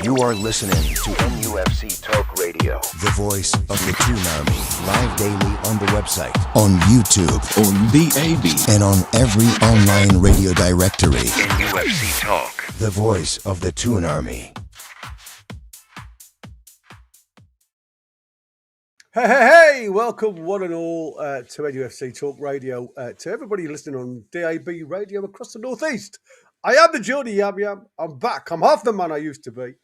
You are listening to NUFC Talk Radio, the voice of the Toon Army. Live daily on the website, on YouTube, on BAB, and on every online radio directory. NUFC Talk, the voice of the Toon Army. Hey, welcome one and all to NUFC Talk Radio, to everybody listening on DAB radio across the Northeast. I am the Geordie Iain. I'm back. I'm half the man I used to be,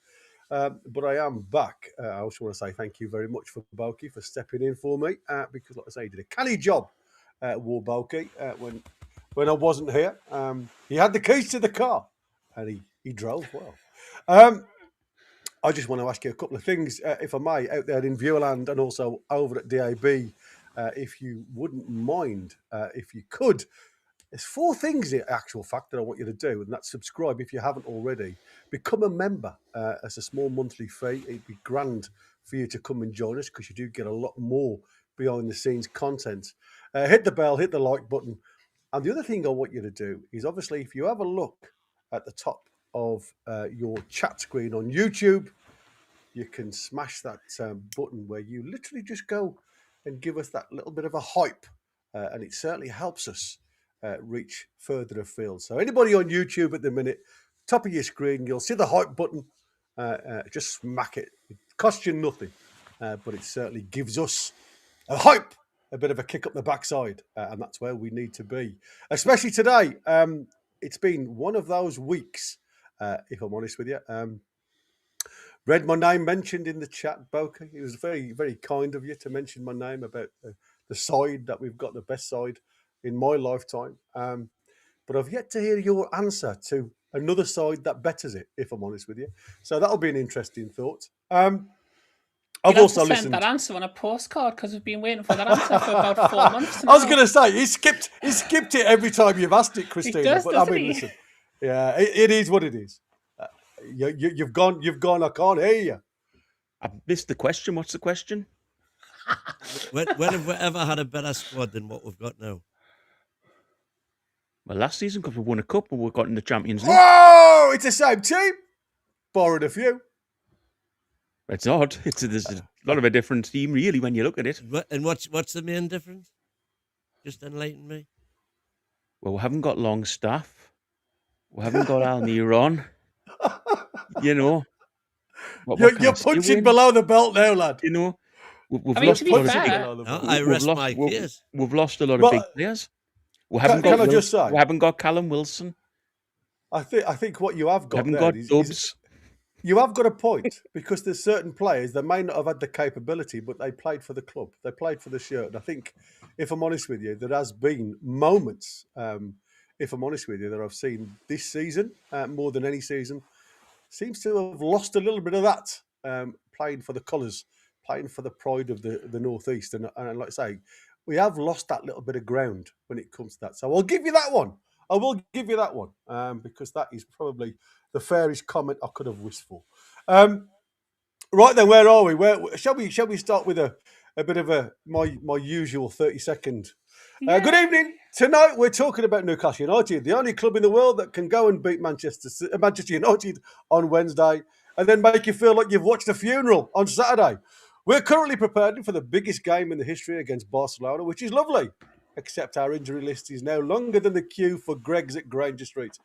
but I am back. I also want to say thank you very much for Boaky for stepping in for me, because like I say, he did a canny job, War Boaky, when I wasn't here. He had the keys to the car, and he drove well. I just want to ask you a couple of things, if I may, out there in Viewerland and also over at DAB, if you wouldn't mind, if you could. There's 4 things, in actual fact, that I want you to do, and that's subscribe if you haven't already. Become a member as a small monthly fee. It'd be grand for you to come and join us because you do get a lot more behind-the-scenes content. Hit the bell, hit the like button. And the other thing I want you to do is, obviously, if you have a look at the top of your chat screen on YouTube, you can smash that button where you literally just go and give us that little bit of a hype, and it certainly helps us reach further afield. So anybody on YouTube at the minute, top of your screen, you'll see the hype button. Just smack it. It costs you nothing, but it certainly gives us a hype, a bit of a kick up the backside, and that's where we need to be. Especially today. It's been one of those weeks, if I'm honest with you. Read my name mentioned in the chat, Boaky. It was very, very kind of you to mention my name about the side that we've got, the best side in my lifetime. But I've yet to hear your answer to another side that betters it, if I'm honest with you. So that'll be an interesting thought. I've also listened. Send that answer on a postcard because we've been waiting for that answer for about 4 months now. I was going to say he skipped it every time you've asked it, Christina. He does, but doesn't I mean, he? listen, yeah, it is what it is. You've gone. I can't hear you. I missed the question. What's the question? when have we ever had a better squad than what we've got now? Well, last season, because we won a cup and we got in the Champions League. Oh, it's the same team. Borrowed a few. It's odd. There's a lot of a different team, really, when you look at it. And what's the main difference? Just enlighten me. Well, we haven't got long staff. We haven't got Almiron. You know. You're punching below the belt now, lad. You know. We've I mean, lost to be fair, I rest my case. We've lost a lot of big players. We haven't Can I just say? We haven't got Callum Wilson. I think what you have got We haven't there got is Dubs. you have got a point, because there's certain players that may not have had the capability, but they played for the club. They played for the shirt. And I think, if I'm honest with you, there has been moments, if I'm honest with you, that I've seen this season, more than any season, seems to have lost a little bit of that, playing for the colours, playing for the pride of the Northeast. And like I say, we have lost that little bit of ground when it comes to that. So I'll give you that one. I will give you that one, because that is probably the fairest comment I could have wished for. Right then, where are we? Shall we start with a bit of my usual 30-second? Good evening. Tonight we're talking about Newcastle United, the only club in the world that can go and beat Manchester United on Wednesday and then make you feel like you've watched a funeral on Saturday. We're currently preparing for the biggest game in the history against Barcelona, which is lovely, except our injury list is now longer than the queue for Greg's at Granger Street.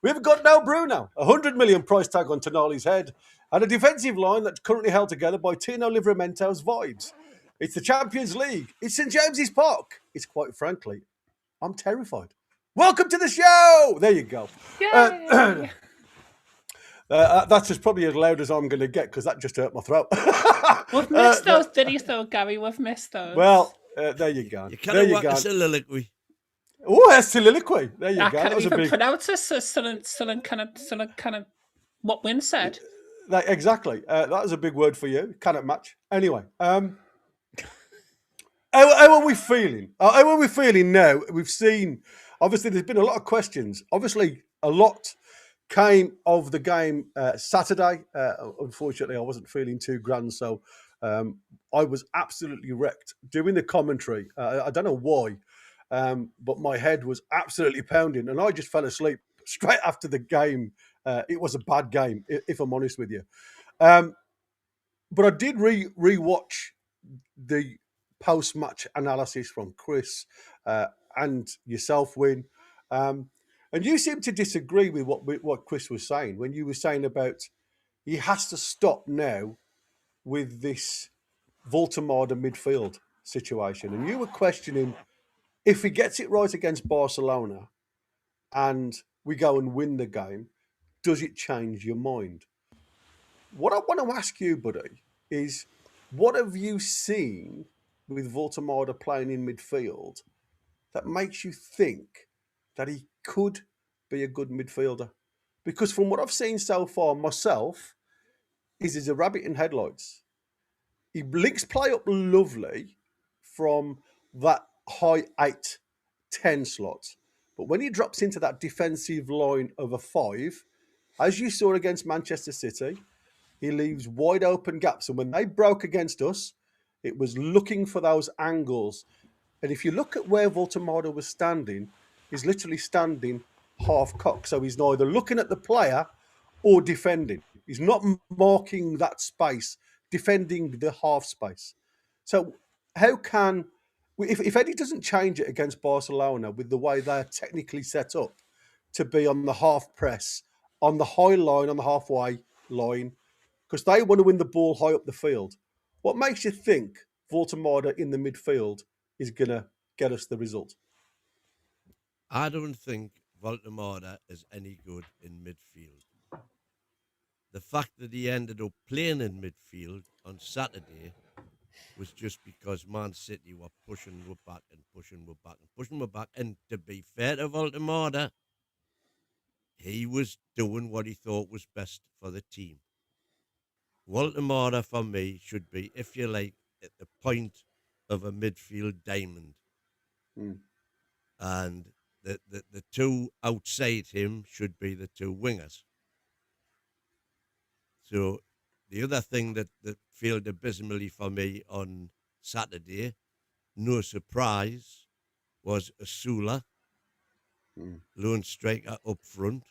We've got no Bruno, a 100 million price tag on Tonali's head, and a defensive line that's currently held together by Tino Livramento's vibes. It's the Champions League. It's St James's Park. It's quite frankly, I'm terrified. Welcome to the show. There you go. That's just probably as loud as I'm going to get, because that just hurt my throat. We've missed those ditties though, Gary. We've missed those. Well, there you go. You can't work a soliloquy. Oh, a soliloquy. There you I go. can't That was a even big... pronounce it. Still kind of what Wynn said. Exactly. That was a big word for you. Cannot match. Anyway, how are we feeling? How are we feeling now? We've seen, obviously, there's been a lot of questions. Obviously, a lot came of the game Saturday. Unfortunately, I wasn't feeling too grand, so I was absolutely wrecked doing the commentary. I don't know why, but my head was absolutely pounding, and I just fell asleep straight after the game. It was a bad game, if I'm honest with you. But I did re-watch the post-match analysis from Chris and yourself, Win, and you seem to disagree with what Chris was saying when you were saying about he has to stop now with this Voltemada midfield situation, and you were questioning if he gets it right against Barcelona and we go and win the game, does it change your mind? What I want to ask you, buddy, is what have you seen with Voltemada playing in midfield that makes you think that he could be a good midfielder? Because from what I've seen so far myself, he's a rabbit in headlights. He links play up lovely from that high 8-10 slot. But when he drops into that defensive line of a 5, as you saw against Manchester City, he leaves wide open gaps. And when they broke against us, it was looking for those angles. And if you look at where Voltemada was standing, he's literally standing half cocked. So he's neither looking at the player or defending. He's not marking that space, defending the half space. So how can, if Eddie doesn't change it against Barcelona with the way they're technically set up to be on the half press, on the high line, on the halfway line, because they want to win the ball high up the field, what makes you think Voltemada in the midfield is going to get us the result? I don't think Voltemada is any good in midfield. The fact that he ended up playing in midfield on Saturday was just because Man City were pushing her back and pushing her back and pushing her back. And to be fair to Voltemada, he was doing what he thought was best for the team. Voltemada, for me, should be, if you like, at the point of a midfield diamond. And the two outside him should be the two wingers. So the other thing that failed abysmally for me on Saturday, no surprise, was Asula, lone striker up front.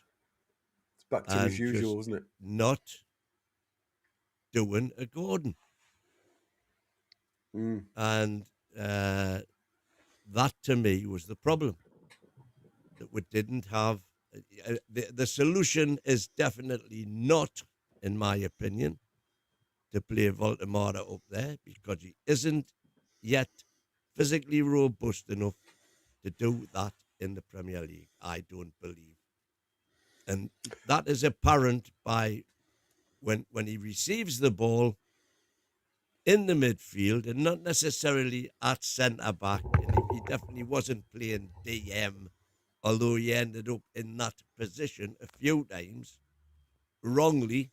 It's back to as usual, isn't it? Not doing a Gordon. And that to me was the problem, that we didn't have the solution is definitely not, in my opinion, to play Voltemada up there, because he isn't yet physically robust enough to do that in the Premier League, I don't believe. And that is apparent by when he receives the ball in the midfield and not necessarily at centre-back. And he definitely wasn't playing DM, although he ended up in that position a few times, wrongly,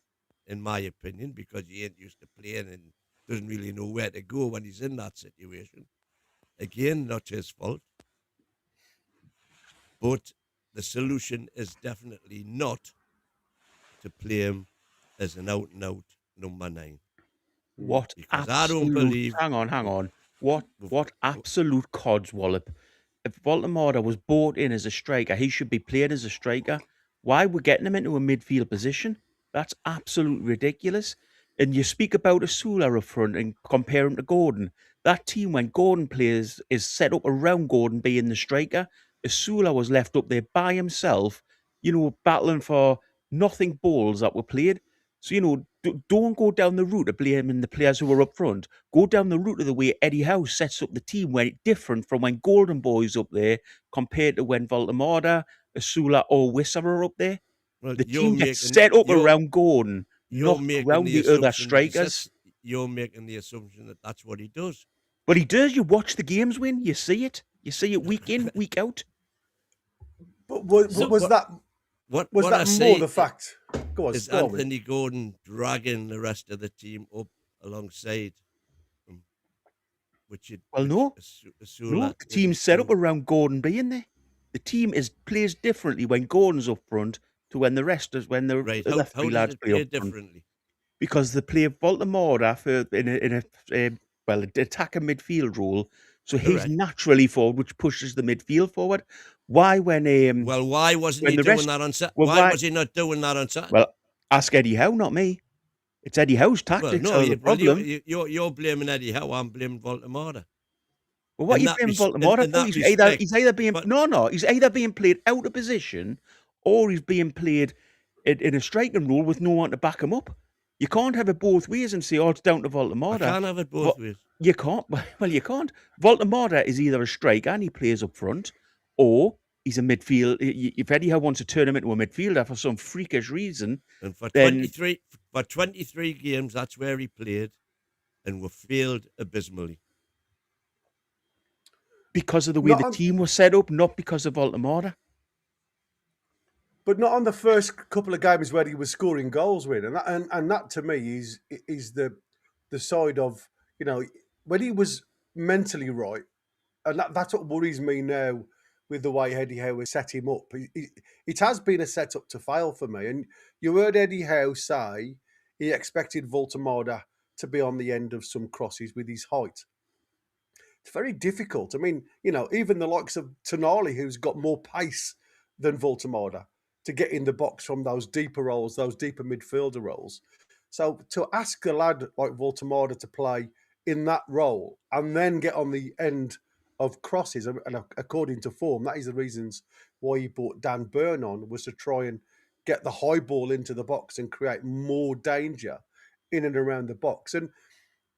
in my opinion, because he ain't used to playing and doesn't really know where to go when he's in that situation. Again, not his fault. But the solution is definitely not to play him as an out-and-out number 9. What because absolute, I don't believe... Hang on. What absolute codswallop. If Voltemada was brought in as a striker, he should be played as a striker. Why we're getting him into a midfield position? That's absolutely ridiculous. And you speak about Asula up front and compare him to Gordon. That team, when Gordon plays, is set up around Gordon being the striker. Asula was left up there by himself, battling for nothing balls that were played. So, don't go down the route of blaming the players who are up front. Go down the route of the way Eddie Howe sets up the team, where it's different from when Golden Boy's up there compared to when Voltemada, Asula or Wissa are up there. Well, the team gets set up around Gordon, not around the other strikers. You're making the assumption that that's what he does. But he does. You watch the games, Win. You see it. You see it week in, week out. But was that more the fact? Go on, is Anthony Gordon dragging the rest of the team up alongside him? No. The team's set up around Gordon being there. The team plays differently when Gordon's up front to when the rest is when the other three lads play up differently. Because they play Voltemada in an attacking midfield role, so he's naturally forward, which pushes the midfield forward. Why when why wasn't he doing that on Saturday? Why was he not doing that on Saturday? Well, ask Eddie Howe, not me. It's Eddie Howe's Well, tactics no, are the problem. you're blaming Eddie Howe. I'm blaming Voldemort. Well, what are In you that blaming res- Baltimore in for? that respect, He's either being but he's either being played out of position or he's being played in a striking role with no one to back him up. You can't have it both ways and say, "Oh, it's down to I Voldemort." can't have it both ways. You can't. Well, you can't. Voldemort is either a striker and he plays up front, or he's a midfield. If Eddie Howe wants to turn him into a midfielder for some freakish reason, And for then 23 games, that's where he played, and we failed abysmally. because of the way Not the on, team was set up, not because of Voldemort. but not on the first couple of games where he was scoring goals with, and that to me is the side of, you know, when he was mentally right, and that's what worries me now with the way Eddie Howe has set him up. It has been a setup to fail for me, and you heard Eddie Howe say he expected Voltemada to be on the end of some crosses with his height. It's very difficult. I mean, you know, even the likes of Toon Army, who's got more pace than Voltemada, to get in the box from those deeper roles, those deeper midfielder roles. So to ask a lad like Voltemada to play in that role and then get on the end of crosses, and according to form, that is the reasons why he brought Dan Burn on, was to try and get the high ball into the box and create more danger in and around the box. And,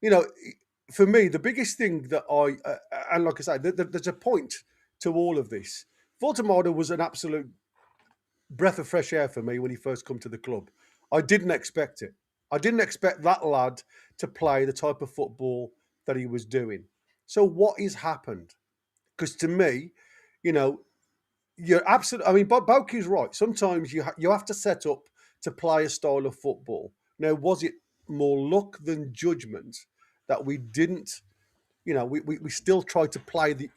you know, for me, the biggest thing that and like I say, there's a point to all of this. Voltemada was an absolute breath of fresh air for me when he first come to the club. I didn't expect it. I didn't expect that lad to play the type of football that he was doing. So what has happened? Because to me, you know, you're absolutely. I mean, Boaky's right. Sometimes you have to set up to play a style of football. Now, was it more luck than judgment that we didn't? You know, we still tried to play the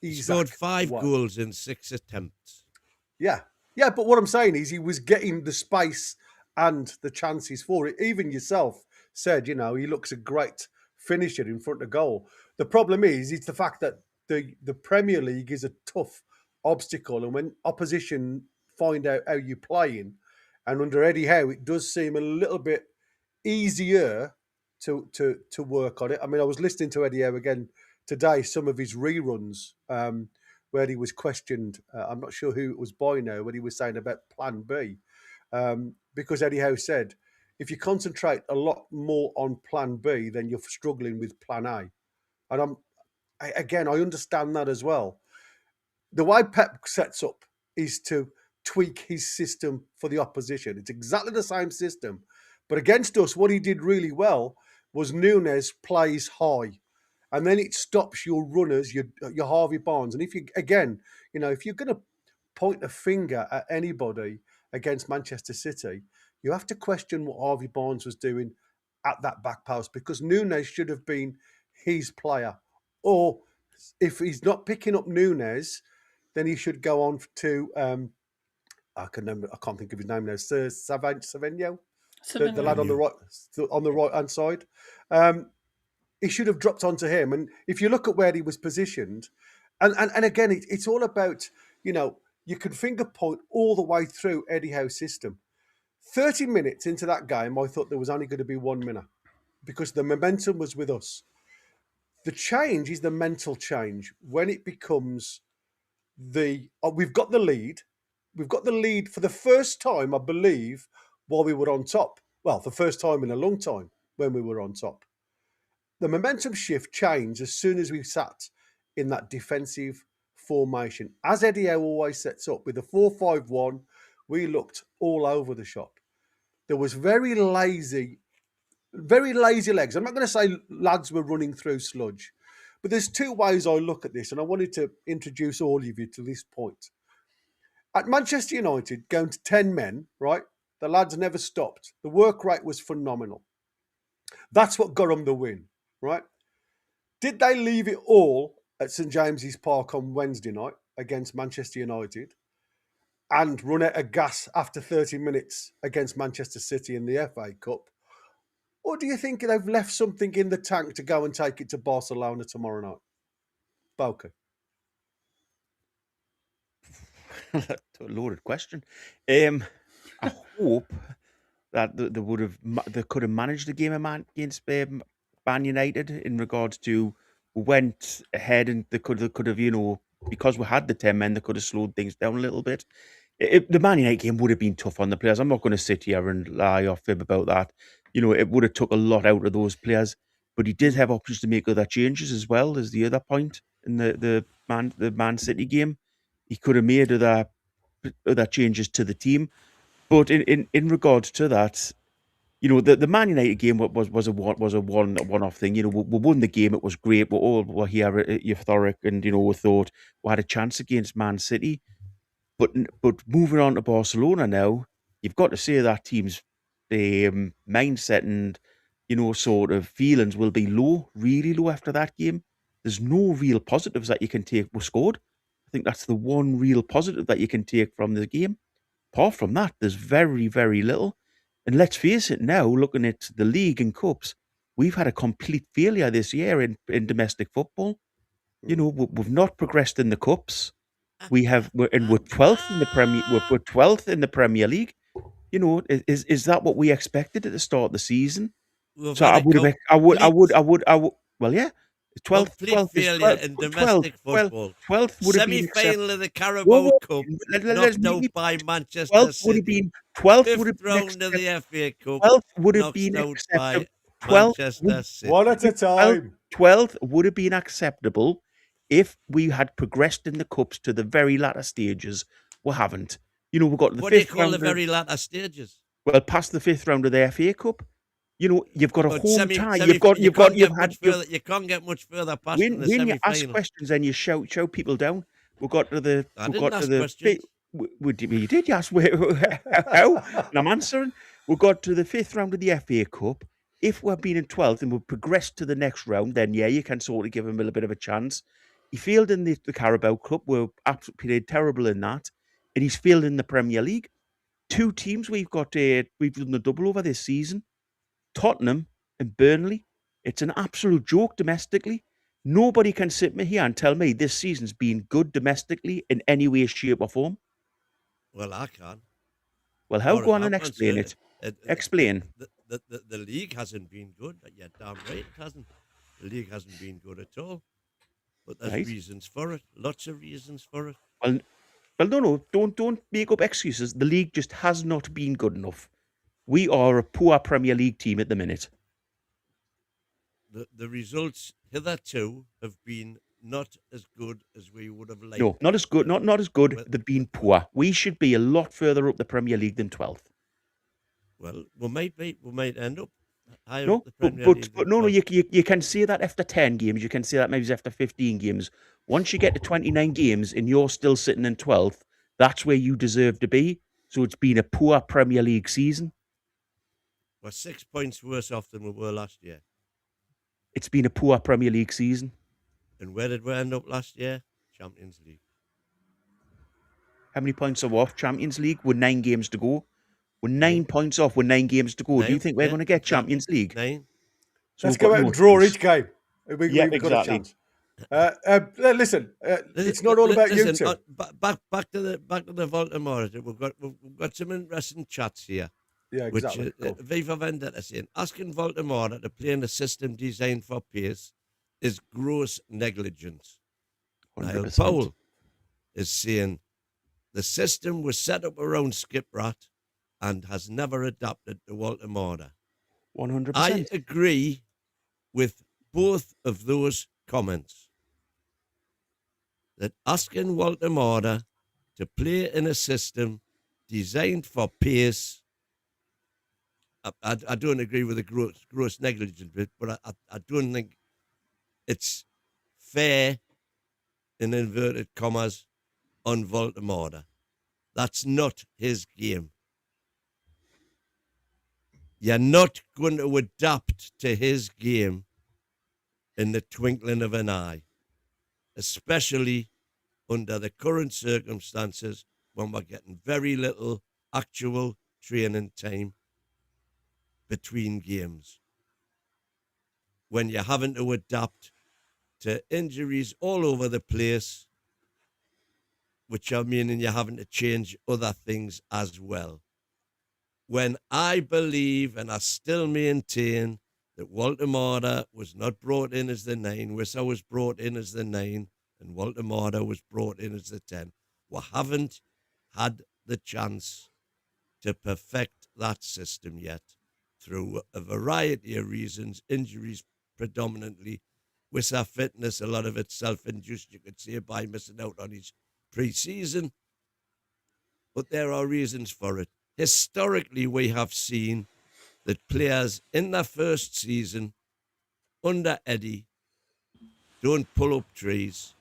He scored Isaac 5 way. goals in 6 attempts. Yeah. Yeah, but what I'm saying is he was getting the space and the chances for it. Even yourself said, you know, he looks a great finisher in front of goal. The problem is it's the fact that the Premier League is a tough obstacle, and when opposition find out how you're playing, and under Eddie Howe, it does seem a little bit easier to work on it. I mean, I was listening to Eddie Howe again today, some of his reruns, where he was questioned. I'm not sure who it was by now, when he was saying about Plan B, because Eddie Howe said, if you concentrate a lot more on Plan B, then you're struggling with Plan A. And I understand that as well. The way Pep sets up is to tweak his system for the opposition. It's exactly the same system, but against us, what he did really well was Nunes plays high, and then it stops your runners, your Harvey Barnes. And if you, again, you know, if you're going to point a finger at anybody against Manchester City, you have to question what Harvey Barnes was doing at that back post, because Nunes should have been his player. Or if he's not picking up Nunes, then he should go on to I can't think of his name now. Sir Savenio, the lad on the right hand side. He should have dropped onto him. And if you look at where he was positioned, and again, it's all about, you know, you can finger point all the way through Eddie Howe's system. 30 minutes into that game, I thought there was only going to be one winner because the momentum was with us. The change is the mental change when it becomes we've got the lead. We've got the lead for the first time, I believe, while we were on top. Well, the first time in a long time when we were on top. The momentum shift changed as soon as we sat in that defensive formation. As Eddie Howe always sets up with the 4-5-1, we looked all over the shop. There was very lazy legs. I'm not going to say lads were running through sludge, but there's two ways I look at this, and I wanted to introduce all of you to this point. At Manchester United, going to 10 men, right? The lads never stopped. The work rate was phenomenal. That's what got them the win, right? Did they leave it all at St James's Park on Wednesday night against Manchester United and run out of gas after 30 minutes against Manchester City in the FA Cup? Or do you think they've left something in the tank to go and take it to Barcelona tomorrow night? Boaky. A loaded question. I hope that they could have managed the game against Man United in regards to we went ahead and they could have because we had the 10 men, they could have slowed things down a little bit. The Man United game would have been tough on the players. I'm not going to sit here and lie or fib about that. It would have took a lot out of those players, but he did have options to make other changes as well. As the other point in the Man City game, he could have made other changes to the team. But in regards to that, the Man United game was a one-off thing. We won the game; it was great. We're here euphoric, and we thought we had a chance against Man City. But moving on to Barcelona now, you've got to say that team's mindset and sort of feelings will be low, really low after that game. There's no real positives that you can take. We scored. I think that's the one real positive that you can take from the game. Apart from that, there's very, very little. And let's face it now, looking at the league and cups, we've had a complete failure this year in domestic football. We've not progressed in the cups. We're 12th in the Premier. We're 12th in the Premier League. Is that what we expected at the start of the season? So I would. Well, yeah. 12th failure in domestic football. 12th would have been semi-final of the Carabao Cup, knocked out by Manchester City. 12th would have been round of the FA Cup. 12th would have been acceptable. 12th, one at a time. 12th would have been acceptable if we had progressed in the cups to the very latter stages. We haven't. We got to the what fifth do you call round. The very latter stages? Well, past the fifth round of the FA Cup. You've got a home tie. You can't get much further past the when semi-final. You ask questions and you shout people down. We got to the. I didn't ask questions. You did. You asked how, and I'm answering. We got to the fifth round of the FA Cup. If we've been in 12th and we've progressed to the next round, then yeah, you can sort of give him a little bit of a chance. He failed in the Carabao Cup. We're absolutely terrible in that, and he's failed in the Premier League. Two teams we've done the double over this season. Tottenham and Burnley. It's an absolute joke domestically. Nobody can sit me here and tell me this season's been good domestically in any way, shape, or form. Well, I can. Well, how? Go on and explain it. Explain. The league hasn't been good. You're damn right it hasn't. The league hasn't been good at all. But there's reasons for it. Lots of reasons for it. Well, no. Don't make up excuses. The league just has not been good enough. We are a poor Premier League team at the minute. The results hitherto have been not as good as we would have liked. No, not as good. Not as good. They've been poor. We should be a lot further up the Premier League than 12th. Well, we might end up higher no, up the Premier League. But no, you can say that after 10 games. You can say that maybe after 15 games. Once you get to 29 games and you're still sitting in 12th, that's where you deserve to be. So it's been a poor Premier League season. We're 6 points worse off than we were last year. It's been a poor Premier League season. And where did we end up last year? Champions League. How many points are we off Champions League? With 9 games to go. We're 9 points off with 9 games to go. Do you think we're going to get Champions League? 9. So let's go out and draw each game. We've exactly. got a chance. Listen, it's not all about you two. Back to the Baltimore. We've got some interesting chats here. Yeah, exactly. Which Viva Vendetta saying, asking Baltimore to play in a system designed for pace is gross negligence. 100%. Niall Powell is saying the system was set up around Skip Rat and has never adapted to Baltimore. 100%. I agree with both of those comments. That asking Baltimore to play in a system designed for pace, I don't agree with the gross negligence bit, but I don't think it's fair, in inverted commas, on Baltimore. That's not his game. You're not going to adapt to his game in the twinkling of an eye, especially under the current circumstances when we're getting very little actual training time between games. When you're having to adapt to injuries all over the place, which are meaning you're having to change other things as well. when I believe, and I still maintain, that Walter Marder was not brought in as the 9, Wissa was brought in as the 9, and Walter Marder was brought in as the 10. We haven't had the chance to perfect that system yet through a variety of reasons, injuries predominantly, Wissa fitness, a lot of it self-induced, you could say, by missing out on his pre-season. But there are reasons for it. Historically, we have seen that players in their first season under Eddie don't pull up trees,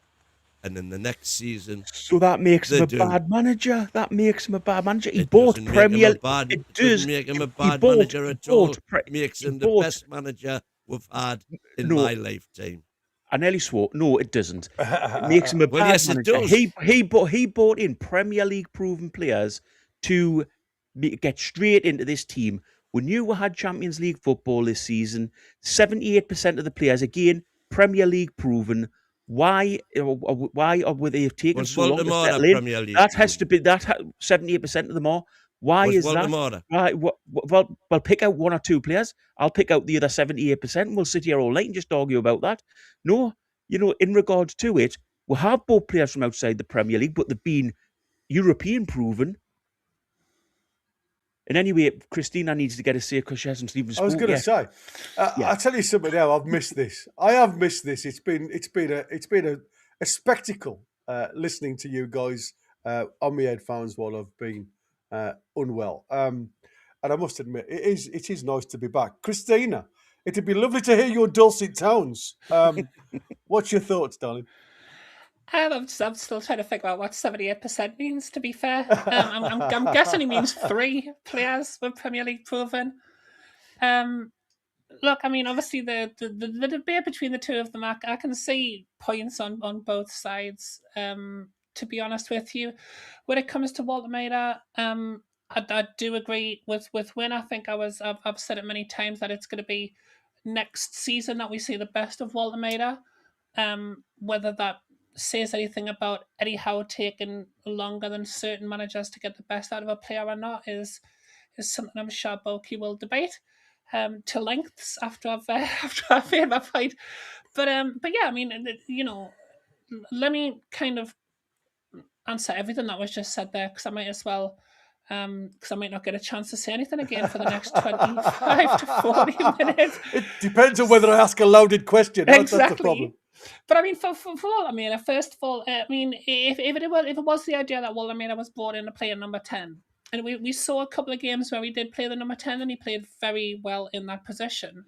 and in the next season, So that makes him they a do. bad manager. That makes him a bad manager. He It bought doesn't make him Premier. a bad. It It doesn't does. make him a He bad bought- manager he at all. bought Pre- Makes he him the bought- best manager we've had in No. my lifetime. I nearly swore. No, it doesn't. It makes him a Well, bad yes, it manager. does. He bought in Premier League proven players to get straight into this team. We knew we had Champions League football this season. 78% of the players, again, Premier League proven. Why were they taken Was so long to Voldemort settle a in? Premier League That has to proven? be 78% of them are. Why Was is that? Voldemort? Why? Well, pick out one or two players. I'll pick out the other 78%, and we'll sit here all night and just argue about that. No, in regards to it, we have both players from outside the Premier League, but they've been European proven. And anyway, Christina needs to get a say because she hasn't even I spoken was going to yet. say, Yeah. I'll tell you something now. I've missed this. I have missed this. It's been a spectacle listening to you guys on my headphones while I've been unwell. And I must admit, it is nice to be back. Christina, it'd be lovely to hear your dulcet tones. What's your thoughts, darling? I'm still trying to figure out what 78% means, to be fair. I'm guessing it means 3 players were Premier League proven. Look, I mean, obviously the debate between the two of them, I can see points on both sides. To be honest with you, when it comes to Walter Maida, I do agree with Win. I think I've said it many times that it's going to be next season that we see the best of Walter Maida. Whether that says anything about Eddie Howe taking longer than certain managers to get the best out of a player or not is something I'm sure Boaky will debate to lengths after I've made my point. But yeah, I mean, let me kind of answer everything that was just said there, because I might as well, because I might not get a chance to say anything again for the next 25 to 40 minutes. It depends on whether I ask a loaded question. That's the problem. But I mean, for Walter Maida, first of all, I mean, if it was the idea that Walter Maida was brought in to play a number 10, and we saw a couple of games where he did play the number 10 and he played very well in that position.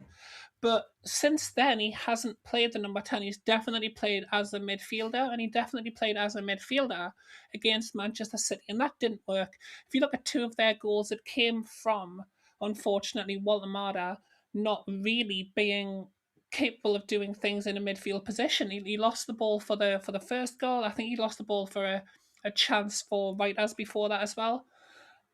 But since then, he hasn't played the number 10. He's definitely played as a midfielder, and he definitely played as a midfielder against Manchester City, and that didn't work. If you look at 2 of their goals, it came from, unfortunately, Walter Maida not really being capable of doing things in a midfield position. He lost the ball for the first goal. I think he lost the ball for a chance for Reuters before that as well.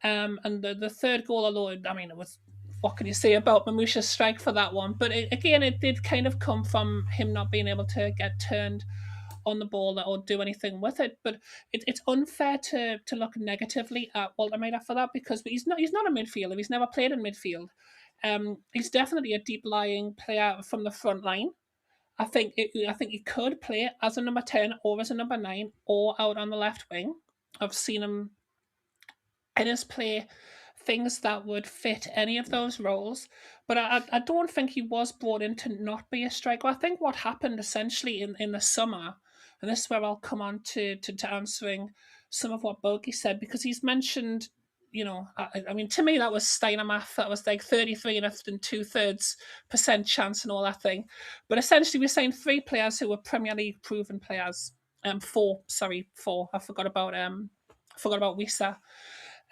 And the third goal, although, I mean, it was, what can you say about Mamouche's strike for that one? But it did kind of come from him not being able to get turned on the ball or do anything with it. But it's unfair to look negatively at Walter Maida for that, because he's not a midfielder. He's never played in midfield. He's definitely a deep lying player from the front line. I think he could play as a number 10 or as a number 9 or out on the left wing. I've seen him in his play things that would fit any of those roles, but I don't think he was brought in to not be a striker. I think what happened essentially in the summer, and this is where I'll come on to answering some of what Boaky said, because he's mentioned, I mean, to me that was Steiner math. That was like 33 and 2/3% chance and all that thing. But essentially we're saying 3 players who were Premier League proven players. 4. I forgot about Wissa.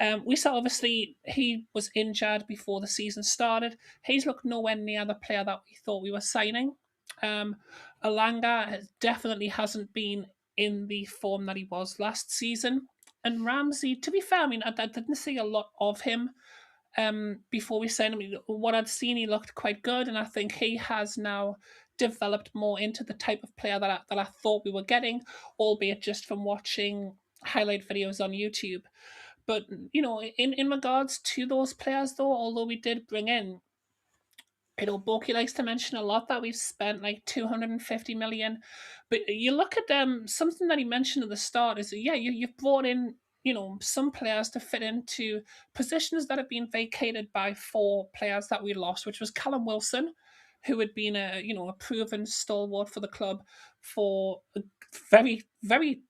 Wissa, obviously, he was injured before the season started. He's looked nowhere near the player that we thought we were signing. Alanga definitely hasn't been in the form that he was last season. And Ramsey, to be fair, I mean, I didn't see a lot of him before we signed him. What I'd seen, he looked quite good, and I think he has now developed more into the type of player that I thought we were getting, albeit just from watching highlight videos on YouTube. But, in regards to those players, though, although we did bring in, Boaky likes to mention a lot that we've spent like 250 million. But you look at something that he mentioned at the start is, you've brought in, some players to fit into positions that have been vacated by 4 players that we lost, which was Callum Wilson, who had been a proven stalwart for the club for a very, very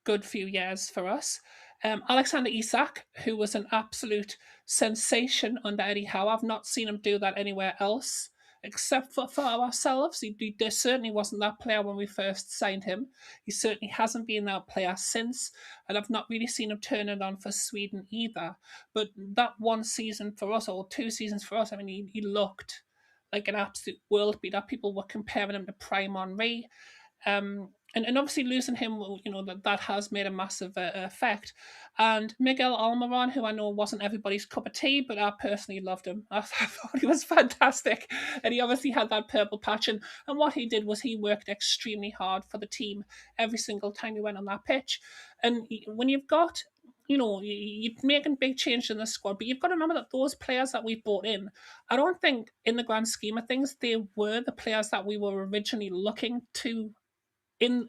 good few years for us. Alexander Isak, who was an absolute sensation under Eddie Howe. I've not seen him do that anywhere else except for ourselves. He certainly wasn't that player when we first signed him. He certainly hasn't been that player since, and I've not really seen him turn it on for Sweden either. But that one season for us, or 2 seasons for us, I mean, he looked like an absolute world beater. People were comparing him to Prime Henry. And obviously losing him, that has made a massive effect. And Miguel Almiron, who I know wasn't everybody's cup of tea, but I personally loved him. I thought he was fantastic. And he obviously had that purple patch. And what he did was he worked extremely hard for the team every single time he went on that pitch. And when you've got, you're making big changes in the squad, but you've got to remember that those players that we brought in, I don't think in the grand scheme of things, they were the players that we were originally looking to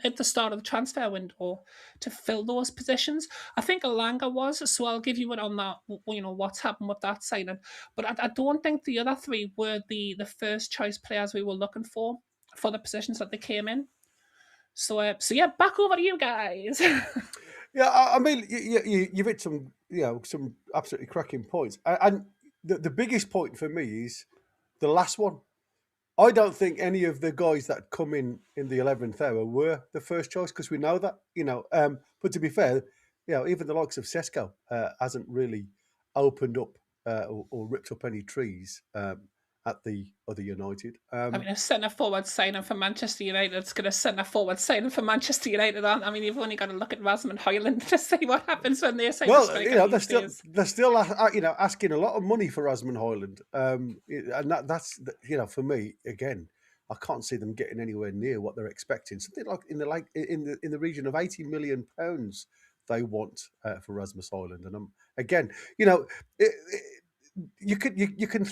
at the start of the transfer window to fill those positions. I think Alanga was, so I'll give you it on that, what's happened with that signing. But I don't think the other 3 were the first choice players we were looking for the positions that they came in. So yeah, back over to you guys. Yeah, I mean, you've hit some, some absolutely cracking points. And the biggest point for me is the last one. I don't think any of the guys that come in the 11th hour were the first choice, because we know that, but to be fair, even the likes of Sesko hasn't really opened up or ripped up any trees at the other United. I mean, a centre-forward signing for Manchester United, it's going to centre-forward signing for Manchester United, aren't I mean, you've only got to look at Rasmus Højlund to see what happens when they sign a striker. They're still asking a lot of money for Rasmus Højlund. And that's, for me, again, I can't see them getting anywhere near what they're expecting. Something like in the region of £80 million they want for Rasmus Højlund. And again, you can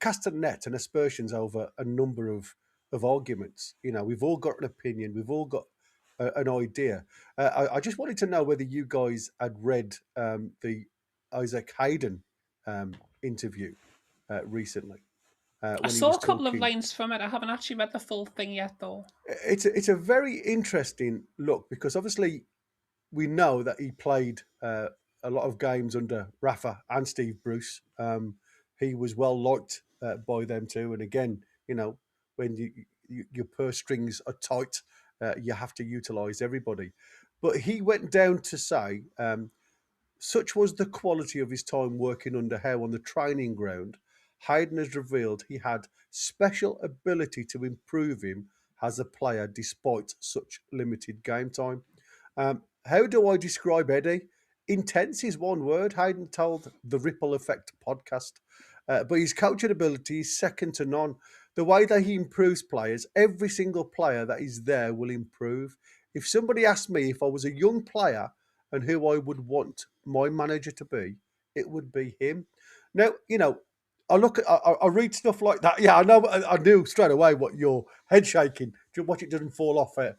cast a net and aspersions over a number of arguments. We've all got an opinion. We've all got an idea. I just wanted to know whether you guys had read the Isaac Hayden interview recently. I saw a couple of lines from it. I haven't actually read the full thing yet, though. It's a very interesting look, because obviously we know that he played a lot of games under Rafa and Steve Bruce. He was well liked by them too. And again, when your purse strings are tight, you have to utilise everybody. But he went down to say, such was the quality of his time working under Howe on the training ground, Hayden has revealed he had special ability to improve him as a player despite such limited game time. How do I describe Eddie? Intense is one word, Hayden told the Ripple Effect podcast. But his coaching ability is second to none. The way that he improves players, every single player that is there will improve. If somebody asked me if I was a young player and who I would want my manager to be, it would be him. Now, I read stuff like that. Yeah, I know. I knew straight away what your head shaking. Watch it doesn't fall off there,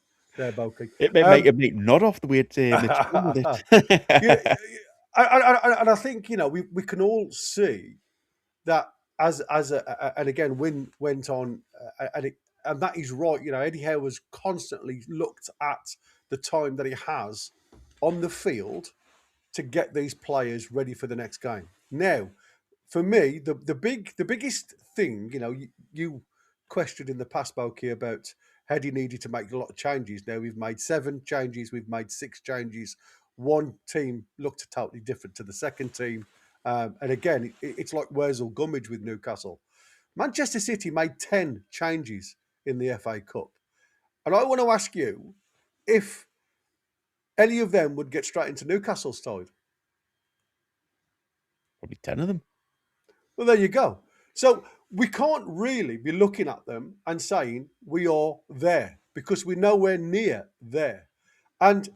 Boaky. It may make a big nod off the way it. Yeah, and I think we can all see that and again, Wynne went on, and that is right. Eddie Howe has constantly looked at the time that he has on the field to get these players ready for the next game. Now, for me, the biggest thing, you questioned in the past, Boaky, about Eddie needed to make a lot of changes. Now we've made 7 changes, we've made 6 changes. One team looked totally different to the second team. And again, it's like Wurzel Gummidge with Newcastle. Manchester City made 10 changes in the FA Cup. And I want to ask you if any of them would get straight into Newcastle's side. Probably 10 of them. Well, there you go. So we can't really be looking at them and saying we are there, because we're nowhere near there. And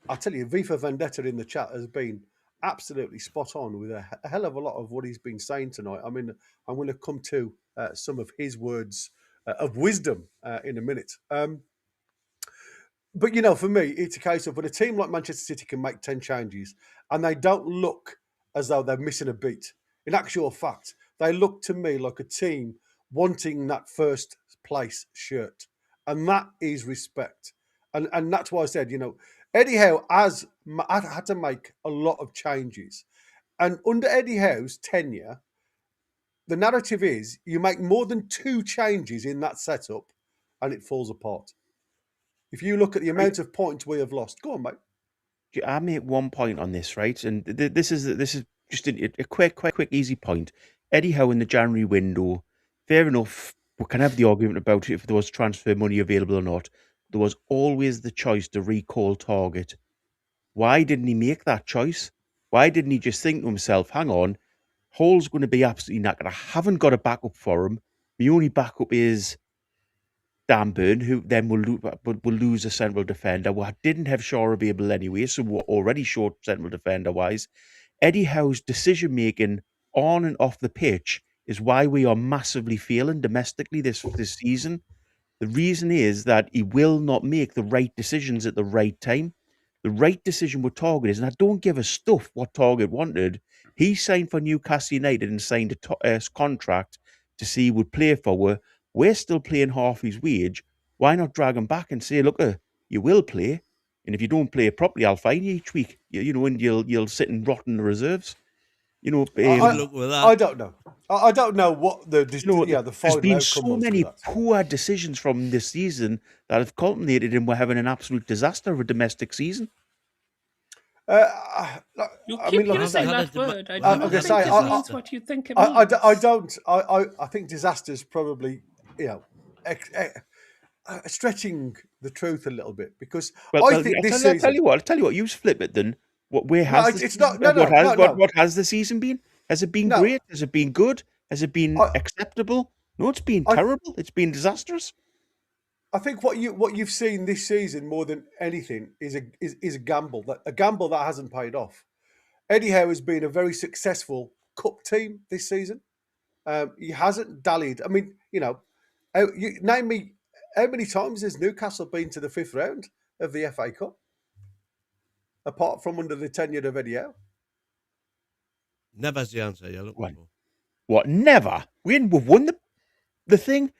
I tell you, V for Vendetta in the chat has been absolutely spot on with a hell of a lot of what he's been saying tonight. I mean, I'm going to come to some of his words of wisdom in a minute. But, for me, it's a case of when a team like Manchester City can make 10 changes and they don't look as though they're missing a beat. In actual fact, they look to me like a team wanting that first place shirt. And that is respect. And that's why I said, Eddie Howe has had to make a lot of changes. And under Eddie Howe's tenure, the narrative is you make more than 2 changes in that setup and it falls apart. If you look at the amount of points we have lost, go on, mate. I make one point on this, right? And this is just a quick, easy point. Eddie Howe in the January window, fair enough. We can have the argument about if there was transfer money available or not. There was always the choice to recall Target. Why didn't he make that choice? Why didn't he just think to himself, hang on, Hall's going to be absolutely knackered. I haven't got a backup for him. The only backup is Dan Burn, who then will lose a central defender. Well, I didn't have Shaw available anyway, so we're already short central defender-wise. Eddie Howe's decision-making on and off the pitch is why we are massively failing domestically this season. The reason is that he will not make the right decisions at the right time. The right decision with Target is, and I don't give a stuff what Target wanted. He signed for Newcastle United and signed a contract to see he would play for. We're still playing half his wage. Why not drag him back and say, look, you will play, and if you don't play properly, I'll fine you each week. And you'll sit and rot in the reserves. I don't know. I don't know what the final there's been outcome so was many to that. poor decisions from this season that have culminated in we're having an absolute disaster of a domestic season. You keep using that word. I don't think it means what you think it means. I don't. I think disaster's probably, stretching the truth a little bit because I think this season. I'll tell you what. You flip it then. What has the season been? Has it been great? Has it been good? Has it been acceptable? No, it's been terrible. It's been disastrous. I think what you've seen this season more than anything is a gamble that hasn't paid off. Eddie Howe has been a very successful cup team this season. He hasn't dallied. I mean, name me how many times has Newcastle been to the 5th round of the FA Cup, apart from under the tenure of Eddie Howe? Never's the answer you're looking for. What? Never? We've won the thing.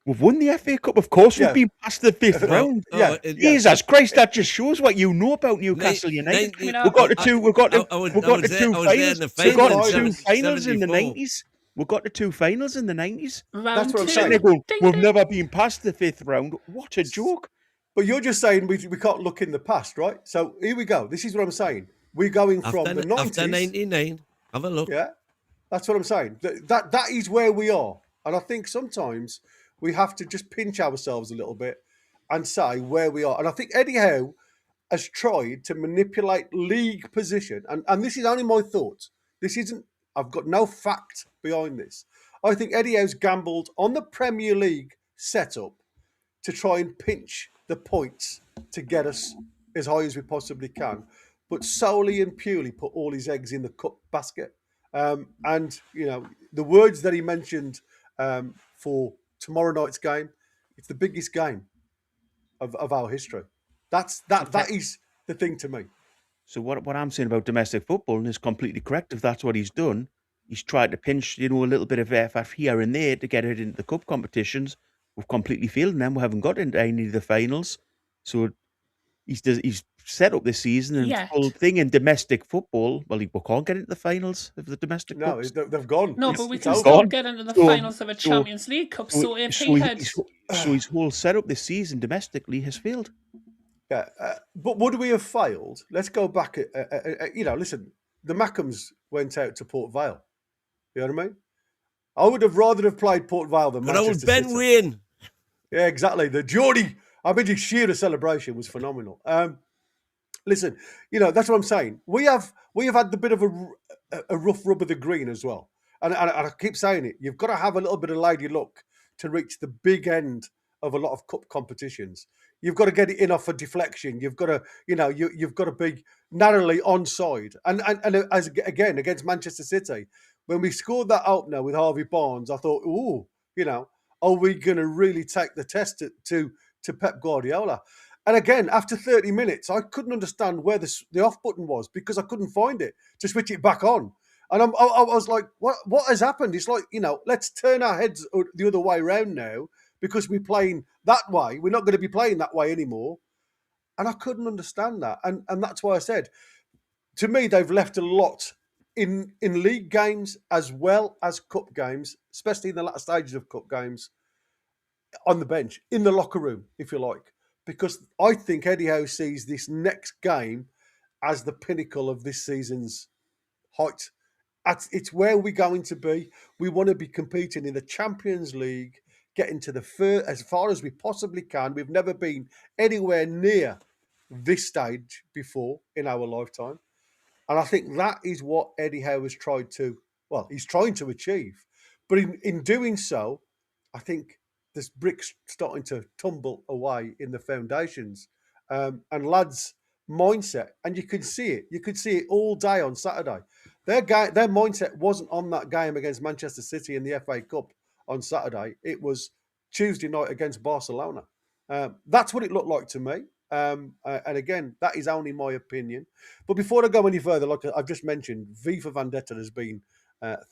We've won the FA Cup. Of course, we've been past the 5th round. Jesus Christ, that just shows what you know about Newcastle United. We've got the two finals in the 90s. We've got the 2 finals in the 90s. That's what I'm saying. We've never been past the 5th round. What a joke. But you're just saying we can't look in the past, right? So here we go. This is what I'm saying. We're going from the 90s. After 99, have a look. Yeah, that's what I'm saying. That is where we are. And I think sometimes we have to just pinch ourselves a little bit and say where we are. And I think Eddie Howe has tried to manipulate league position. And this is only my thought. I've got no fact behind this. I think Eddie Howe's gambled on the Premier League setup to try and pinch the points to get us as high as we possibly can, but solely and purely put all his eggs in the cup basket. And the words that he mentioned for tomorrow night's game, it's the biggest game of our history. That is the thing to me. So what I'm saying about domestic football is completely correct. If that's what he's done, he's tried to pinch, a little bit of effort here and there to get it into the cup competitions. We've completely failed in them. We haven't got into any of the finals. So he's set up this season and full thing in domestic football. Well, we can't get into the finals of the domestic cups. No, they've gone. No, but we can still get into the finals of a Champions League Cup. So if he had... So his whole setup this season domestically has failed. Yeah, but would we have failed? Let's go back. Listen, the Mackems went out to Port Vale. You know what I mean? I would have rather have played Port Vale than Manchester City. Ben Wayne. Yeah, exactly. The Geordie. I mean, the sheer celebration was phenomenal. Listen, that's what I'm saying. We have had the bit of a rough rub of the green as well, and I keep saying it. You've got to have a little bit of lady luck to reach the big end of a lot of cup competitions. You've got to get it in off a deflection. You've got to, you've got to be narrowly onside. And as again against Manchester City, when we scored that opener with Harvey Barnes, I thought, are we going to really take the test to Pep Guardiola? And again, after 30 minutes, I couldn't understand where the off button was because I couldn't find it to switch it back on. And I was like, what has happened? It's like, let's turn our heads the other way around now because we're playing that way. We're not going to be playing that way anymore. And I couldn't understand that. And that's why I said, to me, they've left a lot in league games as well as cup games, especially in the latter stages of cup games, on the bench, in the locker room, if you like. Because I think Eddie Howe sees this next game as the pinnacle of this season's height. It's where we're going to be. We want to be competing in the Champions League, getting to as far as we possibly can. We've never been anywhere near this stage before in our lifetime. And I think that is what Eddie Howe has he's trying to achieve. But in doing so, I think there's bricks starting to tumble away in the foundations. And lads' mindset, and you could see it. You could see it all day on Saturday. Their mindset wasn't on that game against Manchester City in the FA Cup on Saturday. It was Tuesday night against Barcelona. That's what it looked like to me. And again, that is only my opinion. But before I go any further, like I've just mentioned, V for Vendetta has been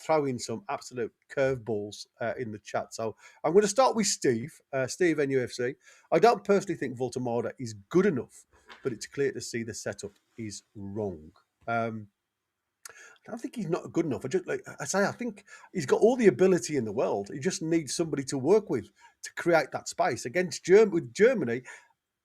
throwing some absolute curveballs in the chat. So I'm going to start with Steve NUFC. I don't personally think Voltemada is good enough, but it's clear to see the setup is wrong. I don't think he's not good enough. I think he's got all the ability in the world. He just needs somebody to work with to create that space. With Germany,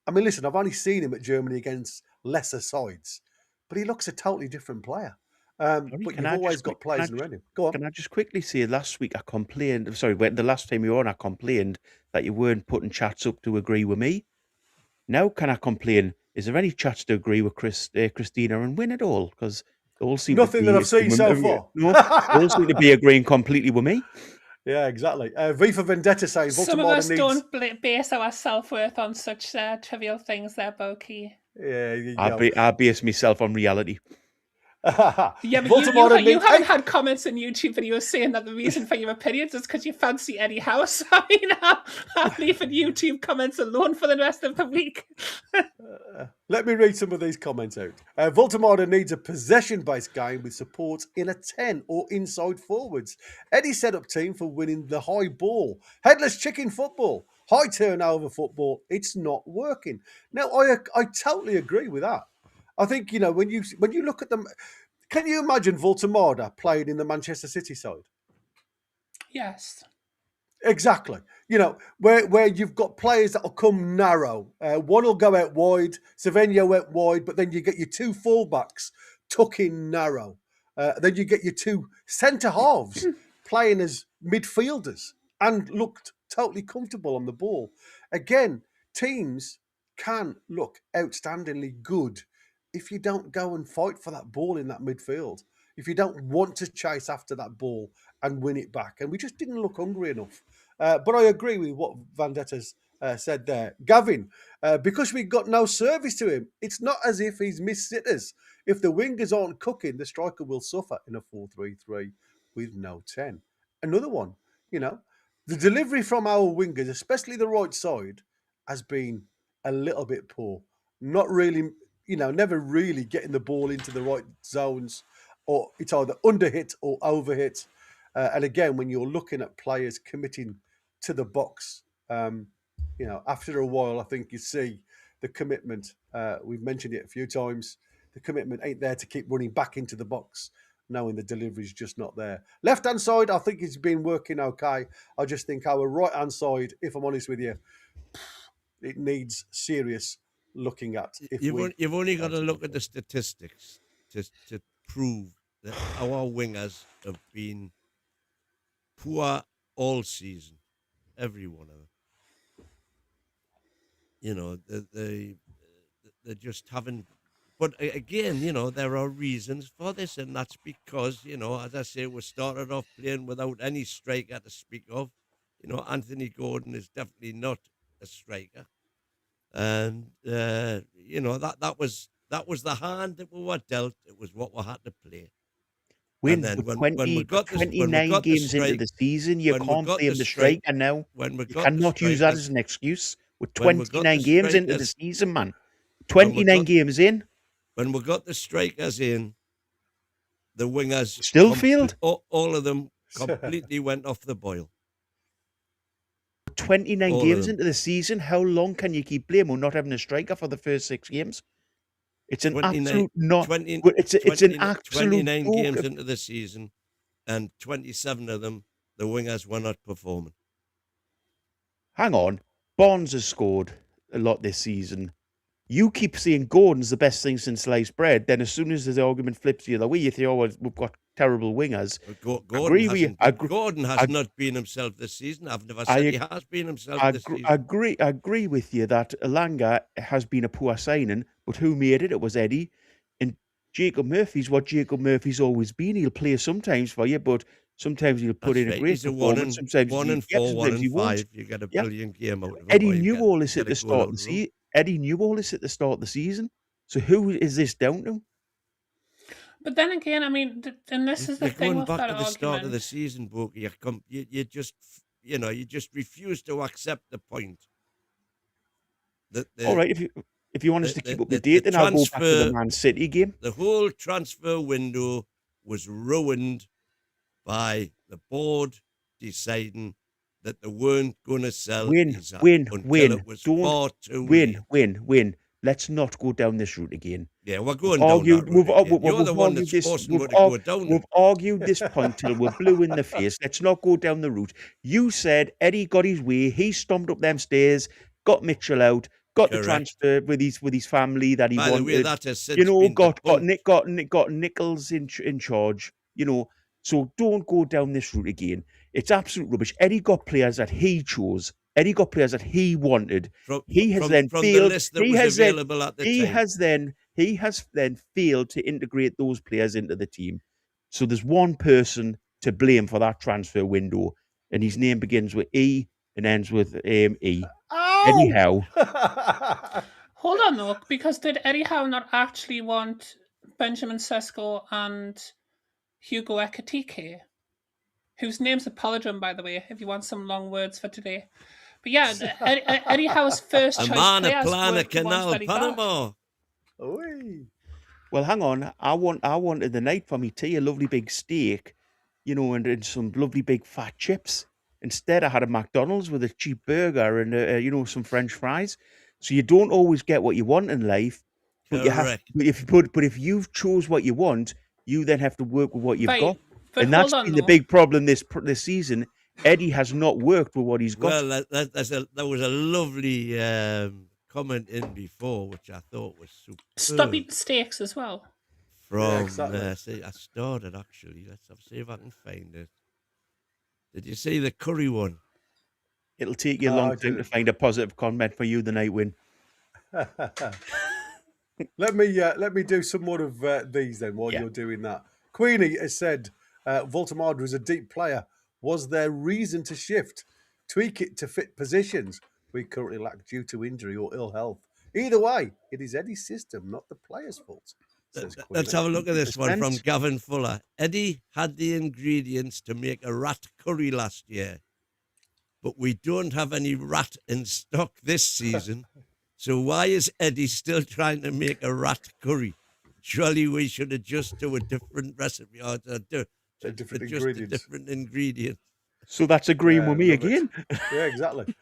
I mean, listen, I've only seen him at Germany against lesser sides, but he looks a totally different player. But you've always got players around him. Go on. Can I just quickly say, last week I complained, the last time you were on, I complained that you weren't putting chats up to agree with me. Now can I complain, is there any chats to agree with Christina and win it all? Because all seem nothing that I've seen so far. No, all seem to be agreeing completely with me. Yeah, exactly. V for Vendetta saying some of us don't base our self-worth on such trivial things there, Boaky. Yeah, I base myself on reality. Yeah, but you haven't had comments on YouTube videos saying that the reason for your opinions is because you fancy Eddie Howe. So I mean, I'm leaving YouTube comments alone for the rest of the week. Let me read some of these comments out. Voltemada needs a possession-based game with support in a 10 or inside forwards. Eddie set up team for winning the high ball. Headless chicken football. High turnover football. It's not working. Now, I totally agree with that. I think, when you look at them, can you imagine Voltemada playing in the Manchester City side? Yes. Exactly. Where you've got players that will come narrow. One will go out wide. Savinho went wide, but then you get your two fullbacks tucking narrow. Then you get your two centre halves playing as midfielders and looked totally comfortable on the ball. Again, teams can look outstandingly good if you don't go and fight for that ball in that midfield, if you don't want to chase after that ball and win it back. And we just didn't look hungry enough. But I agree with what Vendetta's said there. Gavin, because we got no service to him, it's not as if he's missed sitters. If the wingers aren't cooking, the striker will suffer in a 4-3-3 with no 10. Another one, the delivery from our wingers, especially the right side, has been a little bit poor. Not really... never really getting the ball into the right zones, or it's either under hit or over hit. And again, when you're looking at players committing to the box, after a while, I think you see the commitment. We've mentioned it a few times. The commitment ain't there to keep running back into the box, knowing the delivery's just not there. Left-hand side, I think it's been working okay. I just think our right-hand side, if I'm honest with you, it needs serious looking at. You've only got to look at the statistics to prove that our wingers have been poor all season, every one of them. They just haven't. But again, there are reasons for this, and that's because, as I say, we started off playing without any striker to speak of. Anthony Gordon is definitely not a striker. And that was the hand that we were dealt. It was what we had to play. Win And then with when we got 29 games into the season, you can't blame the striker now. You cannot use that as an excuse. With 29 games into the season, man. 29 games in. When we got the strikers in, the wingers still failed. All of them completely went off the boil. 29 games into the season, how long can you keep blaming not having a striker for the first 6 games? It's an absolute not. It's an absolute 29 games into the season, and 27 of them, the wingers were not performing. Hang on, Bonds has scored a lot this season. You keep saying Gordon's the best thing since sliced bread. Then as soon as the argument flips the other way, you think, oh, well, we've got terrible wingers. Gordon has not been himself this season. I've never said he has been himself this season. I agree with you that Elanga has been a poor signing, but who made it? It was Eddie. And Jacob Murphy's what Jacob Murphy's always been. He'll play sometimes for you, but sometimes he'll put in a great performance. Sometimes 1 and 4, 1 and 5. You get a brilliant game out of it. Eddie knew all this at the start of the season. Eddie knew all this at the start of the season. So who is this down to? But then again, I mean, and this is the thing with that argument. Going back to the start of the season, Boaky, you just refuse to accept the point that all right, if you want us to keep up to date, then I'll go back to the Man City game. The whole transfer window was ruined by the board deciding that they weren't going to sell. Win. Let's not go down this route again. Yeah, we're going down that route. You're the one that's forcing me to go down. We've argued this point till we're blue in the face. Let's not go down the route. You said Eddie got his way. He stomped up them stairs, got Mitchell out, got the transfer with his family that he wanted. By the way, that has since been got Nichols in charge. So don't go down this route again. It's absolute rubbish. Eddie got players that he chose. Eddie got players that he wanted. He has then failed to integrate those players into the team. So there's one person to blame for that transfer window, and his name begins with E and ends with E. Oh! Eddie Howe. Hold on though, because did Eddie Howe not actually want Benjamin Sesko and Hugo Ekitike, whose name's a palindrome, by the way, if you want some long words for today. But yeah, Eddie Howe's first choice players were the ones that he got. Well, hang on. I wanted the night for me tea, a lovely big steak, and some lovely big fat chips. Instead, I had a McDonald's with a cheap burger and some French fries. So you don't always get what you want in life, but if you've chose what you want, you then have to work with what you've got, and that's been the big problem this season. Eddie has not worked with what he's got. Well, there was a lovely comment in before, which I thought was super. Stop eating steaks as well. I started actually. Let's see if I can find it. Did you see the curry one? It'll take you a long time to find a positive comment for you the night win. Let me do some more of these then while you're doing that. Queenie has said Voltemade is a deep player. Was there reason to shift? Tweak it to fit positions we currently lack due to injury or ill health. Either way, it is Eddie's system, not the player's fault. Let's have a look at this one from Gavin Fuller. Eddie had the ingredients to make a rat curry last year, but we don't have any rat in stock this season. So why is Eddie still trying to make a rat curry? Surely we should adjust to a different recipe or different ingredients. So that's agreeing with me again. Yeah, exactly.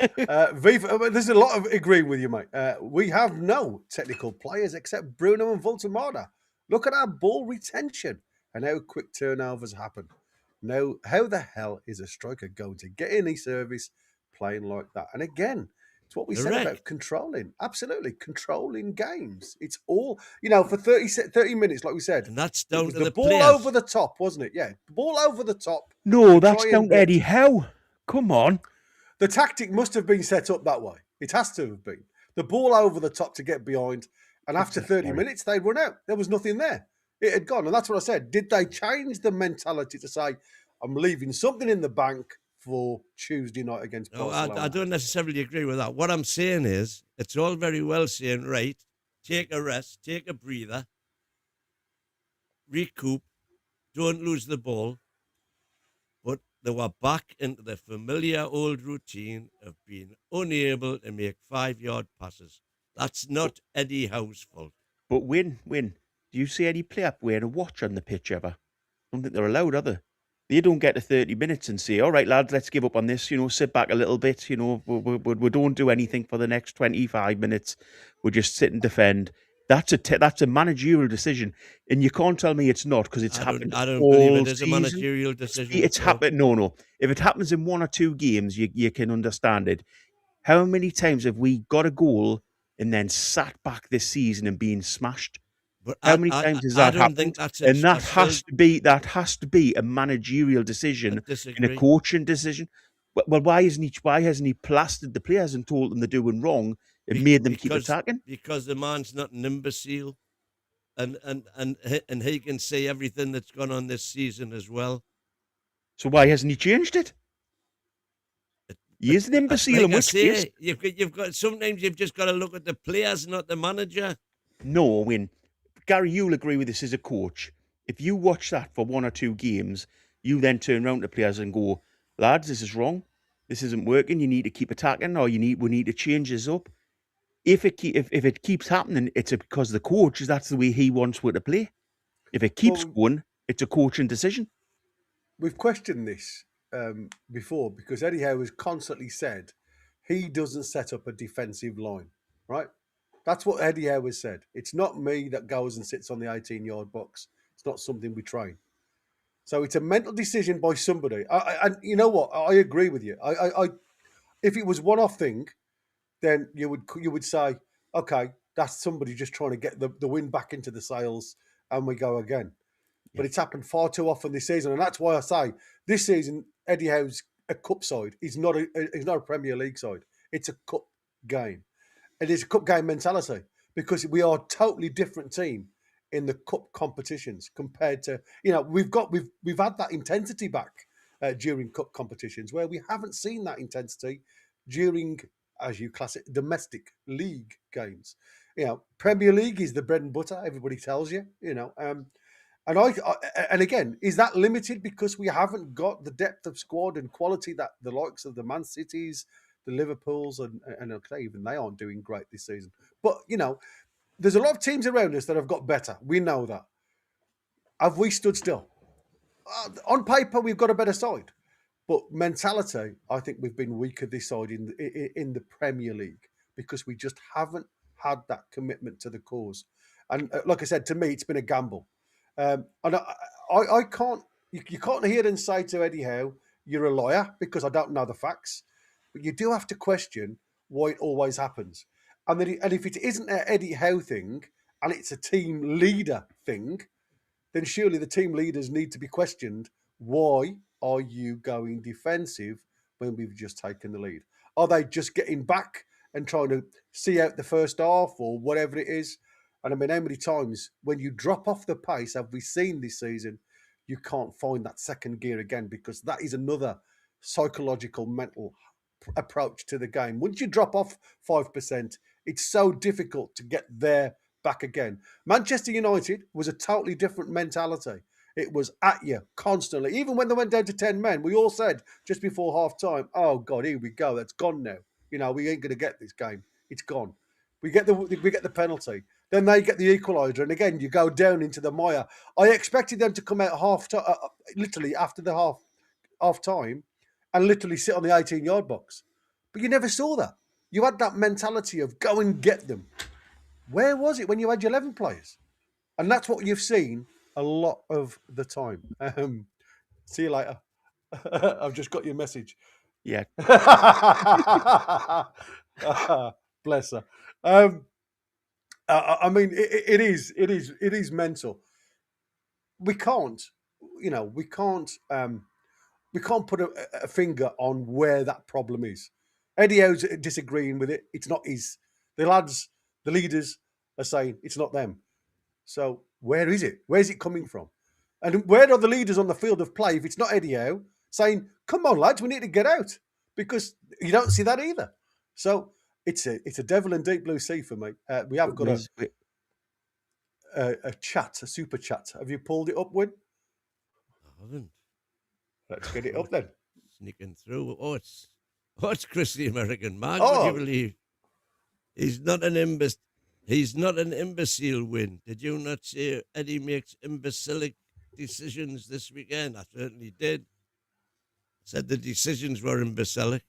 Viva, there's a lot of agreeing with you, mate. We have no technical players except Bruno and Voltemade. Look at our ball retention and how quick turnovers happen. Now, how the hell is a striker going to get any service playing like that? And again, it's what we said about controlling. Absolutely. Controlling games. It's all, for 30 minutes, like we said. And that's down to the ball players. Over the top, wasn't it? Yeah. Ball over the top. No, that's down to Eddie Howe. Come on. The tactic must have been set up that way. It has to have been. The ball over the top to get behind. And after 30 minutes, they'd run out. There was nothing there. It had gone. And that's what I said. Did they change the mentality to say, I'm leaving something in the bank for Tuesday night against No, Barcelona. I don't necessarily agree with that. What I'm saying is, it's all very well saying, right, take a rest, take a breather, recoup, don't lose the ball. But they were back into the familiar old routine of being unable to make 5-yard passes. That's not Eddie Howe's fault. But Win, do you see any player wearing a watch on the pitch ever? I don't think they're allowed, are they? They don't get to 30 minutes and say, all right, lads, let's give up on this, sit back a little bit, we don't do anything for the next 25 minutes. We just sit and defend. That's a managerial decision. And you can't tell me it's not, because it's happened I don't all believe it is season. a managerial decision. It's happened. No. If it happens in 1 or 2 games, you can understand it. How many times have we got a goal and then sat back this season and been smashed? But How many times has that happened? And that has to be a managerial decision and a coaching decision. Well, why hasn't he plastered the players and told them they're doing wrong and made them keep attacking? Because the man's not an imbecile, and he can see everything that's gone on this season as well. So why hasn't he changed it? He is an imbecile. In which case, you've got sometimes you've just got to look at the players, not the manager. No, Gary, you'll agree with this as a coach. If you watch that for 1 or 2 games, you then turn around to players and go, lads, this is wrong. This isn't working. You need to keep attacking, or we need to change this up. If it keeps happening, it's because the coach, that's the way he wants to play. If it keeps going, it's a coaching decision. We've questioned this before, because Eddie Howe has constantly said he doesn't set up a defensive line, right? That's what Eddie Howe has said. It's not me that goes and sits on the 18-yard box. It's not something we train. So it's a mental decision by somebody. And you know what? I agree with you. If it was one-off thing, then you would say, okay, that's somebody just trying to get the wind back into the sails, and we go again. But it's happened far too often this season, and that's why I say this season Eddie Howe's a cup side. He's not a Premier League side. It's a cup game. It is a cup game mentality, because we are a totally different team in the cup competitions compared to, we've had that intensity back during cup competitions, where we haven't seen that intensity during, as you class it, domestic league games. Premier League is the bread and butter. Everybody tells you, and again, is that limited because we haven't got the depth of squad and quality that the likes of the Man Cities, the Liverpools, and okay, even they aren't doing great this season. But, there's a lot of teams around us that have got better. We know that. Have we stood still? On paper, we've got a better side. But mentality, I think we've been weaker this side in the Premier League, because we just haven't had that commitment to the cause. And like I said, to me, it's been a gamble. And I can't, you can't hear and say to Eddie Howe, you're a liar, because I don't know the facts. But you do have to question why it always happens. And if it isn't an Eddie Howe thing, and it's a team leader thing, then surely the team leaders need to be questioned. Why are you going defensive when we've just taken the lead? Are they just getting back and trying to see out the first half, or whatever it is? And I mean, how many times when you drop off the pace, have we seen this season, you can't find that second gear again, because that is another psychological, mental approach to the game. Once you drop off 5%, it's so difficult to get there back again. Manchester United was a totally different mentality. It was at you constantly. Even when they went down to 10 men, we all said just before half time, oh God, here we go. That's gone now. We ain't going to get this game. It's gone. We get the penalty. Then they get the equaliser. And again, you go down into the mire. I expected them to come out literally after the half time and literally sit on the 18-yard box. But you never saw that. You had that mentality of go and get them. Where was it when you had your 11 players? And that's what you've seen a lot of the time. See you later. I've just got your message. Yeah. Bless her. I mean, it is mental. We can't put a finger on where that problem is. Eddie Howe's disagreeing with it. It's not his. The lads, the leaders are saying it's not them. So where is it? Where's it coming from? And where are the leaders on the field of play if it's not Eddie Howe? saying, "Come on, lads, we need to get out," because you don't see that either. So it's a devil in deep blue sea for me. We have got a chat, a super chat. Have you pulled it up, Win? I haven't. Let's get it up then. Sneaking through. It's Chris the American man. Oh. Would you believe? He's not an imbecile. He's not an imbecile, Win. Did you not say Eddie makes imbecilic decisions this weekend? I certainly did. Said the decisions were imbecilic.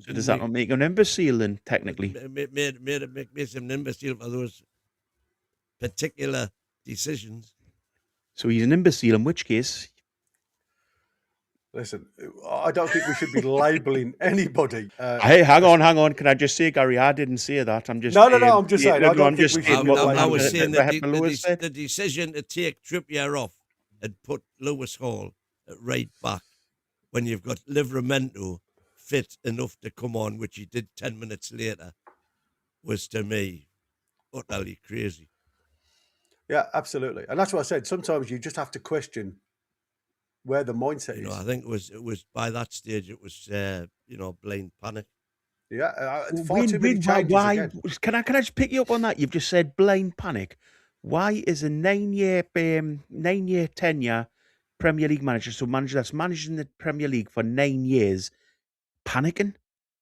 So does that not make him an imbecile then, technically? Makes him an imbecile for those particular decisions. So he's an imbecile, in which case... Listen, I don't think we should be labelling anybody. Hey, hang on. Can I just say, Gary, I didn't say that. I'm just No, I'm just saying. I was saying that the decision to take Trippier off and put Lewis Hall at right back when you've got Livramento fit enough to come on, which he did 10 minutes later, was to me utterly crazy. Yeah, absolutely. And that's what I said. Sometimes you just have to question where the mindset is. I think it was by that stage it was blind panic. Yeah, far too many changes again. Can I just pick you up on that? You've just said blind panic. Why is a 9-year tenure Premier League manager, so manager that's managing the Premier League for 9 years, panicking?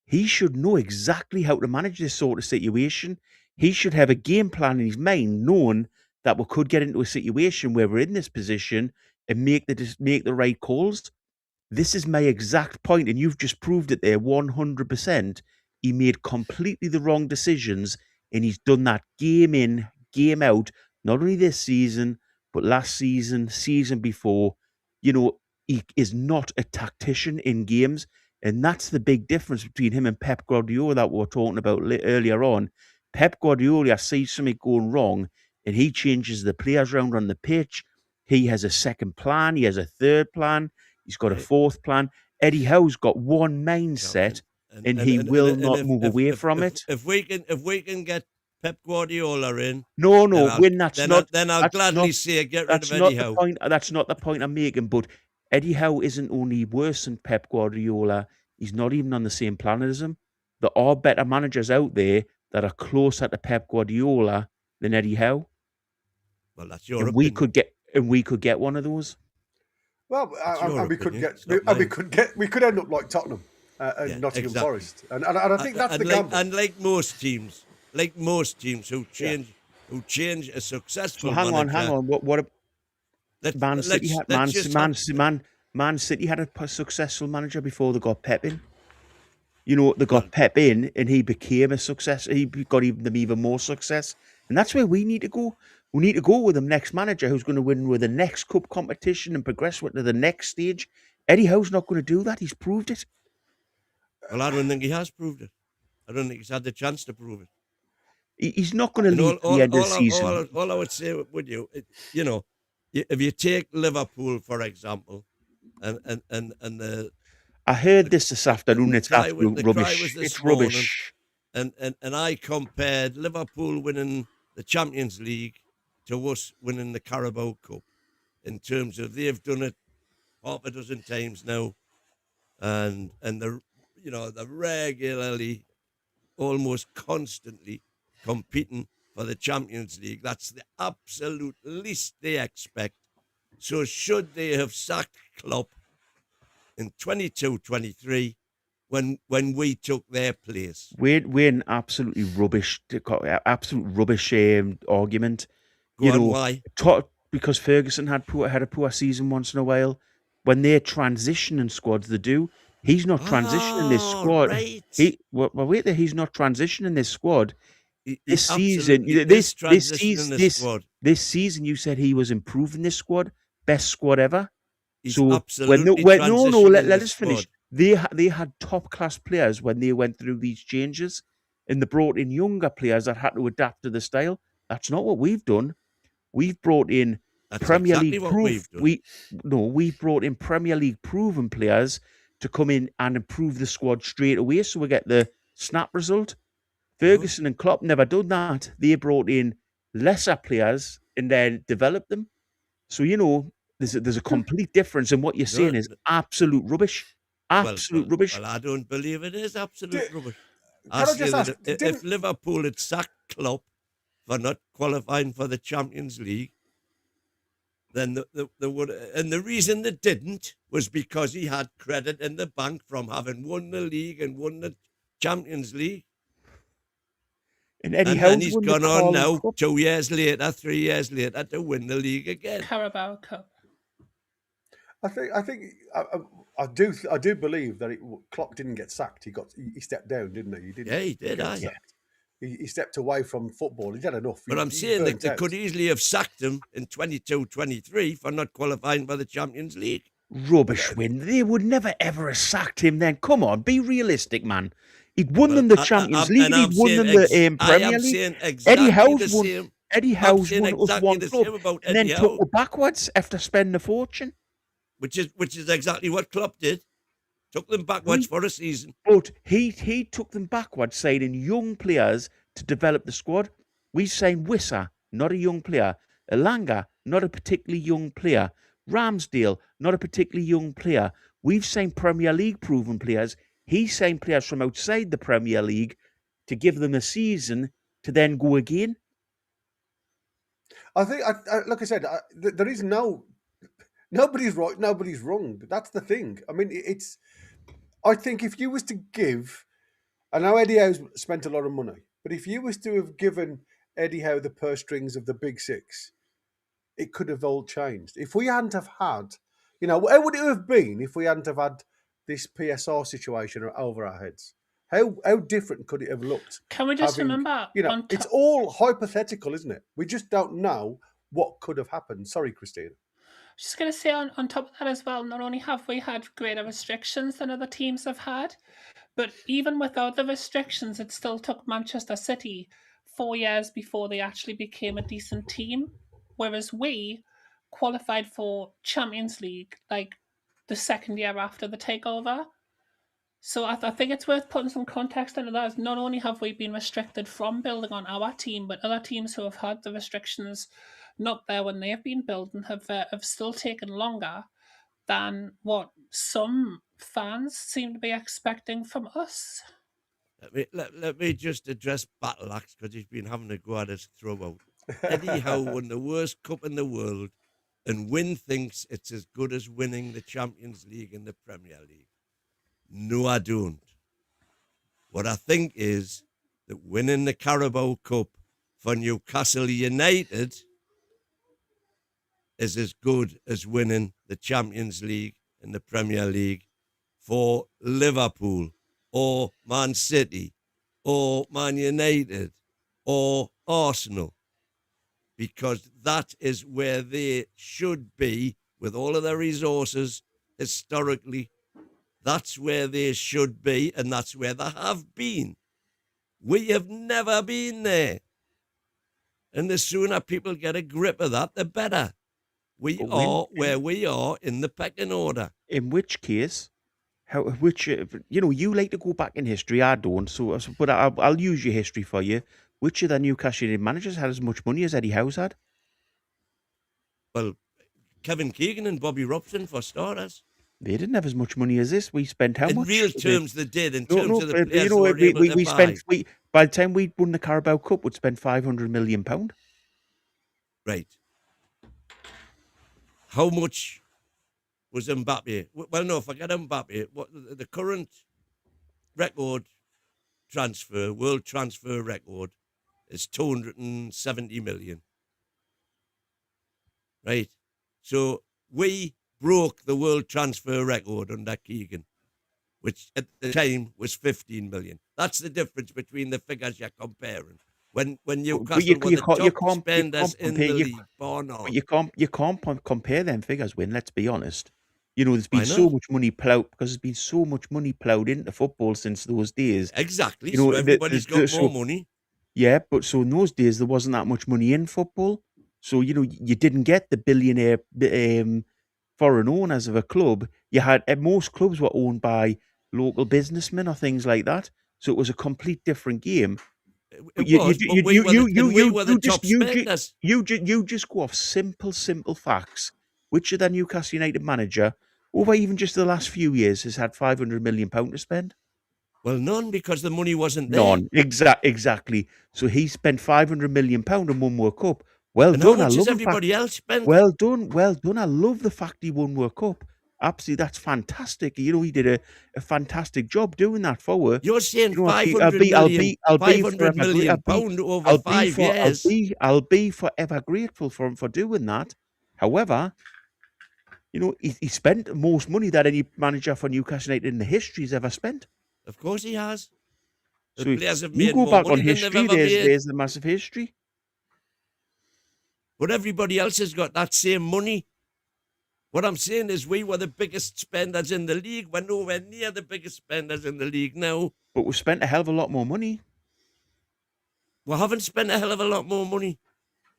He should know exactly how to manage this sort of situation. He should have a game plan in his mind, knowing that we could get into a situation where we're in this position and make the right calls. This is my exact point, and you've just proved it there 100%. He made completely the wrong decisions, and he's done that game in, game out, not only this season, but last season, season before. He is not a tactician in games, and that's the big difference between him and Pep Guardiola that we were talking about earlier on. Pep Guardiola sees something going wrong, and he changes the players around on the pitch. He has a second plan. He has a third plan. He's got a fourth plan. Eddie Howe's got one mindset, and he will not move away from it. If we can get Pep Guardiola in, then I'll gladly say get rid of Eddie Howe. That's not the point I'm making. But Eddie Howe isn't only worse than Pep Guardiola. He's not even on the same planet as him. There are better managers out there that are closer to Pep Guardiola than Eddie Howe. Well, that's your opinion. We could get one of those. Well, we could end up like Tottenham and Nottingham Forest, and I think that's the gamble. And like most teams who change a successful. So hang on. What? Man City had a successful manager before they got Pep in. They got Pep in, and he became a success. He got them even more success, and that's where we need to go. We need to go with the next manager who's going to win with the next cup competition and progress to the next stage. Eddie Howe's not going to do that. He's proved it. Well, I don't think he has proved it. I don't think he's had the chance to prove it. He's not going to leave the end of the season. All I would say, would you, if you take Liverpool, for example, and the... I heard this afternoon. It's absolute rubbish. It's rubbish. And I compared Liverpool winning the Champions League to us winning the Carabao Cup, in terms of they've done it half a dozen times now, and they're regularly, almost constantly competing for the Champions League. That's the absolute least they expect. So should they have sacked Klopp in 22-23 when we took their place? We're an absolute rubbish argument. Why? Because Ferguson had a poor season once in a while. When they're transitioning squads, they do. He's not transitioning this squad. Right. He's not transitioning this squad. This season, you said he was improving this squad, best squad ever. He's let us finish. They had top class players when they went through these changes, and they brought in younger players that had to adapt to the style. That's not what we've done. We've brought in Premier League brought in Premier League proven players to come in and improve the squad straight away, so we get the snap result. Ferguson and Klopp never done that. They brought in lesser players and then developed them. So, There's a complete difference, and what you're saying is absolute rubbish. Absolute rubbish. Well, I don't believe it is absolute rubbish. Can I just ask, if Liverpool had sacked Klopp for not qualifying for the Champions League, then they would. And the reason they didn't was because he had credit in the bank from having won the league and won the Champions League. And Eddie Howe, he's gone on now, 2 years later, 3 years later, to win the league again. Carabao Cup. I do believe that Klopp didn't get sacked. He stepped down, didn't he? He did. He stepped away from football. He had enough. But I'm saying that they could easily have sacked him in 22-23 for not qualifying for the Champions League. Rubbish win. They would never ever have sacked him then. Come on, be realistic, man. He'd won them the Champions League. He'd won them the Premier League. Eddie Howe's won. Eddie Howe's won us one club and then took it backwards after spending a fortune. Which is exactly what Klopp did. Took them backwards for a season. But he took them backwards, signing young players to develop the squad. We signed Wissa, not a young player. Elanga, not a particularly young player. Ramsdale, not a particularly young player. We've signed Premier League proven players. He signed players from outside the Premier League to give them a season to then go again. I think, like I said, there is nobody's right, nobody's wrong. That's the thing. I mean, I think if you was to give, I know Eddie Howe's spent a lot of money, but if you was to have given Eddie Howe the purse strings of the big six, it could have all changed. If we hadn't have had, where would it have been if we hadn't have had this PSR situation over our heads? How different could it have looked? Can we just remember? It's all hypothetical, isn't it? We just don't know what could have happened. Sorry, Christina. Just going to say on top of that as well, not only have we had greater restrictions than other teams have had, but even without the restrictions, it still took Manchester City 4 years before they actually became a decent team, whereas we qualified for Champions League like the second year after the takeover. So I think it's worth putting some context into that. Not only have we been restricted from building on our team, but other teams who have had the restrictions not there when they've been building have still taken longer than what some fans seem to be expecting from us. Let me just address Battle Axe, because he's been having a go at us throughout. Eddie Howe won the worst cup in the world, and Win thinks it's as good as winning the Champions League and the Premier League. No, I don't. What I think is that winning the Carabao Cup for Newcastle United is as good as winning the Champions League and the Premier League for Liverpool or Man City or Man United or Arsenal, because that is where they should be with all of their resources historically. That's where they should be, and that's where they have been. We have never been there. And the sooner people get a grip of that, the better. We are where we are in the pecking order. In which case, you like to go back in history. I don't. But I'll use your history for you. Which of the Newcastle United managers had as much money as Eddie Howe's had? Well, Kevin Keegan and Bobby Robson, for starters. They didn't have as much money as this. We spent how much? In real terms, they did. In terms of the players we spent. By the time we'd won the Carabao Cup, we'd spent £500 million. Right. How much was Mbappe? Well, no, forget Mbappe. What the current record transfer, world transfer record, is 270 million. Right. So we broke the world transfer record under Keegan, which at the time was 15 million. That's the difference between the figures you're comparing. When Newcastle were the top spenders in the league, bar none. But you can't compare them figures, Win. Let's be honest. There's been so much money plowed into football since those days. Exactly. So everybody's got more money. Yeah, but so in those days there wasn't that much money in football. So you didn't get the billionaire foreign owners of a club. You had most clubs were owned by local businessmen or things like that. So it was a complete different game. We were the top spenders. You just go off simple facts. which of the Newcastle United manager, over even just the last few years, has had £500 million to spend? Well, none, because the money wasn't there. None. Exactly. So he spent £500 million and won World Cup. Well And done. how much I love has everybody else spent? Well done. I love the fact he won World Cup. Absolutely, that's fantastic. You know, he did a fantastic job doing that for her. You're saying You know, £500 million over 5 years. I'll be forever grateful for him for doing that. However, you know, he spent the most money that any manager for Newcastle United in the history has ever spent. Of course he has. The So players have you made go more back money on than history, they've ever made. there's the massive history. But everybody else has got that same money. What I'm saying is we were the biggest spenders in the league. We're nowhere near the biggest spenders in the league now. But we've spent a hell of a lot more money. We haven't spent a hell of a lot more money.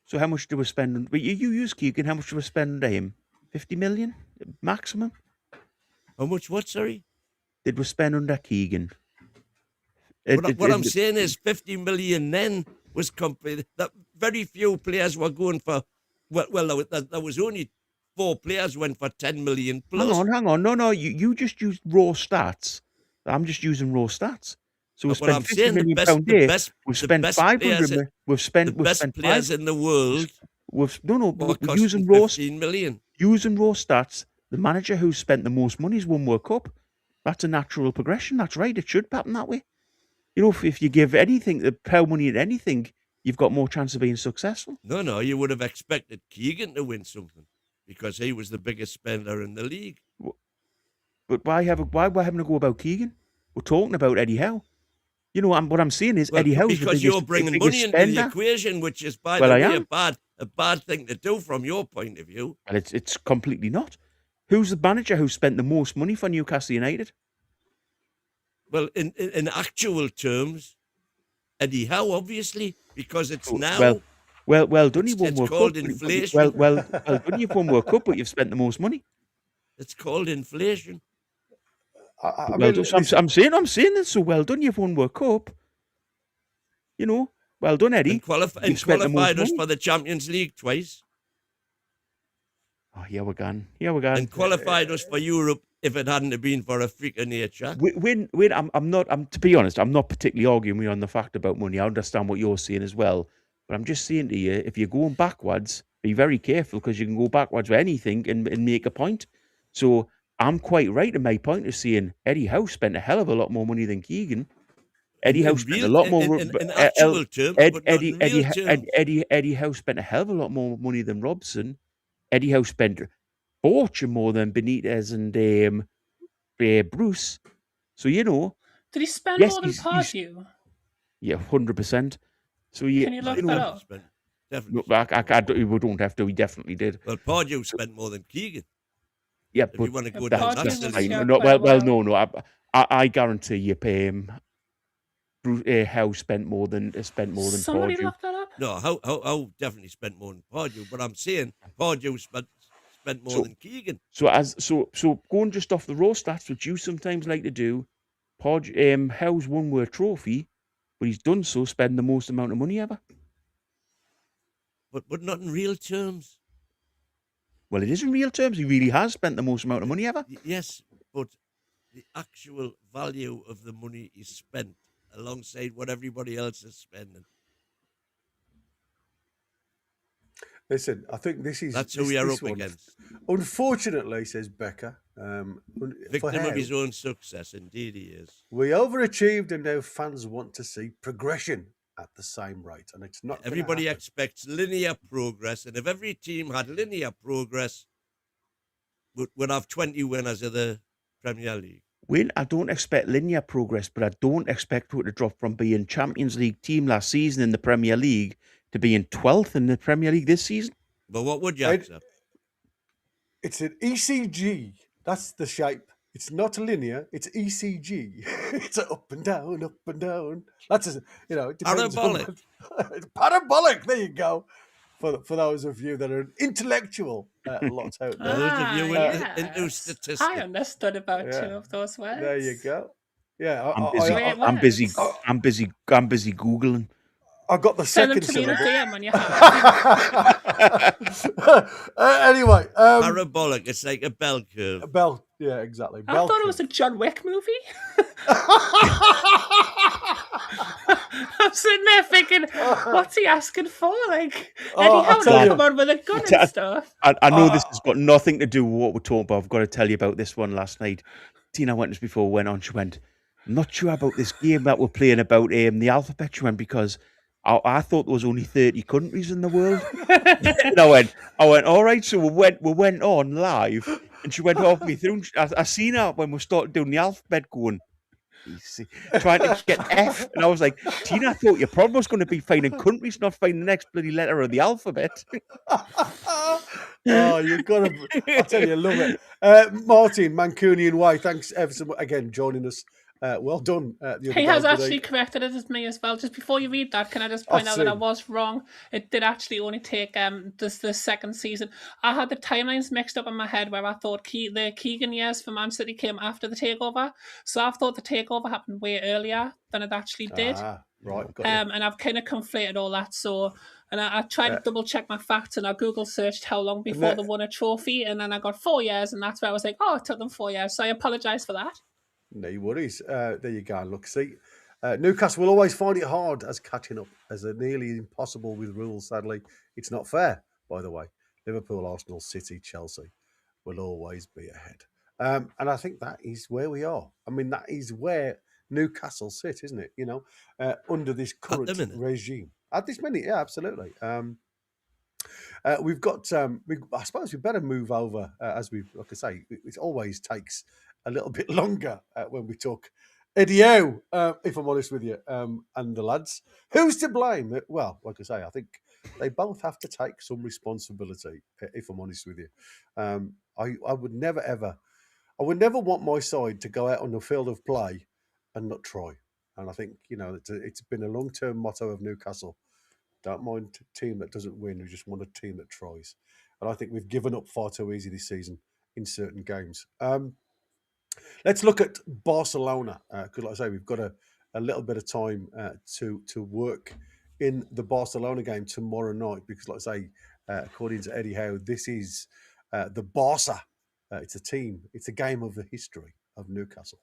So how much do we spend? But you use Keegan. How much do we spend on him? 50 million maximum. How much? What? Sorry. Did we spend under Keegan? What I'm saying is 50 million then was that very few players were going for. Well, there was only 4 players went for 10 million plus. Hang on. No. You just used raw stats. I'm just using raw stats. So we spent £50 million here. We've spent 500. We've spent the best players in the world. We're using raw 15 million. Using raw stats. The manager who's spent the most money has won World Cup. That's a natural progression. That's right. It should happen that way. You know, if you give anything, the power money at anything, you've got more chance of being successful. No. You would have expected Keegan to win something because he was the biggest spender in the league. But why we're having to go about Keegan? We're talking about Eddie Howe. You know, what I'm saying is Eddie Howe's because you're bringing money into the equation, which is, by the way, a bad thing to do from your point of view. Well, it's completely not. Who's the manager who spent the most money for Newcastle United? Well, in actual terms, Eddie Howe, obviously, because it's now. Well done. You won it's World called Cup. Inflation. Well done. You've won World Cup, but you've spent the most money. It's called inflation. I'm saying that. So well done. You've won World Cup. You know, well done, Eddie. And qualified us for the Champions League twice. Oh, here we go. And qualified us for Europe if it hadn't been for a freak of nature. To be honest, I'm not particularly arguing with you on the fact about money. I understand what you're saying as well. But I'm just saying to you, if you're going backwards, be very careful because you can go backwards with anything and make a point. So I'm quite right in my point of saying Eddie Howe spent a hell of a lot more money than Keegan. Eddie Howe spent a lot more. In actual terms, but not in real terms. Eddie Howe spent a hell of a lot more money than Robson. Eddie Howe spent fortune more than Benitez and Bruce. So you know. Did he spend more than Pardew? Yeah, 100%. So can you look that up? Definitely. No, we don't have to. He definitely did. Well, Pardew spent more than Keegan. Yeah, if you want to go down that fine. No. I guarantee you pay him. Howe spent more than Somebody Pardew. look that up. No, Howe definitely spent more than Pardew, but I'm saying Pardew spent more than Keegan. So going just off the raw stats, which you sometimes like to do, Howe's won World Trophy, but he's done so spend the most amount of money ever. But not in real terms. Well, it is in real terms. He really has spent the most amount of money ever. Yes, but the actual value of the money he spent alongside what everybody else is spending. Listen, I think that's who we are up against. Unfortunately, says Becca, victim of his own success. Indeed, he is. We overachieved, and now fans want to see progression at the same rate, and it's not. Everybody expects linear progress, and if every team had linear progress, we'd have 20 winners of the Premier League. Well, I don't expect linear progress, but I don't expect it to drop from being Champions League team last season in the Premier League to being 12th in the Premier League this season. But what would you accept? It's an ECG. That's the shape. It's not linear. It's ECG. It's up and down, up and down. That's it depends parabolic. It's parabolic. There you go. For those of you that are intellectual, lots out there. Those of you into statistics. I understood about 2 of those words. There you go. Yeah, I'm busy Googling. I got the Send second them to me in a syllable. DM when you have Anyway, Parabolic. It's like a bell curve. Bell. Yeah, exactly. I Bell thought it was a John Wick movie. I'm sitting there thinking, what's he asking for? Like, Oh, Eddie I Howe tell you. come on with a gun and stuff. I know this has got nothing to do with what we're talking about. I've got to tell you about this one last night. Tina went before we went on. She went, I'm not sure about this game that we're playing about the alphabet. She went, because I thought there was only 30 countries in the world. And I went, all right. So we went on live, and she went off me through. I seen her when we started doing the alphabet, going, easy, trying to get F, and I was like, Tina, I thought your problem was going to be finding countries, not finding the next bloody letter of the alphabet. Oh, you've got to. I tell you, I love it. Martin, Mancunian Way, thanks ever so much again joining us. Well done. He has actually corrected it as me as well. Just before you read that, can I just point out that I was wrong? It did actually only take the second season. I had the timelines mixed up in my head where I thought the Keegan years for Man City came after the takeover. So I thought the takeover happened way earlier than it actually did. Right. And I've kind of conflated all that. So, and I tried to double check my facts, and I Google searched how long before they won a trophy, and then I got 4 years, and that's where I was like, oh, it took them 4 years. So I apologise for that. No worries. There you go. Look, see, Newcastle will always find it hard as catching up, as they're nearly impossible with rules. Sadly, it's not fair. By the way, Liverpool, Arsenal, City, Chelsea will always be ahead, and I think that is where we are. I mean, that is where Newcastle sit, isn't it? You know, under this current regime. At this minute, yeah, absolutely. We've got. I suppose we better move over as we, like I say, it always takes a little bit longer when we talk Eddie Howe, if I'm honest with you, and the lads. Who's to blame? Well, like I say, I think they both have to take some responsibility, if I'm honest with you. I would never, ever, I would never want my side to go out on the field of play and not try. And I think, you know, it's been a long-term motto of Newcastle. Don't mind a team that doesn't win, we just want a team that tries. And I think we've given up far too easy this season in certain games. Let's look at Barcelona, because like I say, we've got a little bit of time to work in the Barcelona game tomorrow night, because like I say, according to Eddie Howe, this is the Barca. It's a team. It's a game of the history of Newcastle.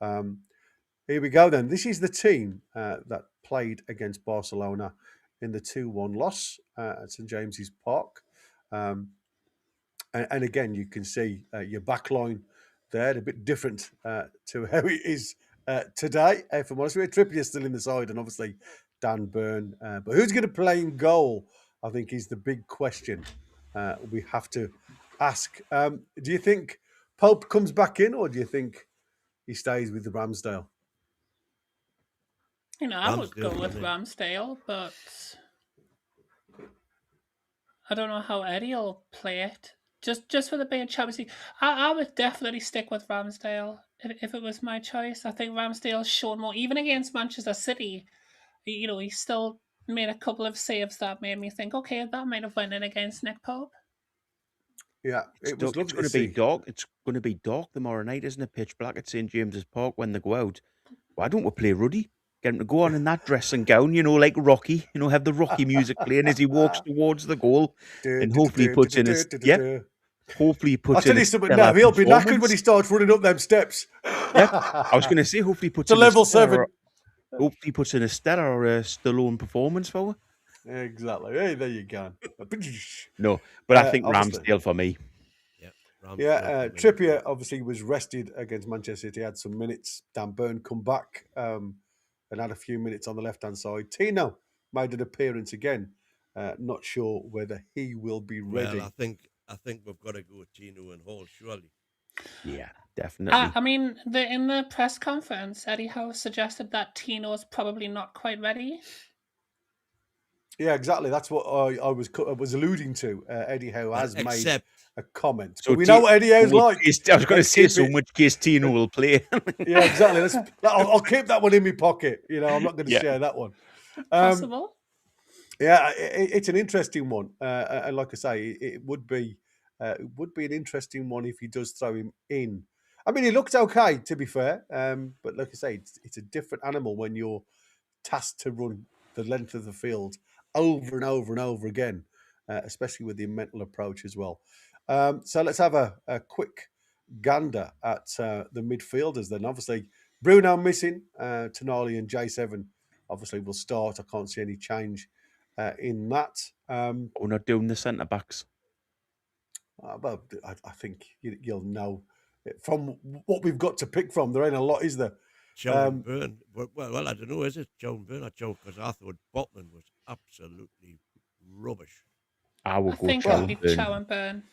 Here we go then. This is the team that played against Barcelona in the 2-1 loss at St James's Park. And again, you can see your backline there, a bit different to how it is today. If I'm honest with you, Trippier's still in the side, and obviously Dan Burn. But who's going to play in goal, I think, is the big question we have to ask. Do you think Pope comes back in, or do you think he stays with the Ramsdale? You know, I would go with Ramsdale, but I don't know how Eddie will play it. Just for the being Champions League, I would definitely stick with Ramsdale if it was my choice. I think Ramsdale's shown more, even against Manchester City. You know, he still made a couple of saves that made me think, okay, that might have went in against Nick Pope. Yeah, it's going to be dark. It's going to be dark tomorrow night, isn't it? Pitch black at St James's Park when they go out. Why don't we play Ruddy? Get him to go on in that dressing gown, you know, like Rocky. You know, have the Rocky music playing as he walks towards the goal, and hopefully he puts in his Hopefully he puts. I'll tell you something. Now he'll be knackered when he starts running up them steps. Yeah, I was going to say hopefully he puts to level 7. Hopefully he puts in a stellar or a Stallone performance for her. Exactly. Hey, there you go. No, but I think Ramsdale for me. Trippier obviously was rested against Manchester City. Had some minutes. Dan Burn come back and had a few minutes on the left-hand side. Tino made an appearance again. Not sure whether he will be ready. Well, I think we've got to go with Tino and Hall, surely. Yeah, definitely. I mean, in the press conference, Eddie Howe suggested that Tino's probably not quite ready. Yeah, exactly. That's what I was alluding to. Eddie Howe has made a comment. So we know what Eddie Howe's like. I was going to say so much case Tino will play. Yeah, exactly. I'll keep that one in my pocket. You know, I'm not going to share that one. Possible. Yeah, it's an interesting one, and like I say, it would be an interesting one if he does throw him in. I mean, he looked okay, to be fair, but like I say, it's a different animal when you're tasked to run the length of the field over and over and over again especially with the mental approach as well. So let's have a quick gander at the midfielders then. Obviously, Bruno missing, Tonali and J7 obviously will start. I can't see any change in that. We're not doing the centre backs. Well, I think you'll know from what we've got to pick from. There ain't a lot, is there? Joe and Byrne. Well, I don't know. Is it Joe and Byrne or Joe? Because I thought Botman was absolutely rubbish. I will I go think Chow it'll be and Byrne. Chow and Burn.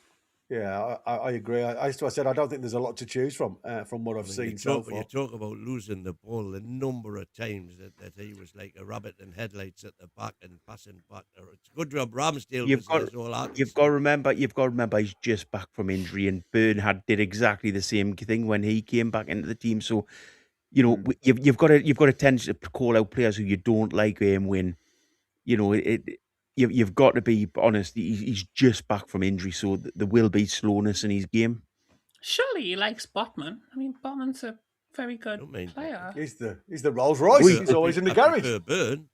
Yeah, I agree. I said I don't think there's a lot to choose from what I've seen so far. You talk about losing the ball, the number of times that he was like a rabbit in headlights at the back and passing back. It's a good job Ramsdale You've was all that. You've got to remember he's just back from injury, and Byrne did exactly the same thing when he came back into the team. So, you know, you've got to tend to call out players who you don't like when, you know, you've got to be honest. He's just back from injury, so there will be slowness in his game. Surely he likes Botman. I mean, Botman's a very good Don't mind player. He's the Rolls Royce. He's always in the garage. Byrne.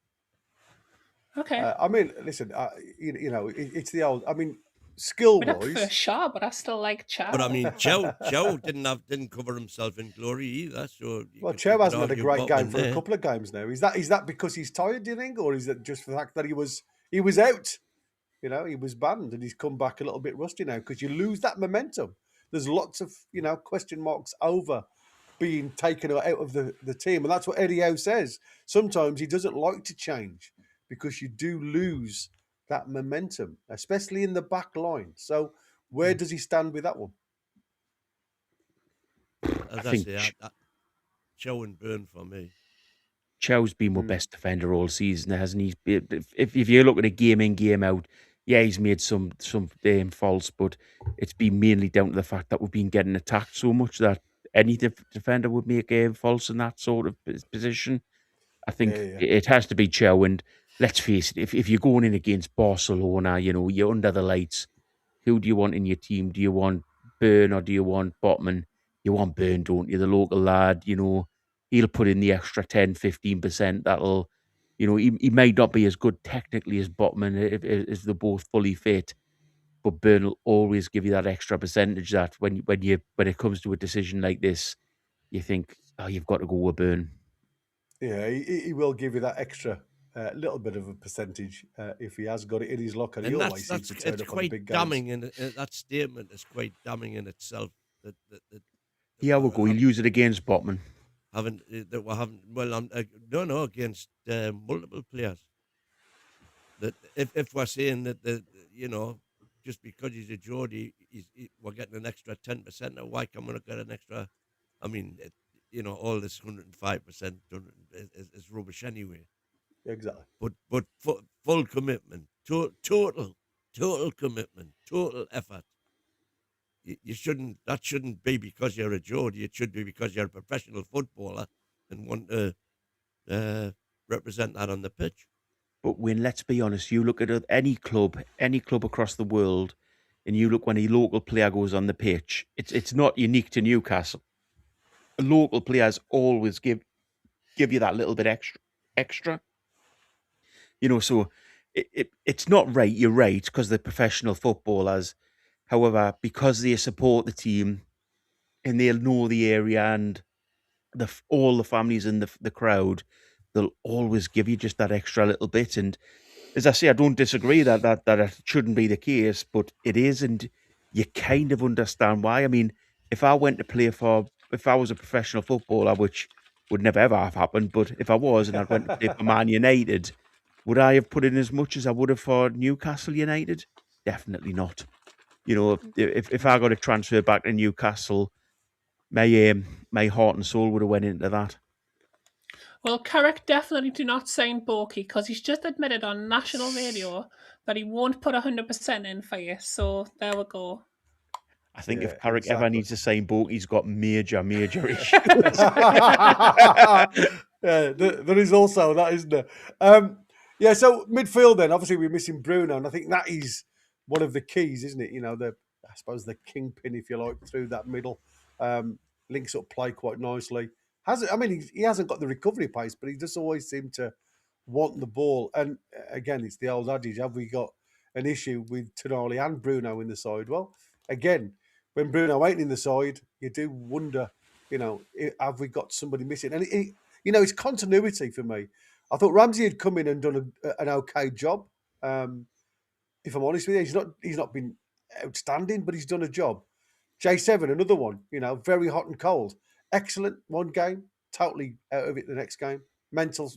Okay. I mean, listen, you know, it's the old. I mean, skill I prefer wise. Shaw, but I still like Chow. But I mean, Chow didn't cover himself in glory either. So Chow hasn't had a great game for there. a couple of games now. Is that because he's tired? Do you think, or is it just for the fact that he was out? You know, he was banned and he's come back a little bit rusty now because you lose that momentum. There's lots of question marks over being taken out of the team, and that's what Eddie Howe says. Sometimes he doesn't like to change because you do lose that momentum, especially in the back line. So where does he stand with that one? I think Chow and Byrne for me. Chow's been my best defender all season, hasn't he? If you look at a game in, game out, yeah, he's made some faults, but it's been mainly down to the fact that we've been getting attacked so much that any defender would make faults in that sort of position. I think it has to be Chow, and let's face it, if you're going in against Barcelona, you're under the lights, who do you want in your team? Do you want Byrne or do you want Botman? You want Byrne, don't you? The local lad, he'll put in the extra 10, 15%. That'll, he may not be as good technically as Botman if they're both fully fit, but Byrne will always give you that extra percentage that when it comes to a decision like this, you think, oh, you've got to go with Byrne. Yeah, he will give you that extra little bit of a percentage if he has got it in his locker. He always seems to turn up on the big damning games. that statement is quite damning in itself. Yeah, we'll go. He'll use it against Botman. Against multiple players. That if we're saying that just because he's a Geordie, we're getting an extra 10%. Now, why can't we not get an extra? I mean, all this 105% is rubbish anyway. Exactly. But full commitment, total commitment, total effort. That shouldn't be because you're a Geordie. It should be because you're a professional footballer and want to represent that on the pitch. But let's be honest, you look at any club across the world, and you look when a local player goes on the pitch, it's not unique to Newcastle. Local players always give you that little bit extra. So it's not right. You're right, because they're professional footballers. However, because they support the team and they'll know the area and all the families in the crowd, they'll always give you just that extra little bit. And as I say, I don't disagree that it shouldn't be the case, but it is, and you kind of understand why. I mean, if I was a professional footballer, which would never ever have happened, but if I was and I went to play for Man United, would I have put in as much as I would have for Newcastle United? Definitely not. If I got a transfer back to Newcastle, my heart and soul would have went into that. Well, Carrick definitely do not sign Boaky because he's just admitted on national radio that he won't put 100% in for you. So there we go. I think if Carrick ever needs to sign Boaky, he's got major issues. There is also that, isn't there? So midfield then, obviously we're missing Bruno, and I think that is one of the keys, isn't it? I suppose the kingpin, if you like, through that middle. Links up play quite nicely. He hasn't got the recovery pace, but he does always seem to want the ball. And again, it's the old adage: have we got an issue with Toon Army and Bruno in the side. Well, again, when Bruno ain't in the side, you do wonder, have we got somebody missing? And it's continuity for me. I thought Ramsey had come in and done an okay job. If I'm honest with you, he's not been outstanding, but he's done a job. J7, another one, very hot and cold. Excellent one game, totally out of it the next game. Mental,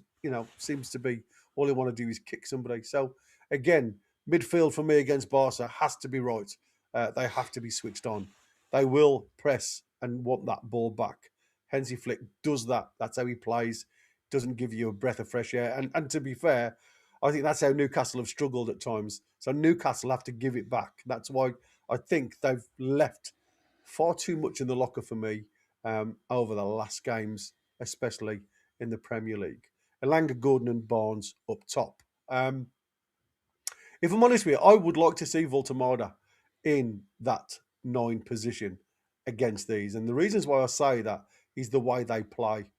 seems to be all he want to do is kick somebody. So again, midfield for me against Barca has to be right. They have to be switched on. They will press and want that ball back. Hansi Flick does that. That's how he plays. Doesn't give you a breath of fresh air. And to be fair, I think that's how Newcastle have struggled at times. So Newcastle have to give it back. That's why I think they've left far too much in the locker for me over the last games, especially in the Premier League. Elanga, Gordon and Barnes up top. If I'm honest with you, I would like to see Voltemada in that 9 position against these. And the reasons why I say that is the way they play,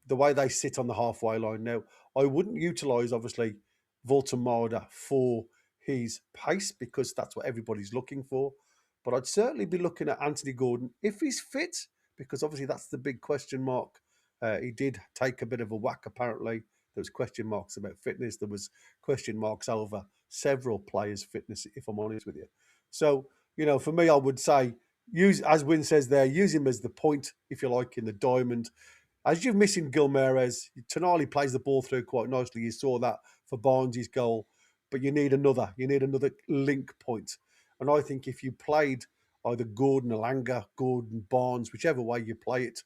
the way they sit on the halfway line. Now, I wouldn't utilise, obviously, Voltemada for his pace because that's what everybody's looking for. But I'd certainly be looking at Anthony Gordon if he's fit, because obviously that's the big question mark. He did take a bit of a whack, apparently. There was question marks about fitness. There was question marks over several players' fitness, if I'm honest with you. So, for me, I would say, as Wynne says there, use him as the point, if you like, in the diamond. As you're missing Gilmares, Tonali plays the ball through quite nicely. You saw that for Barnes' goal. But you need another link point. And I think if you played either Gordon, Elanga, Gordon, Barnes, whichever way you play it,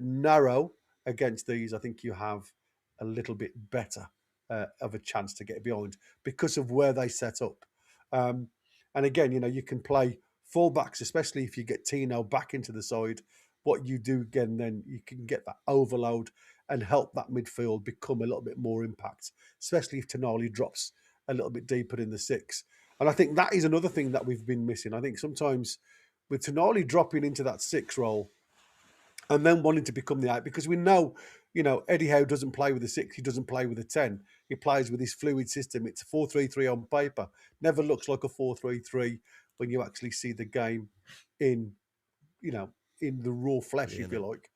narrow against these, I think you have a little bit better of a chance to get behind because of where they set up. And again, you can play fullbacks, especially if you get Tino back into the side. What you do again, then you can get that overload and help that midfield become a little bit more impact, especially if Tonali drops a little bit deeper in the 6. And I think that is another thing that we've been missing. I think sometimes with Tonali dropping into that 6 role and then wanting to become the 8, because we know, Eddie Howe doesn't play with a 6, he doesn't play with a 10. He plays with his fluid system. It's a 4-3-3 on paper. Never looks like a 4-3-3 when you actually see the game in the raw flesh, if you like.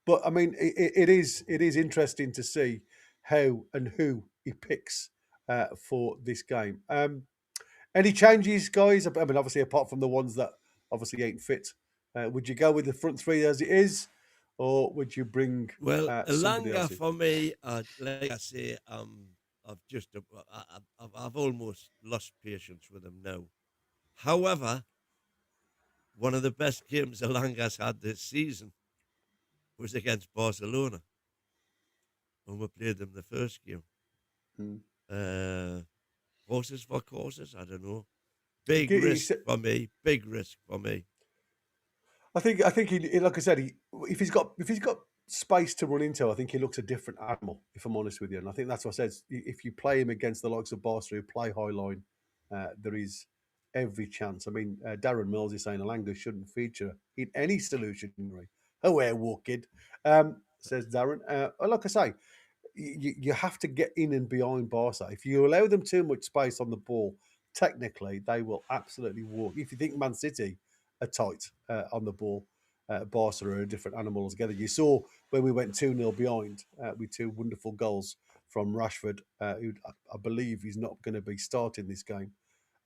But I mean, it is interesting to see how and who he picks for this game. Any changes, guys? I mean, obviously, apart from the ones that obviously ain't fit, would you go with the front 3 as it is, or would you bring? Well, Elanga for me, like I say, I've almost lost patience with him now. However, one of the best games Elanga's had this season was against Barcelona when we played them the first game. Horses for courses, I don't know. Big risk for me. I think he, like I said, if he's got space to run into, I think he looks a different animal, if I'm honest with you. And I think that's what I said. If you play him against the likes of Barca who play high line, there is every chance. I mean, Darren Mills is saying Elanga shouldn't feature in any solution. Oh, kid, says Darren. Like I say, you have to get in and behind Barca. If you allow them too much space on the ball, technically, they will absolutely walk. If you think Man City are tight on the ball, Barca are a different animal altogether. You saw when we went 2-0 behind with 2 wonderful goals from Rashford, who I believe is not going to be starting this game.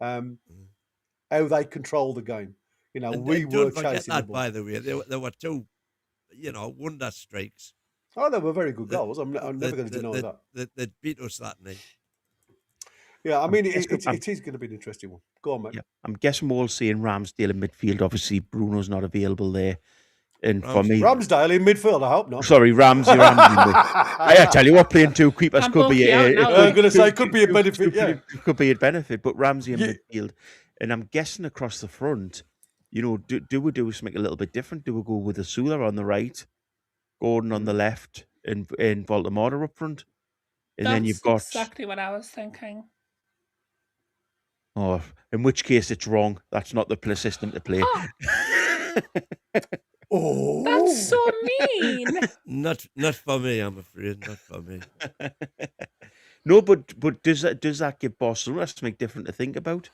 How they control the game. We were chasing the ball. By the way, there were 2, wonder strikes. Oh, they were very good goals. I'm never going to deny that. They beat us that night. Yeah, I mean, it is going to be an interesting one. Go on, mate. Yeah, I'm guessing we're all seeing Ramsdale in midfield. Obviously, Bruno's not available there. And for me, Ramsdale in midfield, I hope not. Sorry, Ramsey. I tell you what, playing 2 keepers could be. I'm going to say could be a benefit. Could be a benefit, but Ramsey in midfield, and I'm guessing across the front, do we do something a little bit different? Do we go with Asula on the right, Gordon on the left, and Voltemada up front, and then you've got exactly what I was thinking. Oh, in which case it's wrong. That's not the system to play. Oh, that's so mean. Not for me, I'm afraid. Not for me. No, but does that give Barcelona something different to think about?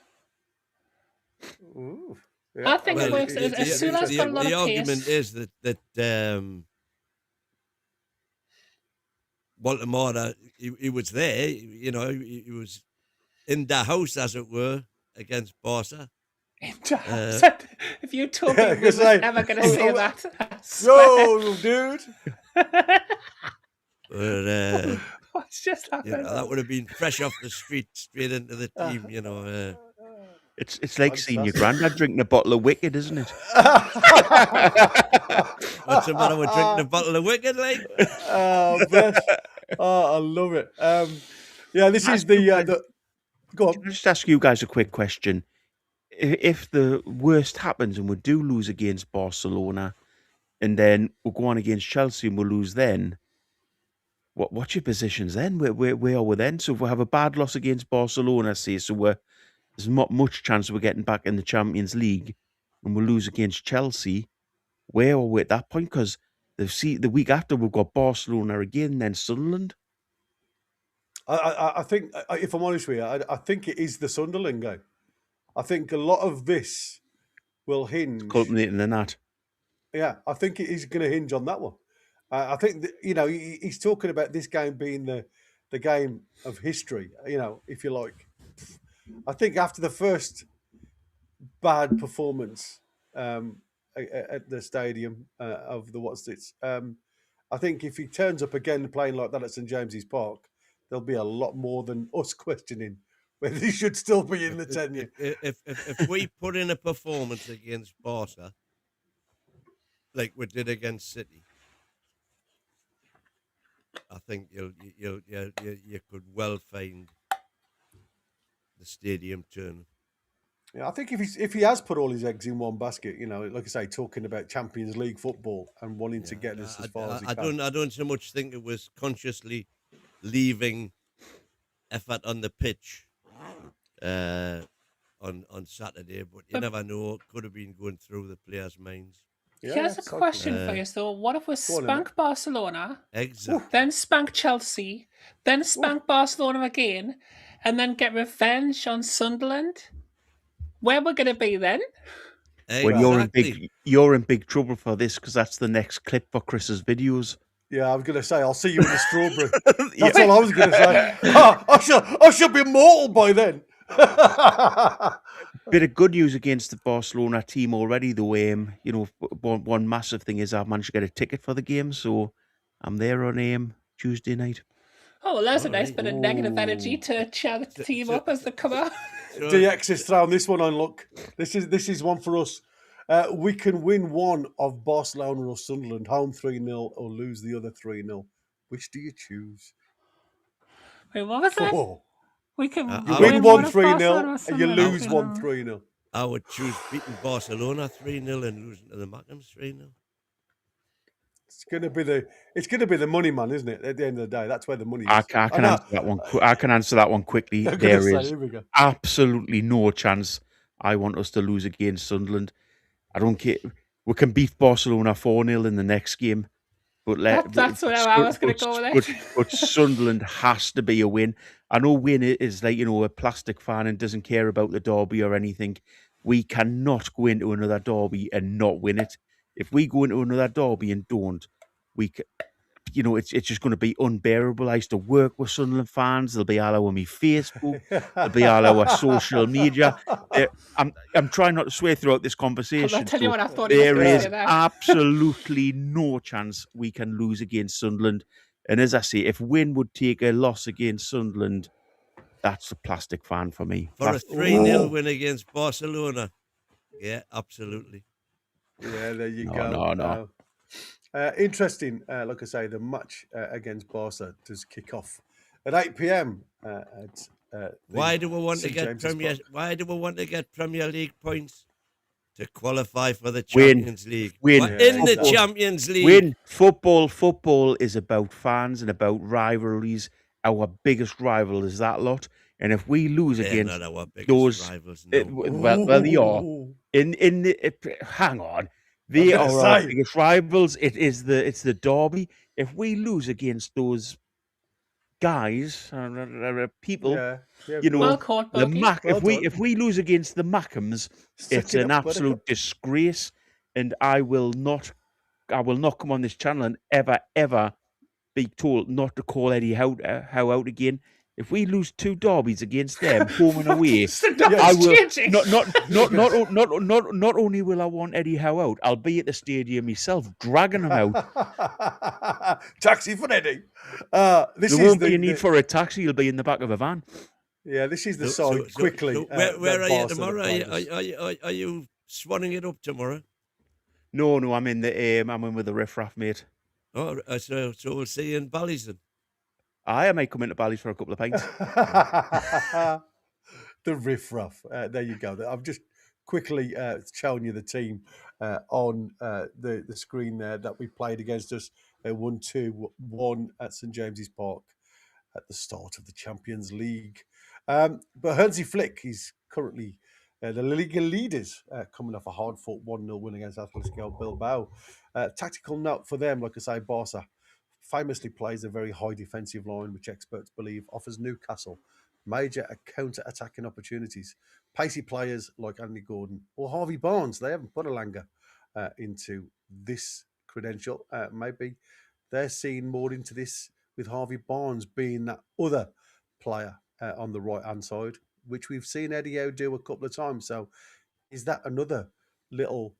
Ooh. I think it Well, works as soon as got a lot the of argument pace. is that Walter Morta, he was there, you know, he was in the house, as it were, against Barca. If you told me Yeah, we was ever going to say that, I swear. yo, dude. But, What's just you happened? know, that would have been fresh off the street, straight into the team, you know. It's like seeing your granddad drinking a bottle of Wicked, isn't it? What's the matter with drinking a bottle of Wicked, like? Oh, bless. Oh, I love it. Yeah, this is the. Go on. Can I just ask you guys a quick question? If the worst happens and we do lose against Barcelona, and then we'll go on against Chelsea and we'll lose then, what's your positions then? Where are we then? So if we have a bad loss against Barcelona, say, there's not much chance we're getting back in the Champions League, and we'll lose against Chelsea, where are we at that point? Because the week after we've got Barcelona again, then Sunderland. I think, if I'm honest with you, I think it is the Sunderland game. I think a lot of this will hinge. Culminating in that. Yeah, I think it is going to hinge on that one. I think that, you know, he's talking about this game being the game of history, you know, if you like. I think after the first bad performance at the stadium of the what's-its, I think if he turns up again playing like that at St James's Park, there'll be a lot more than us questioning whether he should still be in the tenure. If we put in a performance against Barca, like we did against City, I think you could well find the stadium turning. Yeah, I think if he has put all his eggs in one basket, you know, like I say, talking about Champions League football and wanting to get us as far as he can. I don't so much think it was consciously leaving effort on the pitch on Saturday, but you never know. It could have been going through the players' minds. Here's a question for you. So what if we spank Barcelona, then spank Chelsea, then spank Barcelona again, and then get revenge on Sunderland? Where we're going to be then? Well, you're in big trouble for this, because that's the next clip for Chris's videos. Yeah, I was going to say, I'll see you in the strawberry. That's all I was going to say. I should be mortal by then. Bit of good news against the Barcelona team already, though. You know, one massive thing is I've managed to get a ticket for the game, so I'm there on Tuesday night. Oh, well, there's a nice bit of negative energy to cheer the team up as they come out. DX is throwing this one on. Look, this is one for us. We can win one of Barcelona or Sunderland, home 3-0, or lose the other 3-0. Which do you choose? Wait, what was that? Oh. We can you win 1-3-0 and you lose 1-3-0. I would choose beating Barcelona 3-0 and losing to the Mackhams 3-0. It's gonna be the money man, isn't it? At the end of the day, that's where the money is. I can answer that one. I can answer that one quickly. There is absolutely no chance I want us to lose against Sunderland. I don't care. We can beat Barcelona 4-0 in the next game, but that's where I was going to go with it. But Sunderland has to be a win. I know win is like, you know, a plastic fan and doesn't care about the derby or anything. We cannot go into another derby and not win it. If we go into another derby and don't, you know, it's just going to be unbearable. I used to work with Sunderland fans. They'll be all over me Facebook. They'll be all over social media. I'm trying not to swear throughout this conversation. I'll tell you what I thought. There is absolutely no chance we can lose against Sunderland. And as I say, if Win would take a loss against Sunderland, that's a plastic fan for me. For a 3-0 win against Barcelona. Yeah, absolutely. Yeah, there you go. No. Interesting, like I say, the match against Barca does kick off at 8 p.m. Why do we want to get Premier League points? To qualify for the Champions League. The Champions League. Football is about fans and about rivalries. Our biggest rival is that lot. And if we lose against those rivals, no. well, they are. Hang on. They are our biggest rivals. It's the derby. If we lose against those guys, people. Yeah. You know, Well caught, the Boaky. Mac. Well done. If we lose against the Mackhams, Suck it's it an up, absolute disgrace, and I will not come on this channel and ever be told not to call Eddie Howe out again. If we lose 2 derbies against them, home and away, I will not only will I want Eddie Howe out, I'll be at the stadium myself, dragging him out. Taxi for Eddie. This There is won't be a need for a taxi. He'll be in the back of a van. Yeah, this is the side quickly. Where are you Barca tomorrow? played us. Are you swanning it up tomorrow? No, I'm in the I'm in with the riffraff, mate. Oh, so we'll see you in Ballyston. I might come into Bally's for a couple of pints. The riffraff. There you go. I've just quickly shown you the team on the screen there that we played against us. 1-2-1 at St James's Park at the start of the Champions League. But Hansi Flick, he's currently the Liga leaders, coming off a hard-fought 1-0 win against Athletic Bilbao. Tactical note for them, like I say, Barca famously plays a very high defensive line, which experts believe offers Newcastle major counter-attacking opportunities. Pacey players like Andy Gordon or Harvey Barnes, they haven't put a Langer into this credential. Maybe they're seeing more into this with Harvey Barnes being that other player on the right-hand side, which we've seen Eddie Howe do a couple of times. So is that another little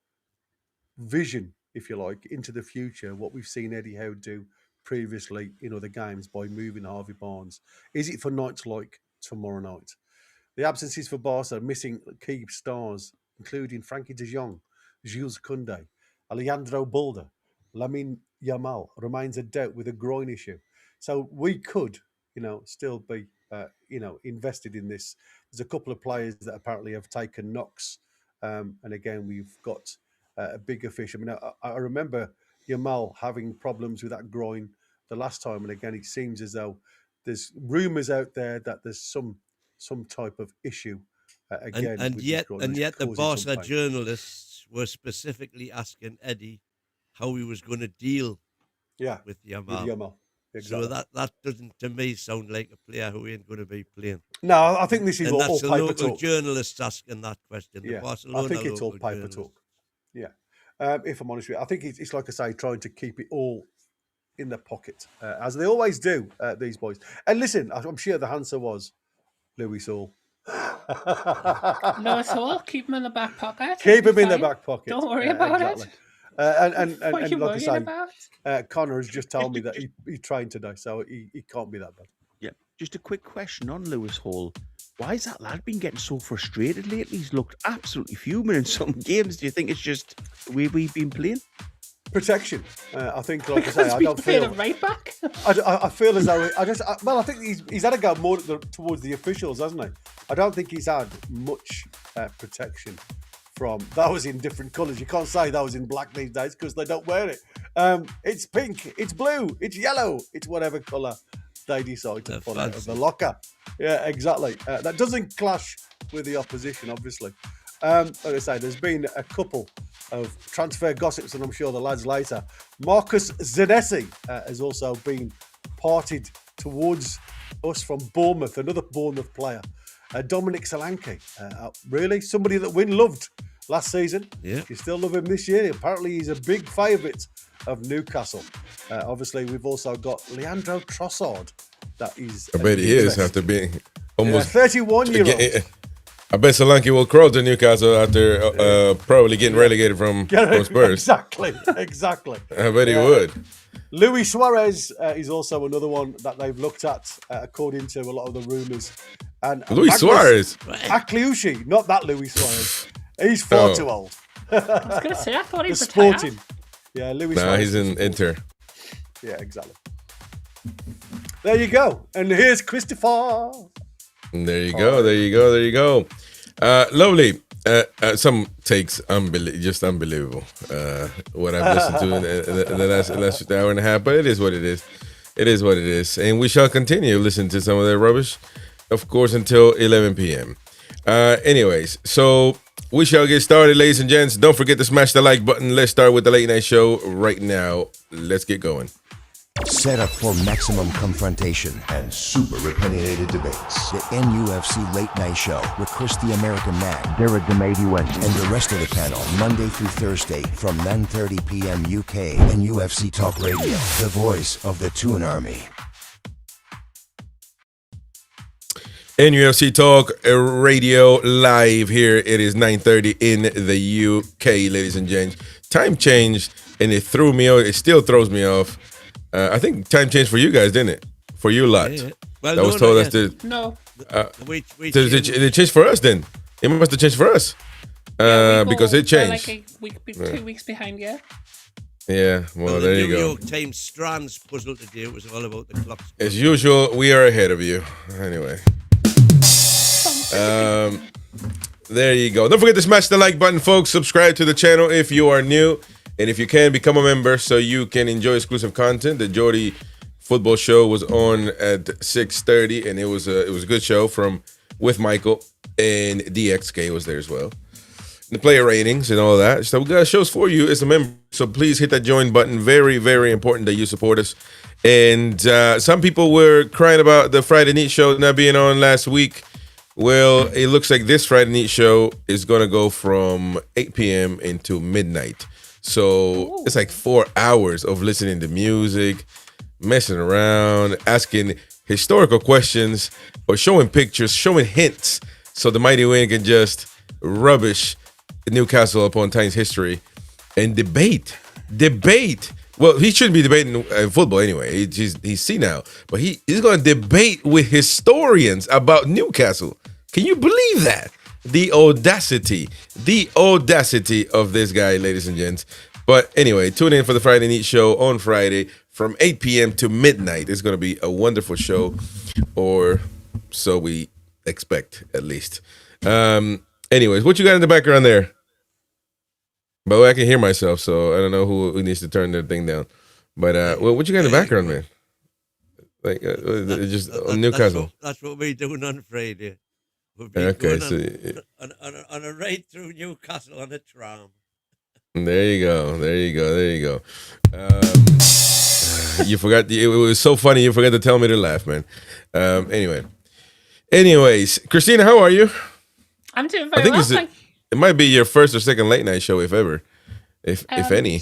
vision, if you like, into the future, what we've seen Eddie Howe do previously in other games by moving Harvey Barnes? Is it for nights like tomorrow night? The absences for Barca, missing key stars, including Frankie de Jong, Jules Koundé, Alejandro Balde, Lamine Yamal remains a doubt with a groin issue. So we could, still be, invested in this. There's a couple of players that apparently have taken knocks. And again, we've got a bigger fish. I mean, I remember Yamal having problems with that groin the last time. And again, it seems as though there's rumours out there that there's some type of issue again. And yet the Barca journalists were specifically asking Eddie how he was going to deal with Yamal. Exactly. So that doesn't, to me, sound like a player who ain't going to be playing. No, I think this is all that's paper the local talk. Journalists asking that question. The Barcelona I think it's all paper journalists. talk. Yeah. If I'm honest with you, I think it's like I say, trying to keep it all in their pocket, as they always do, these boys. And listen, I'm sure the answer was Louis Hall. Lewis Hall, keep him in the back pocket. Keep him in the back pocket. Don't worry about it. And What are you like I worrying say, about? Connor has just told me that he trained today, so he can't be that bad. Yeah. Just a quick question on Lewis Hall. Why has that lad been getting so frustrated lately? He's looked absolutely fuming in some games. Do you think it's just the way we've been playing? Protection. I think, like I say, I We don't played feel. a right back. I feel as though I think he's had to go more towards the officials, hasn't he? I don't think he's had much protection from. That was in different colours. You can't say that was in black these days because they don't wear it. It's pink, it's blue, it's yellow, it's whatever colour they decide to pull out of the locker. Yeah, exactly. That doesn't clash with the opposition, obviously. Like I say, there's been a couple of transfer gossips, and I'm sure the lads later. Marcus Zanesi has also been parted towards us from Bournemouth, another Bournemouth player. Dominic Solanke, really somebody that Wynn loved last season. Yeah, you still love him this year. Apparently, he's a big favourite of Newcastle. Obviously, we've also got Leandro Trossard. That is, I bet he is after being almost 31-year-old. I bet Solanke will crawl to Newcastle after probably getting relegated from Spurs. Exactly. I bet he would. Luis Suarez is also another one that they've looked at, according to a lot of the rumours. And Luis Suarez? Akliushi, not that Luis Suarez. He's far too old. I was going to say, I thought he was Sporting. Yeah, Luis Suarez. Nah, he's in Inter. Yeah, exactly. There you go. And here's Christopher. There you go. Lovely. Some takes just unbelievable. What I've listened to in the last hour and a half, but it is what it is. It is what it is, and we shall continue listening to some of that rubbish, of course, until 11 p.m. Anyways, so we shall get started, ladies and gents. Don't forget to smash the like button. Let's start with the late night show right now. Let's get going. Set up for maximum confrontation and super opinionated debates. The NUFC Late Night Show with Chris the American Man, Derek the Went, and the rest of the panel, Monday through Thursday from 9:30 p.m. UK and UFC Talk Radio, the voice of the Toon Army. NUFC Talk Radio live here. It is 9:30 in the UK, ladies and gents. Time changed, and it threw me off. It still throws me off. I think time changed for you guys, didn't it? For you lot. Yeah. Well, that was told us to. No. Did it change for us then? It must have changed for us. Because it changed. Like a week, 2 weeks behind, yeah. Yeah, well, there you go. The New York Times Strands puzzle today. It was all about the clocks. As usual, we are ahead of you. Anyway. There you go. Don't forget to smash the like button, folks. Subscribe to the channel if you are new. And if you can, become a member so you can enjoy exclusive content. The Geordie football show was on at 6:30, and it was a good show with Michael, and DXK was there as well. The player ratings and all that. So we got shows for you as a member. So please hit that join button. Very, very important that you support us. And some people were crying about the Friday Neat show not being on last week. Well, it looks like this Friday Neat show is going to go from 8 p.m. into midnight. So it's like 4 hours of listening to music, messing around, asking historical questions, or showing pictures, showing hints, so the Mighty Win can just rubbish Newcastle upon Time's history and debate. Well, he shouldn't be debating football anyway. He's senile, but he's going to debate with historians about Newcastle. Can you believe that? The audacity of this guy, ladies and gents. But anyway, tune in for the Friday Neat show on Friday from 8 p.m. to midnight. It's going to be a wonderful show, or so we expect, at least. Anyways, what you got in the background there? But I can hear myself, so I don't know who needs to turn their thing down. But what you got in the background, man? Like just Newcastle. That's what we're doing on Friday. Okay, so on a ride through Newcastle on a tram. There you go. You forgot. It was so funny. You forgot to tell me to laugh, man. Anyways, Christina, how are you? I'm doing very well. It might be your first or second late night show, if ever, if any.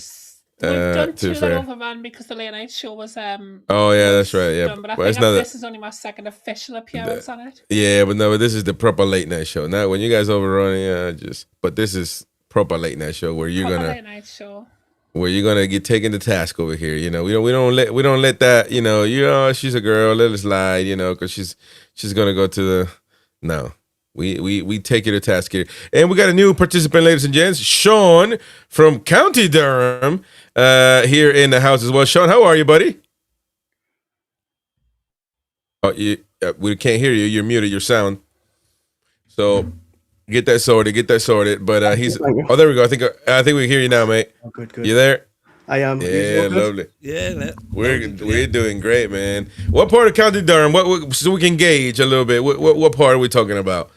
We've done two that overran because the late night show was oh yeah, that's right. Yeah, done, but I think this is only my second official appearance on it. Yeah, but this is the proper late night show. Now, when you guys overrun, but this is proper late night show where you're late night show where you're gonna get taken to task over here. You know, we don't let that. You know, she's a girl, let it slide. You know, because she's gonna go to the no. We take you to task here. And we got a new participant, ladies and gents, Sean from County Durham, here in the house as well. Sean, how are you, buddy? Oh, we can't hear you. You're muted, your sound. So get that sorted. But he's oh, there we go. I think we can hear you now, mate. Oh, good. You there? I am. Yeah, lovely. Yeah, we're doing great, man. What part of County Durham? So we can gauge a little bit. What part are we talking about?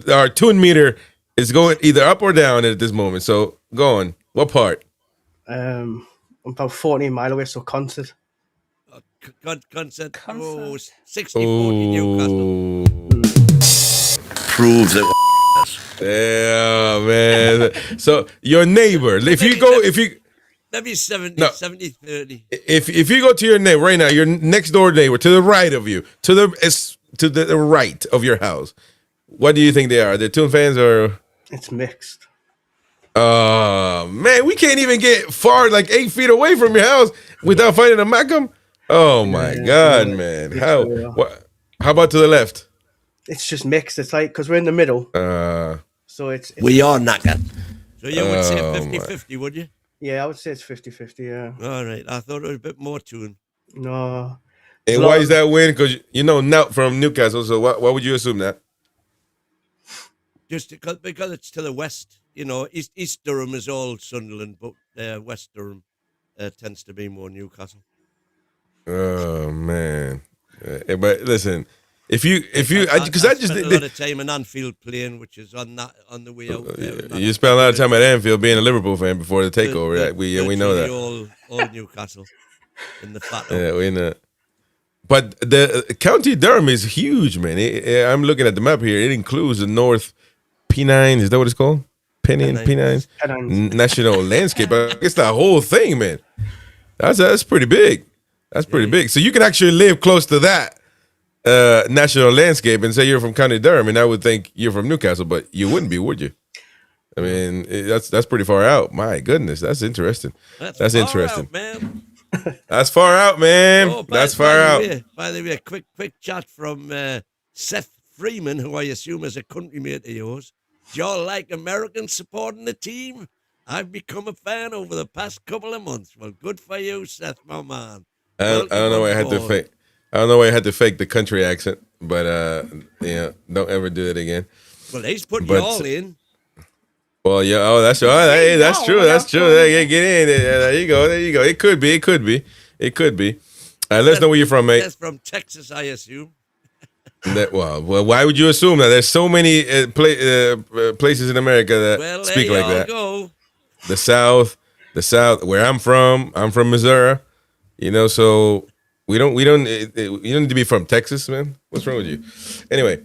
Our tune meter is going either up or down at this moment. So go on. What part? I'm about 14 miles away, so Concert. Concert. Oh, 60-40 Newcastle. Proves it. Yeah, man. So your neighbor, if you maybe 70-30. If you go to your neighbor right now, your next door neighbor to the right of you, to the right of your house, what do you think they are? They're Toon fans or? It's mixed. Oh man, we can't even get far, like 8 feet away from your house without finding a Macam. Oh my God, man! How about to the left? It's just mixed. It's like because we're in the middle. So it's we are knackered. So you would say 50-50, would you? Yeah, I would say it's 50-50, yeah. All right. I thought it was a bit more Toon. No. And why is that win? Because Nout from Newcastle, so why would you assume that? Just because it's to the west. East Durham is all Sunderland, but West Durham tends to be more Newcastle. Oh, man. But listen, if you, because I just spent a lot of time in Anfield playing, which is on the way out there. You spent a lot of time at Anfield being a Liverpool fan before the takeover. We know that. All Newcastle. in the Fato. But the County Durham is huge, man. I'm looking at the map here. It includes the North Pennines. Is that what it's called? Pennines. National Landscape. It's the whole thing, man. That's pretty big. That's pretty big. So you can actually live close to that national landscape and say you're from County Durham, and I would think you're from Newcastle, but you wouldn't be, would you? I mean, that's pretty far out. My goodness, that's interesting. That's interesting, out, man. That's far out, man. That's far out. By the way, quick chat from Seth Freeman, who I assume is a country-mate of yours. Do y'all like Americans supporting the team? I've become a fan over the past couple of months. Well, good for you, Seth, my man. I don't know why I had to fake. I don't know why I had to fake the country accent, but don't ever do it again. Well, he's putting you all in. Well, yeah. Oh, that's right. Hey, that's true. That's true. Hey, get in. There you go. There you go. It could be. Let us know where you're from, mate. That's from Texas, I assume. Well, why would you assume that? There's so many places in America that speak like that. Go. The South, where I'm from Missouri. So we don't need to be from Texas, man. What's wrong with you? Anyway,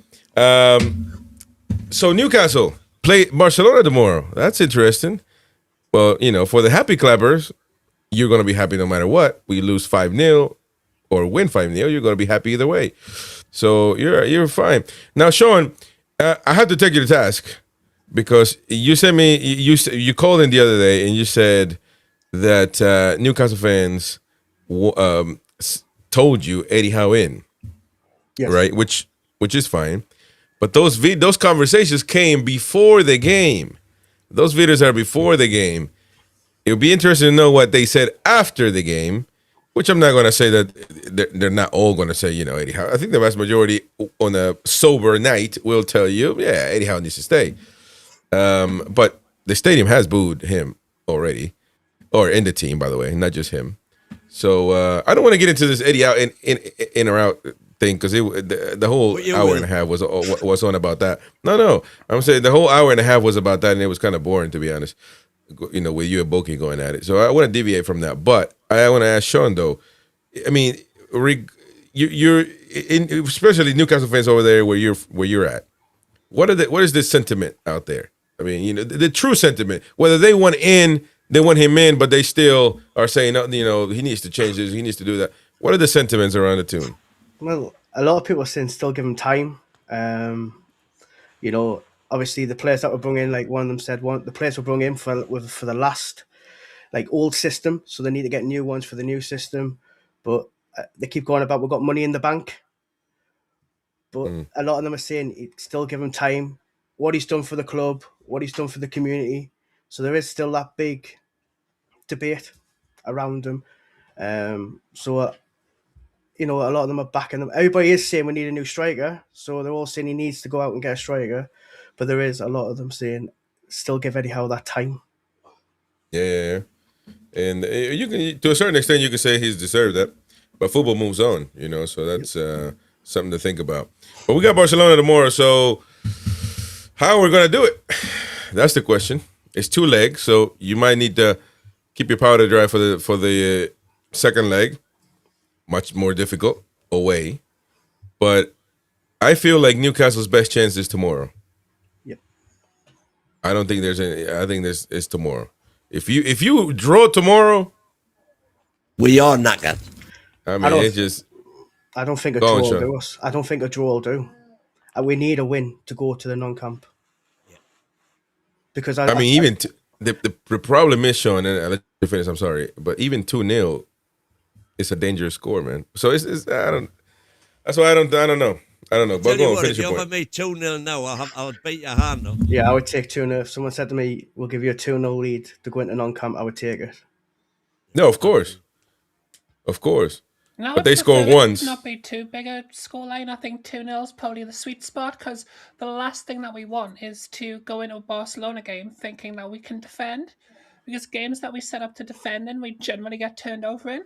so Newcastle play Barcelona tomorrow. That's interesting. Well, for the happy clappers, you're going to be happy no matter what. We lose 5-0 or win 5-0, you're going to be happy either way. So you're fine. Now, Sean, I have to take you to task because you sent me you called in the other day and you said that Newcastle fans told you Eddie Howe in, Yes. right? Which is fine, but those conversations came before the game. Those videos are before the game. It would be interesting to know what they said after the game, which I'm not going to say that they're not all going to say, Eddie Howe. I think the vast majority on a sober night will tell you, yeah, Eddie Howe needs to stay. But the stadium has booed him already, or in the team, by the way, not just him. So I don't want to get into this Eddie Howe in or out thing because the whole hour and a half was on about that. No, I'm saying the whole hour and a half was about that, and it was kind of boring, to be honest. With you and Boaky going at it. So I want to deviate from that. But I want to ask Sean, though. I mean, you're especially Newcastle fans over there where you're at. What is the sentiment out there? I mean, the true sentiment. Whether they want him in, but they still are saying, he needs to change this, he needs to do that. What are the sentiments around the tune? Well, a lot of people are saying still give him time. Obviously the players that were brought in, like one of them said, the players were brought in for the last old system, so they need to get new ones for the new system. But they keep going about we've got money in the bank. But a lot of them are saying still give him time. What he's done for the club, what he's done for the community. So there is still that big debate around him. A lot of them are backing him. Everybody is saying we need a new striker, so they're all saying he needs to go out and get a striker. But there is a lot of them saying still give Eddie Howe that time. Yeah. And you can, to a certain extent, you can say he's deserved that. But football moves on, so that's something to think about. But we got Barcelona tomorrow, so how are we going to do it? That's the question. It's 2 legs, so you might need to keep your powder dry for the second leg. Much more difficult away. But I feel like Newcastle's best chance is tomorrow. Yep. I don't think there's any. I think it's tomorrow. If you draw tomorrow, we are knackered. I mean, I don't think a draw will do us. I don't think a draw will do. We need a win to go to the non-camp. Yeah. Because the problem is, Sean, and I'll let you finish. I'm sorry, but even 2-0, it's a dangerous score, man. So it's that's why I don't know. But go on, finish your point. If you offer me 2-0 now, I'll beat your hand up. Yeah, I would take 2-0. If someone said to me, we'll give you a 2-0 lead to go into non-camp, I would take it. No, of course. No, but they score once. Not be too big a scoreline. I think 2-0 is probably the sweet spot because the last thing that we want is to go into a Barcelona game thinking that we can defend. Because games that we set up to defend in, we generally get turned over in.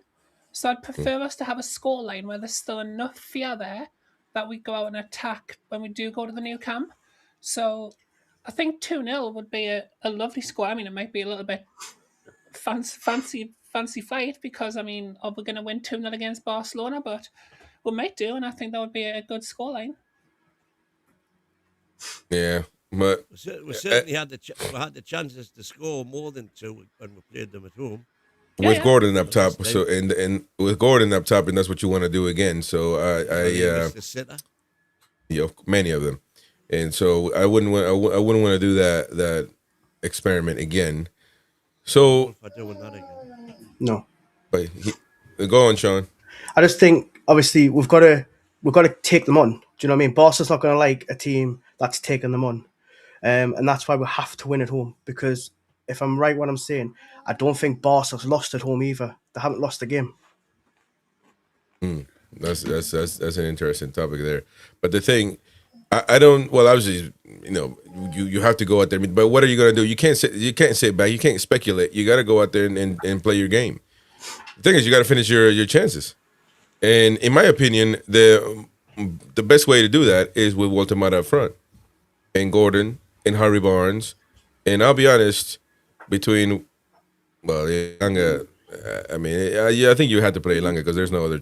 So I'd prefer us to have a scoreline where there's still enough fear there that we go out and attack when we do go to the new camp. So I think 2-0 would be a lovely score. I mean, it might be a little bit fancy fight because I mean, are we going to win 2-0 against Barcelona? But we might do, and I think that would be a good scoreline. Yeah, but We certainly had the chances to score more than 2 when we played them at home. with Gordon up top, so and with Gordon up top, and that's what you want to do again. So many of them, and so I wouldn't want to do that experiment again. So no, but go on, Sean. I just think obviously we've got to take them on. Do you know what I mean? Barca's not going to like a team that's taking them on, and that's why we have to win at home. Because if I'm right, what I'm saying, I don't think Barca's lost at home either. They haven't lost a game. That's an interesting topic there. But the thing, I don't. Well, obviously, you have to go out there. But what are you going to do? You can't sit back. You can't speculate. You got to go out there and play your game. The thing is, you got to finish your chances. And in my opinion, the best way to do that is with Walter Mata up front, and Gordon and Harvey Barnes. And I'll be honest, between Elanga, I think you had to play Elanga because there's no other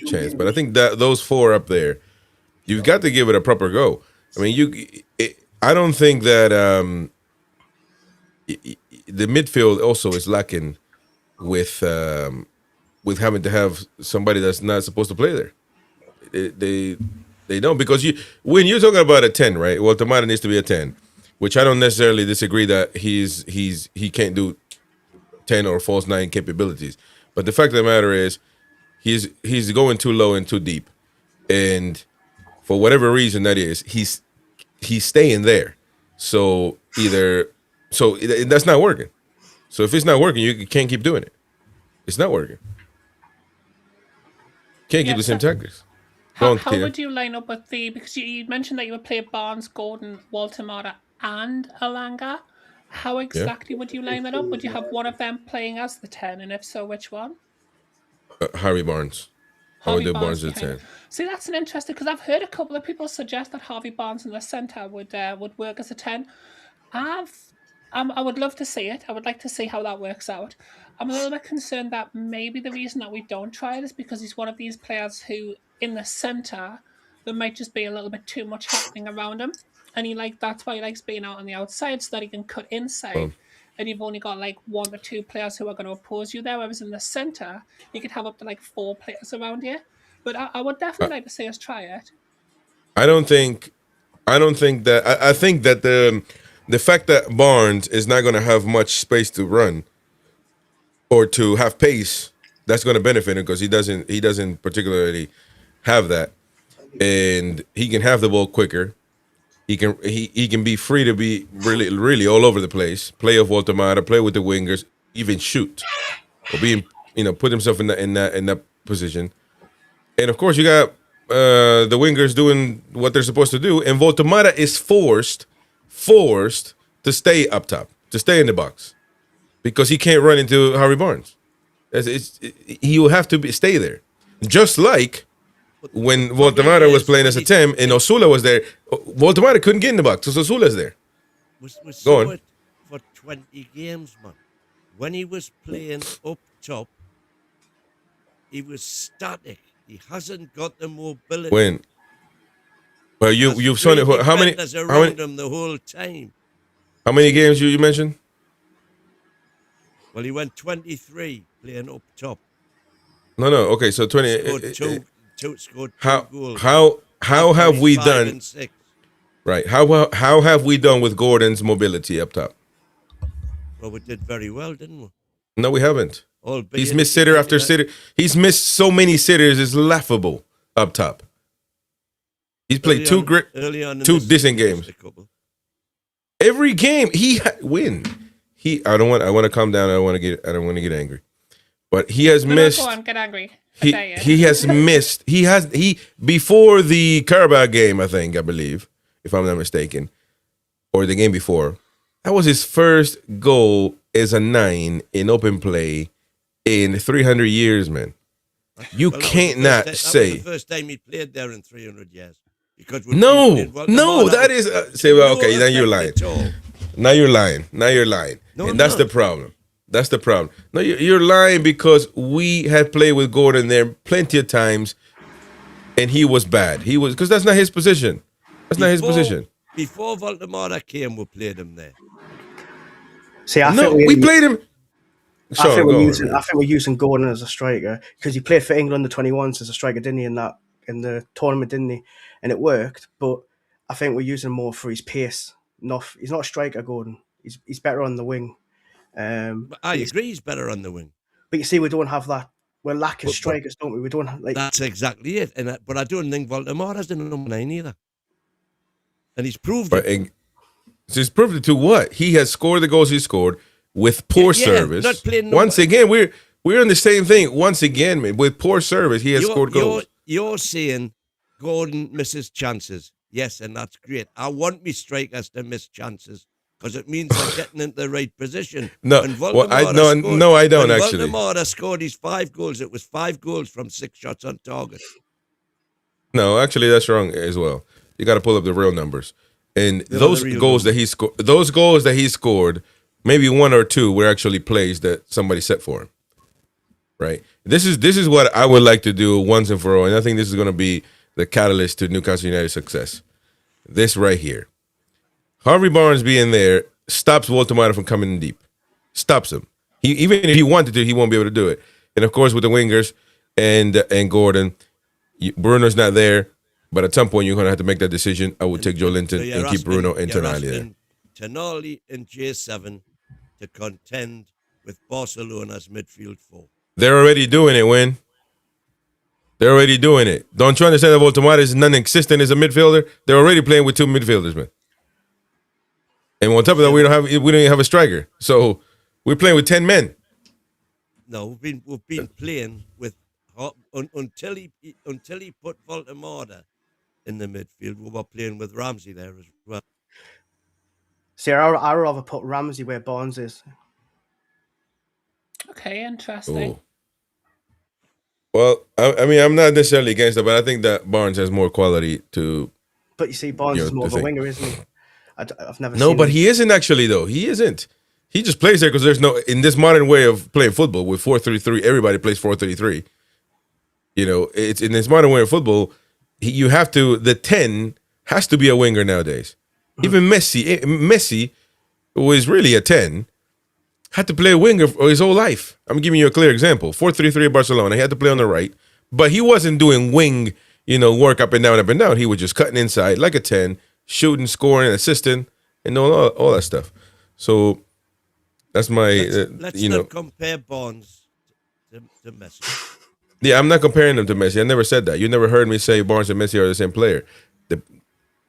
chance. But I think that those four up there, you've got to give it a proper go. I mean, I don't think that the midfield also is lacking with having to have somebody that's not supposed to play there. They don't, because when you're talking about a 10, right? Well, Tamara needs to be a 10, which I don't necessarily disagree that he can't do 10 or false 9 capabilities. But the fact of the matter is he's going too low and too deep, and for whatever reason that is, he's staying there. So that's not working. So if it's not working, you can't keep doing it. It's not working. Can't keep the same tactics. How would you line up with because you mentioned that you would play Barnes, Gordon, Walter Mata, and Elanga. How exactly would you line that up? Would you have one of them playing as the 10, and if so, which one? Harvey Barnes. I would do Barnes as 10. See, that's an interesting, because I've heard a couple of people suggest that Harvey Barnes in the centre would work as a 10. I would love to see it. I would like to see how that works out. I'm a little bit concerned that maybe the reason that we don't try it is because he's one of these players who, in the centre, there might just be a little bit too much happening around him. And that's why he likes being out on the outside, so that he can cut inside. And you've only got 1 or 2 players who are going to oppose you there. Whereas in the centre, you could have up to 4 players around you. But I would definitely like to see us try it. I think that the fact that Barnes is not going to have much space to run or to have pace, that's going to benefit him, because he doesn't particularly have that, and he can have the ball quicker. He can be free to be really, really all over the place. Play off Walter Mata, play with the wingers, even shoot, or put himself in that position. And of course, you got the wingers doing what they're supposed to do, and Walter Mata is forced to stay up top, to stay in the box, because he can't run into Harvey Barnes. He will have to stay there, just like when Walter Mata was playing as a 10 and Osula was there. Walter Mata couldn't get in the box, so Osula's there. We saw it for 20 games, man. When he was playing up top, he was static. He hasn't got the mobility. When? Well, you've shown it. How many? Him the whole time. How many games you mentioned? Well, he went 23 playing up top. No. Okay, so 20. Scored 2 goals. How have we 5 done? and 6. Right. How have we done with Gordon's mobility up top? Well, we did very well, didn't we? No, we haven't. He's missed sitter after sitter. He's missed so many sitters. It's laughable up top. He's played two decent games. Every game he win. I want to calm down. I don't want to get angry. But he has missed. Go on, get angry. He has missed. He before the Carabao game, I believe, if I'm not mistaken, or the game before. That was his first goal as a 9 in open play in 300 years, man. You can't not say. That was the first time he played there in 300 years. Because that is. Say, well, okay, then you're lying. Now you're lying. And that's the problem. That's the problem. No, you're lying because we had played with Gordon there plenty of times, and he was bad. He was, because that's not his position. That's not his position. Before Voldemort came, we played him there. See, I No, think we played him. I think we're using Gordon as a striker because he played for England under 21s as a striker, didn't he? In the tournament, didn't he? And it worked. But I think we're using him more for his pace. He's not a striker, Gordon. He's better on the wing. I agree, he's better on the wing. But you see, we don't have that. We're lacking strikers, don't we? We don't have, like. That's exactly it. But I don't think Voldemort has the number 9 either. And he's proved it. So he's proved it to what? He has scored the goals he scored with poor service. Not playing Once again, we're in the same thing. Once again, man, with poor service, he has scored goals. You're saying Gordon misses chances. Yes, and that's great. I want me strikers to miss chances because it means they're getting into the right position. No, I don't actually. Voldemort scored his 5 goals. It was 5 goals from 6 shots on target. No, actually, that's wrong as well. You got to pull up the real numbers. And those goals that he scored, maybe 1 or 2 were actually plays that somebody set for him. Right? This is what I would like to do once and for all, and I think this is going to be the catalyst to Newcastle United's success. This right here. Harvey Barnes being there stops Voldemort from coming in deep. Stops him. Even if he wanted to, he won't be able to do it. And of course, with the wingers and Gordon, Bruno's not there. But at some point, you're going to have to make that decision. I would take Joe Linton and keep Bruno and Tonali there. Tonali and J7 to contend with Barcelona's midfield 4. They're already doing it, Win. They're already doing it. Don't you understand that Voldemort is non-existent as a midfielder? They're already playing with 2 midfielders, man. And on top of that, we don't even have a striker. So we're playing with 10 men. No, we've been playing with until he put Voldemort in the midfield. We were playing with Ramsey there as well. See, I'd rather put Ramsey where Barnes is. Okay, interesting. Ooh. Well, I mean, I'm not necessarily against it, but I think that Barnes has more quality to. But you see, Barnes is more of a winger, isn't he? I've never. No, seen but him. he isn't actually though. He isn't. He just plays there because there's no in this modern way of playing football with 4-3-3. Everybody plays 4-3-3. You know, it's in this modern way of football. You have to. The 10 has to be a winger nowadays. Even Messi, who is really a 10, had to play a winger for his whole life. I'm giving you a clear example. 4-3-3 at Barcelona. He had to play on the right, but he wasn't doing wing. Work up and down, up and down. He was just cutting inside like a 10, shooting, scoring, assisting, and all that stuff. So that's my. Let's not compare Barnes to Messi. Yeah, I'm not comparing them to Messi. I never said that. You never heard me say Barnes and Messi are the same player.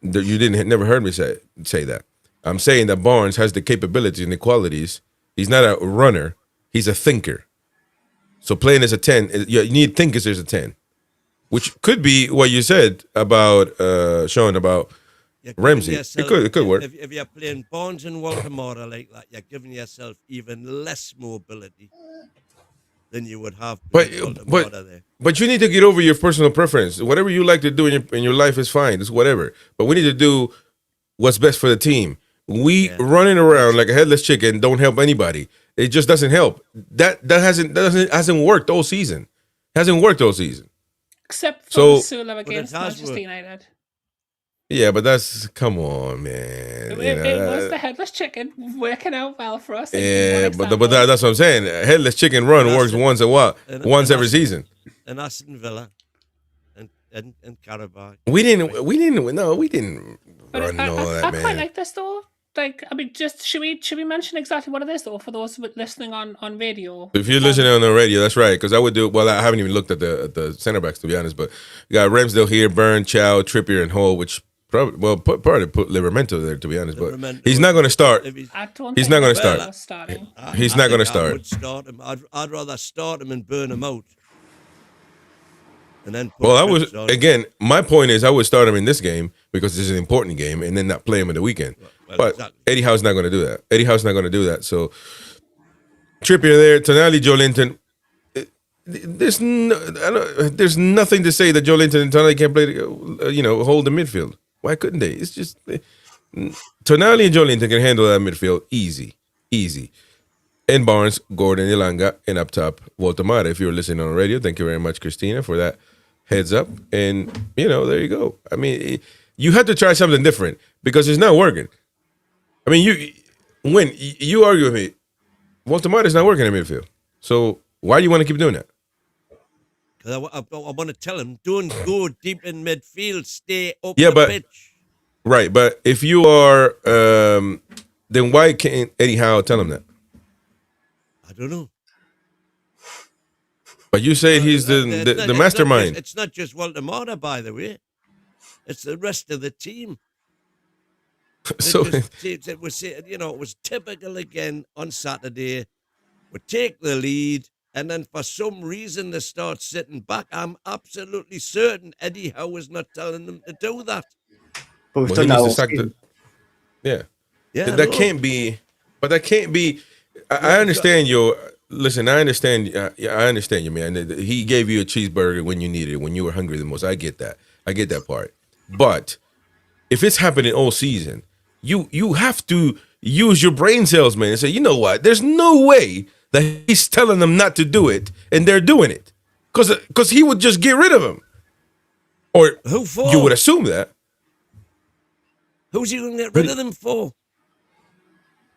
You never heard me say that. I'm saying that Barnes has the capabilities and the qualities. He's not a runner. He's a thinker. So playing as a 10, you need thinkers as a 10, which could be what you said about Sean about Ramsey. It could work. If you're playing Barnes and Voldemort like that, you're giving yourself even less mobility than you would have. But you need to get over your personal preference. Whatever you like to do in your life is fine. It's whatever. But we need to do what's best for the team. Running around like a headless chicken don't help anybody. It just doesn't help. That hasn't worked all season. Hasn't worked all season. Except for the Sula against Manchester United. Yeah, but come on, man. It was the headless chicken working out well for us. Yeah, but that's what I'm saying. A headless chicken run works once every season. And Aston Villa and Carabao. We didn't run all that, I man. quite like this though. Like, I mean, just should we mention exactly what it is though for those listening on radio? If you're listening on the radio, that's right. Because I would do. Well, I haven't even looked at the center backs to be honest. But you got Ramsdale here, Byrne, Chow, Trippier, and Hull, which. Probably put Livramento there to be honest, but he's not going to start. He's not going to start. He's not going to start. I would start him. I'd rather start him and burn him out. And then again. My point is, I would start him in this game because this is an important game, and then not play him in the weekend. But exactly. Eddie Howe's not going to do that. So Trippier there, Tonali, Joe Linton. There's nothing to say that Joe Linton and Tonali can't play. Hold the midfield. Why couldn't they? It's just Tonali and Joe Linton can handle that midfield easy. Easy. In Barnes, Gordon, Ilanga, and up top, Walter Mata. If you're listening on the radio, thank you very much, Christina, for that heads up. And, there you go. I mean, you had to try something different because it's not working. I mean, you argue with me, Walter Mata is not working in midfield. So why do you want to keep doing that? Because I want to tell him, don't go deep in midfield, stay up Yeah, the pitch. Right, but if you are, then why can't Eddie Howe tell him that? I don't know. But you say he's the mastermind. It's not just Walter Mata, by the way. It's the rest of the team. So It was typical again on Saturday. We take the lead, and then for some reason they start sitting back. I'm absolutely certain Eddie Howe was not telling them to do that. But we've done that all season. Yeah. That can't be. But that can't be. I understand your. Listen, I understand. I understand you, man. He gave you a cheeseburger when you needed it, when you were hungry the most. I get that. I get that part. But if it's happening all season, you have to use your brain cells, man, and say, you know what? There's no way that he's telling them not to do it, and they're doing it, because he would just get rid of them. Or who for? You would assume that. Who's he going to get rid of them for?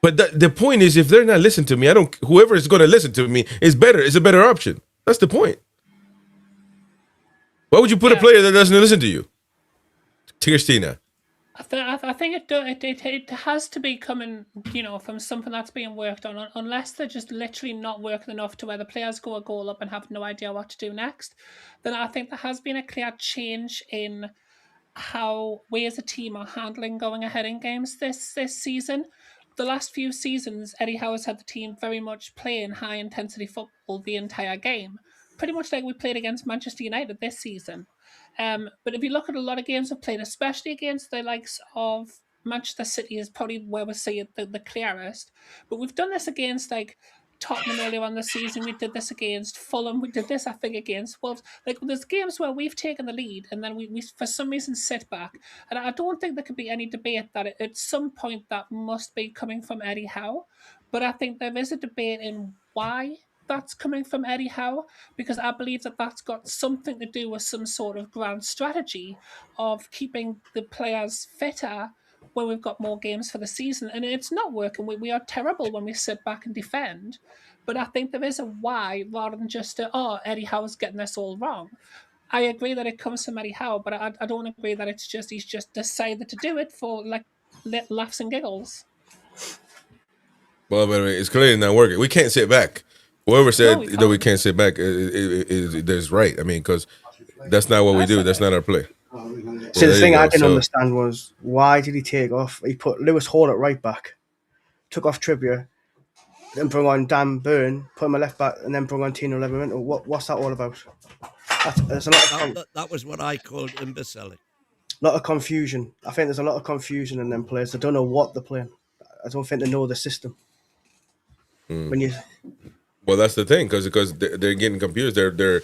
But the point is, if they're not listening to me, whoever is going to listen to me is a better option. That's the point. Why would you put a player that doesn't listen to you? Christina. I think it has to be coming, from something that's being worked on. Unless they're just literally not working enough to where the players go a goal up and have no idea what to do next, then I think there has been a clear change in how we as a team are handling going ahead in games this season. The last few seasons, Eddie Howe has had the team very much playing high intensity football the entire game, pretty much like we played against Manchester United this season. But if you look at a lot of games we've played, especially against the likes of Manchester City, is probably where we see it the clearest. But we've done this against like Tottenham earlier on the season. We did this against Fulham. We did this, I think, against Wolves. Like, there's games where we've taken the lead and then we for some reason sit back. And I don't think there could be any debate that at some point that must be coming from Eddie Howe. But I think there is a debate in why that's coming from Eddie Howe, because I believe that that's got something to do with some sort of grand strategy of keeping the players fitter when we've got more games for the season. And it's not working. We are terrible when we sit back and defend. But I think there is a why rather than just Eddie Howe's getting this all wrong. I agree that it comes from Eddie Howe, but I don't agree that he's just decided to do it for like laughs and giggles. Well, but it's clearly not working. We can't sit back. Whoever said that we can't sit back is right. I mean, because that's not what we do. That's not our play. So the thing I didn't understand was, why did he take off? He put Lewis Hall at right back, took off Trippier, then bring on Dan Burn, put him at left back, and then bring on Tino Leverminto. What's that all about? There's a lot of that was what I called imbecilic. A lot of confusion. I think there's a lot of confusion in them players. They don't know what they're playing. I don't think they know the system. Well, that's the thing, because they're getting confused. They're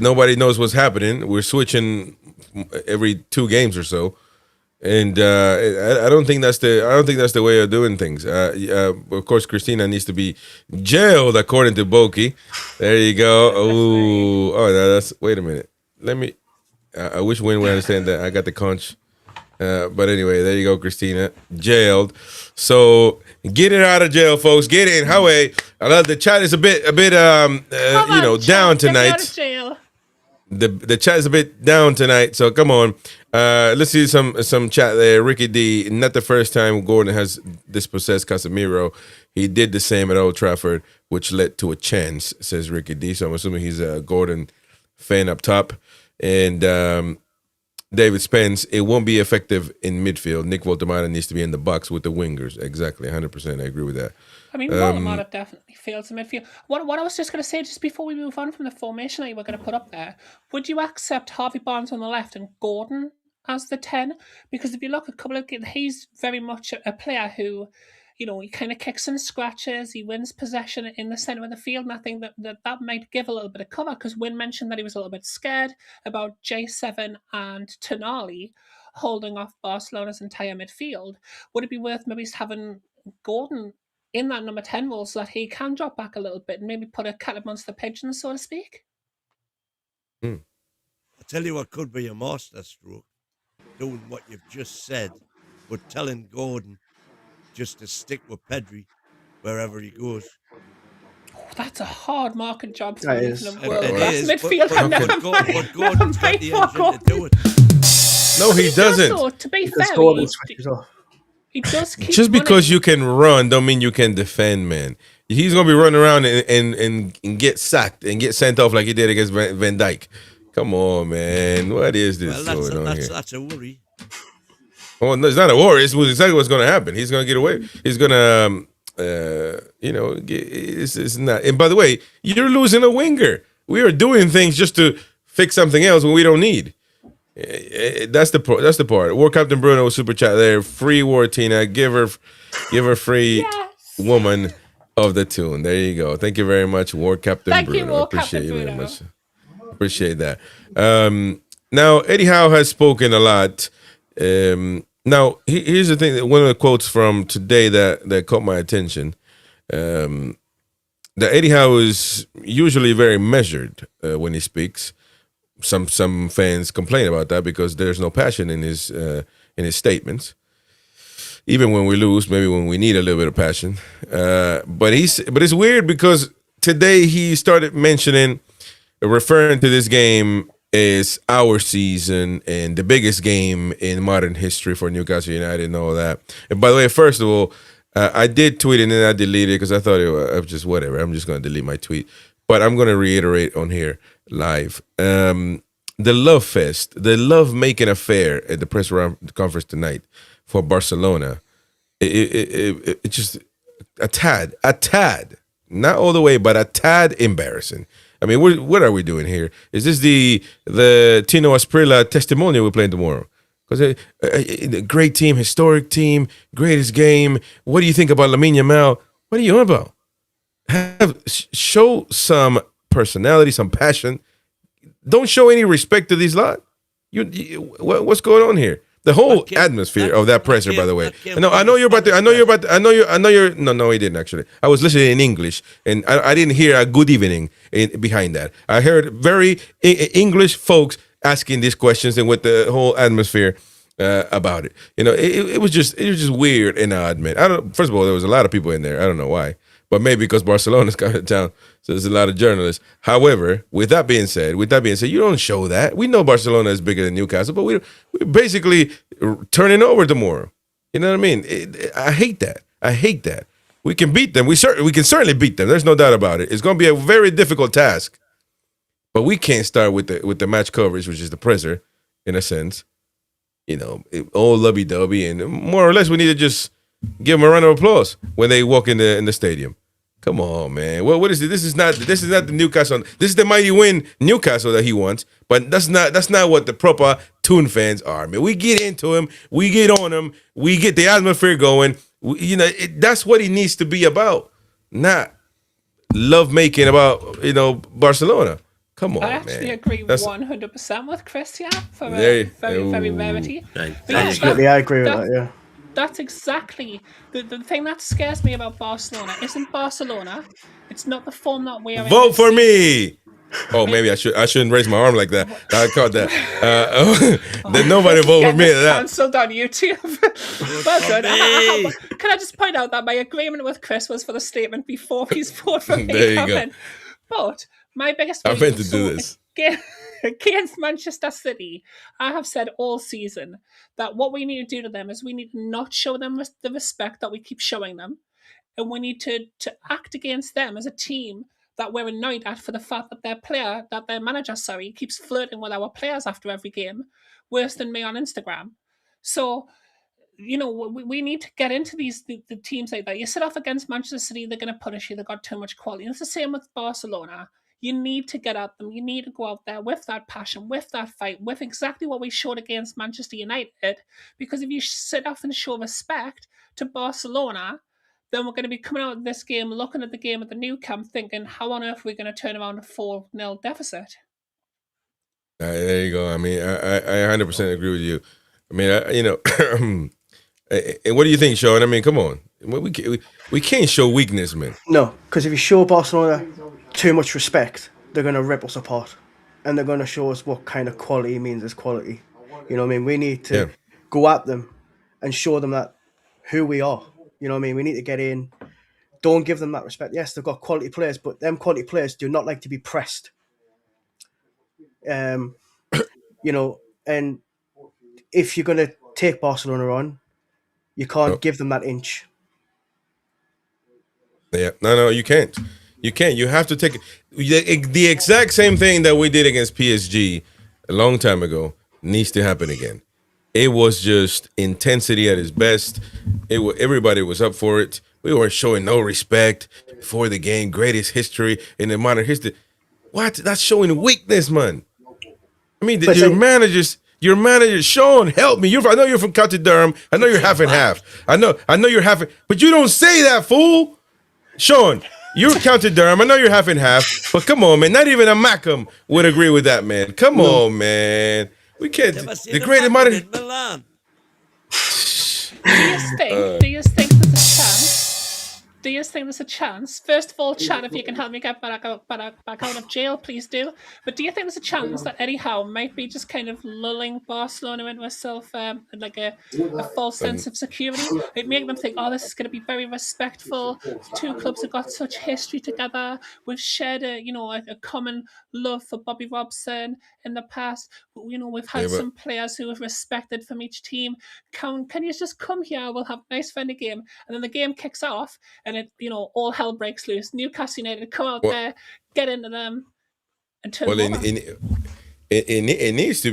nobody knows what's happening. We're switching every 2 games or so, and I don't think that's the way of doing things. Of course, Christina needs to be jailed according to Boaky. There you go. That's. Wait a minute. Let me. I wish Wayne would understand that. I got the conch. But anyway, there you go, Christina. Jailed. So get it out of jail, folks. Get in. Howie. I love the chat is a bit down tonight. The chat is a bit down tonight, so come on. Let's see some chat there. Ricky D, not the first time Gordon has dispossessed Casemiro. He did the same at Old Trafford, which led to a chance, says Ricky D. So I'm assuming he's a Gordon fan up top. And David Spence, it won't be effective in midfield. Nick Voltemata needs to be in the box with the wingers. Exactly, 100%. I agree with that. I mean, Voltemata definitely fails in midfield. What I was just going to say, just before we move on from the formation that you were going to put up there, would you accept Harvey Barnes on the left and Gordon as the 10? Because if you look at a couple of games, he's very much a player who, he kind of kicks and scratches. He wins possession in the centre of the field. And I think that might give a little bit of cover, because Wynn mentioned that he was a little bit scared about J7 and Toon Army holding off Barcelona's entire midfield. Would it be worth maybe having Gordon in that number 10 role so that he can drop back a little bit and maybe put a cat amongst the pigeons, so to speak. I tell you what could be a masterstroke, doing what you've just said, but telling Gordon just to stick with Pedri wherever he goes. Oh, that's a hard market job for That him is. in a world-class is, midfield. but Gordon's got the engine to do it. No, he doesn't. Though, to be Because fair, Gordon switches off. he does keep Just because running. you can run don't mean you can defend, man. He's gonna be running around and get sacked and get sent off like he did against Van Dijk. Come on, man. What is this going on here? That's a worry. Oh, no, it's not a war. It's exactly what's going to happen. He's going to get away. He's going to, it's not. And by the way, you're losing a winger. We are doing things just to fix something else when we don't need. That's the part. War Captain Bruno super chat there. Free War Tina. Give her free woman of the tune. There you go. Thank you very much, War Captain Thank Bruno. you, War Appreciate Captain you very Bruno. much. Appreciate that. Now, Eddie Howe has spoken a lot. Now, here's the thing. One of the quotes from today that caught my attention. That Eddie Howe is usually very measured when he speaks. Some fans complain about that because there's no passion in his statements. Even when we lose, maybe when we need a little bit of passion. But it's weird because today he started referring to this game is our season and the biggest game in modern history for Newcastle United and all that. And by the way, first of all, I did tweet and then I deleted it because I thought it was just whatever. I'm just going to delete my tweet. But I'm going to reiterate on here live. The love fest, the love-making affair at the press conference tonight for Barcelona, it just a tad, not all the way, but a tad embarrassing. I mean, what are we doing here? Is this the Tino Asprilla testimonial we're playing tomorrow? Because a great team, historic team, greatest game. What do you think about Lamine Yamal? What are you on about? Show some personality, some passion. Don't show any respect to these lot. What's going on here? The whole atmosphere of that presser, by the way. I know you're about to. No, he didn't actually. I was listening in English, and I didn't hear a good evening behind that. I heard very English folks asking these questions and with the whole atmosphere about it. It was just weird and odd, man. First of all, there was a lot of people in there. I don't know why. But maybe because Barcelona's coming to town, so there's a lot of journalists. However, with that being said, you don't show that. We know Barcelona is bigger than Newcastle, but we're basically turning over tomorrow. You know what I mean? I hate that. We can beat them. We can certainly beat them. There's no doubt about it. It's going to be a very difficult task, but we can't start with the match coverage, which is the presser, in a sense. All lovey-dovey, and more or less, we need to just give them a round of applause when they walk in the stadium. Come on, man. What is it? This is not the Newcastle. This is the mighty win Newcastle that he wants. But that's not what the proper Toon fans are, man. We get into him. We get on him. We get the atmosphere going. That's what he needs to be about, not love making about Barcelona. Come on, man. I actually agree 100% with Chris here for a very rarity. Absolutely, I agree with that. Yeah. That's exactly the thing that scares me about Barcelona. Isn't Barcelona? It's not the form that we are. Vote for me. Oh, maybe I shouldn't raise my arm like that. I caught that. That nobody vote for me. Cancelled on YouTube. But can I just point out that my agreement with Chris was for the statement before his vote for me. There you go. But my biggest. I meant to do this. Against Manchester City, I have said all season that what we need to do to them is we need to not show them the respect that we keep showing them, and we need to act against them as a team that we're annoyed at for the fact that their manager keeps flirting with our players after every game, worse than me on Instagram. So, we need to get into the teams like that. You sit off against Manchester City, they're going to punish you. They've got too much quality. And it's the same with Barcelona. You need to get at them. You need to go out there with that passion, with that fight, with exactly what we showed against Manchester United. Because if you sit off and show respect to Barcelona, then we're going to be coming out of this game, looking at the game at the Nou Camp, thinking, how on earth are we going to turn around a 4-0 deficit? There you go. I mean, I 100% agree with you. I mean, and what do you think, Sean? I mean, come on. We can't show weakness, man. No, because if you show Barcelona too much respect, they're going to rip us apart. And they're going to show us what kind of quality means is quality. You know what I mean? We need to go at them and show them that who we are. You know what I mean? We need to get in. Don't give them that respect. Yes, they've got quality players, but them quality players do not like to be pressed. You know, and if you're going to take Barcelona on, you can't give them that inch. Yeah, no, you can't. You can't. You have to take the exact same thing that we did against PSG a long time ago needs to happen again. It was just intensity at its best. Everybody was up for it. We weren't showing no respect before the game. Greatest history in the modern history. What? That's showing weakness, man. I mean, your manager, Sean, help me. I know you're from County Durham. I know you're half and half. I know you're half, but you don't say that, fool. Sean, you're County Durham. I know you're half and half, but come on, man. Not even a Mackham would agree with that, man. Come on, man. We can't. The great modern. Do you think there's a chance? Do you think there's a chance? First of all, chat, if you can help me get back out of jail, please do. But do you think there's a chance that Eddie Howe might be just kind of lulling Barcelona into like a false sense of security? It make them think, oh, this is going to be very respectful. The two clubs have got such history together. We've shared a common love for Bobby Robson in the past. You know, we've had some players who have respected from each team. Can you just come here? We'll have a nice friendly game, and then the game kicks off. And it, all hell breaks loose. Newcastle United come out there, get into them, and turn them over. It needs to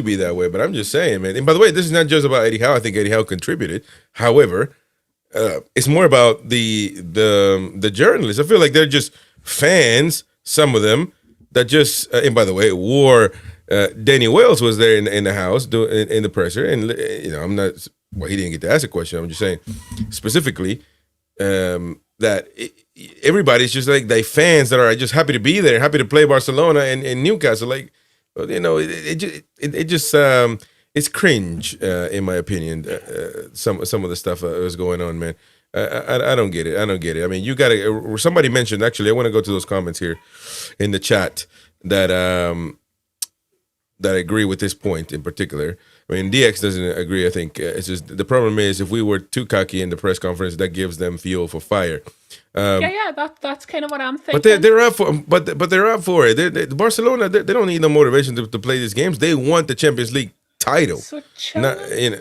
be that way. But I'm just saying, man. And by the way, this is not just about Eddie Howe. I think Eddie Howe contributed. However, it's more about the journalists. I feel like they're just fans. Some of them that just. And by the way, Danny Wells was there in the house in the presser, and I'm not. Well, he didn't get to ask a question. I'm just saying specifically. That everybody's just like they fans that are just happy to be there, happy to play Barcelona and Newcastle. Like, it's cringe in my opinion. Some of the stuff that was going on, man. I don't get it. I mean, you gotta. Somebody mentioned actually. I want to go to those comments here in the chat that agree with this point in particular. I mean, DX doesn't agree. I think it's just the problem is if we were too cocky in the press conference, that gives them fuel for fire. That's kind of what I'm thinking. But they're up for. But they're up for it. Barcelona, they don't need no motivation to play these games. They want the Champions League title. So chilling.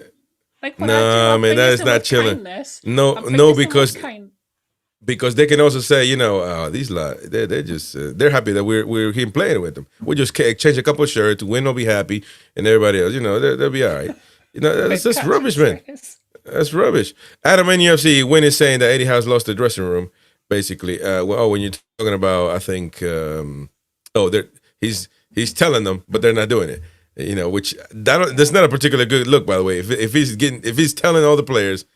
Man, that is not chilling. No, because they can also say, these lads, they're just they're happy that we're here playing with them. We just change a couple of shirts, win will be happy, and everybody else, they'll be all right. That's rubbish, man. That's rubbish. Adam NUFC, Win is saying that Eddie Howe's lost the dressing room, basically. When you're talking about, I think, he's telling them, but they're not doing it. Which that's not a particularly good look, by the way. If he's telling all the players.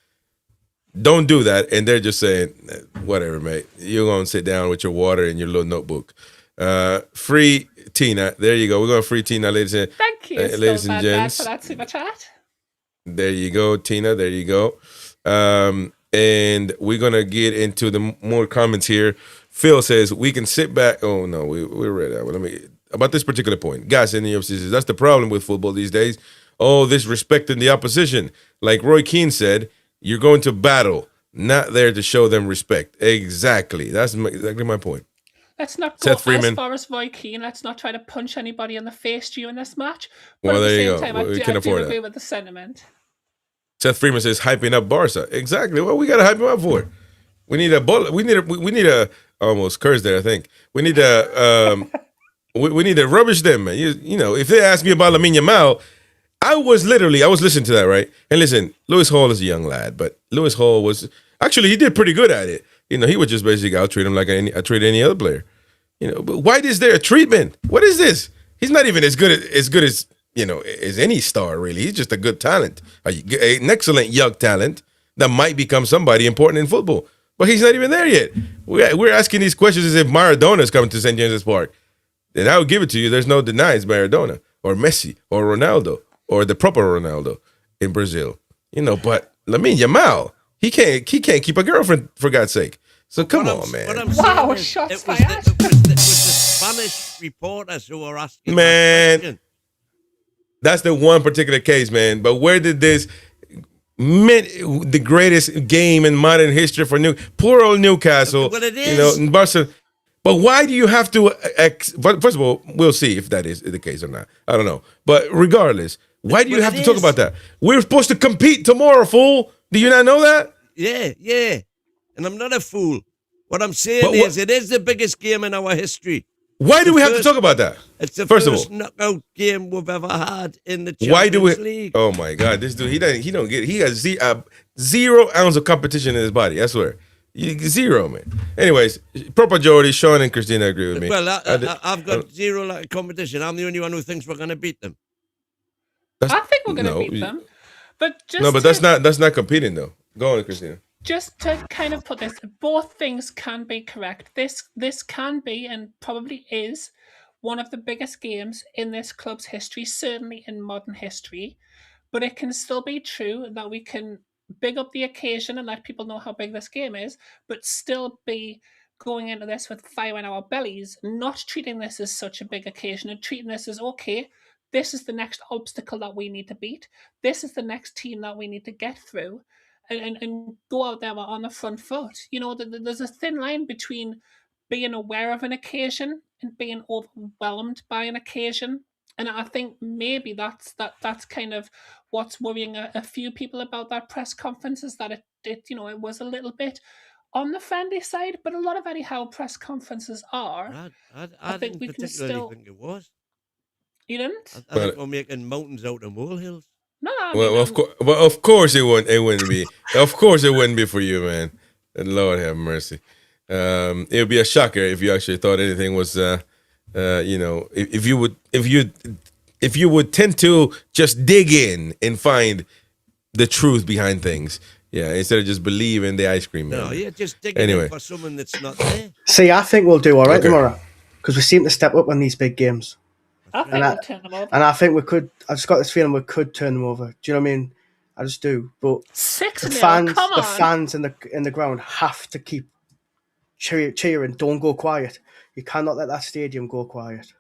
Don't do that, and they're just saying, whatever, mate. You're going to sit down with your water and your little notebook. Free Tina. There you go. We're going to free Tina, ladies and thank you, ladies and gents. For that super chat. There you go, Tina. There you go. And we're going to get into the more comments here. Phil says, we can sit back. Oh, no, we read that. Well, about this particular point. Guys in the UFC says, that's the problem with football these days. Oh, this respecting the opposition. Like Roy Keane said, you're going to battle, not there to show them respect. Exactly. That's exactly my point. Let's not go as far as Roy Keane. Let's not try to punch anybody in the face during this match. But well, at there the you same go. time, I do agree with the sentiment. Seth Freeman says hyping up Barca. Exactly. Well, we got to hype him up for. We need a bullet. We need a almost curse there. I think we need a we need to rubbish them, man. If they ask me about Lamine Yamal. I was listening to that, right? And listen, Lewis Hall is a young lad, but Lewis Hall he did pretty good at it. He would just basically out-treat him like I treat any other player. But why is there a treatment? What is this? He's not even as good as any star, really. He's just a good talent, an excellent young talent that might become somebody important in football. But he's not even there yet. We're asking these questions as if Maradona is coming to St. James's Park. And I would give it to you. There's no denying it's Maradona or Messi or Ronaldo. Or the proper Ronaldo in Brazil. But Lamine Yamal, He can't keep a girlfriend, for God's sake. So come on, man. Wow, shots fired. It was the Spanish reporters who were asking that question. That's the one particular case, man. But where did this the greatest game in modern history for poor old Newcastle? But it is. In Barcelona. But why do you have to? First of all, we'll see if that is the case or not. I don't know. But regardless, why do you have to talk about that? We're supposed to compete tomorrow, fool. Do you not know that? Yeah. And I'm not a fool. What I'm saying is, it is the biggest game in our history. Why do we have to talk about that? It's the first first of all, knockout game we've ever had in the Champions League. Oh my God, this dude, he has 0 ounce of competition in his body. I swear. Zero, man. Anyways, proper Geordie, Sean and Christina agree with me. Well, I've got zero lack of competition. I'm the only one who thinks we're going to beat them. I think we're going to beat them. But that's not competing though. Go on, Christina. Just to kind of put this, both things can be correct. This can be and probably is one of the biggest games in this club's history, certainly in modern history. But it can still be true that we can big up the occasion and let people know how big this game is, but still be going into this with fire in our bellies, not treating this as such a big occasion and treating this as, okay, this is the next obstacle that we need to beat. This is the next team that we need to get through. And go out there on the front foot. There's a thin line between being aware of an occasion and being overwhelmed by an occasion. And I think maybe that's kind of what's worrying a few people about that press conference, is that it was a little bit on the friendly side, but a lot of Eddie Howe press conferences are. I think we can still think it was. You didn't? I think we're making mountains out of molehills. No, of course it wouldn't be. Of course it wouldn't be for you, man. And Lord have mercy. It would be a shocker if you actually thought anything was, if you would tend to just dig in and find the truth behind things. Yeah, instead of just believing the ice cream man. No, you're just digging in for someone that's not there. See, I think we'll do all right tomorrow because we seem to step up on these big games. I think we'll turn them over. And I think we could. I've just got this feeling we could turn them over. Do you know what I mean? I just do. But 6-0, the fans in the ground have to keep cheering. Don't go quiet. You cannot let that stadium go quiet.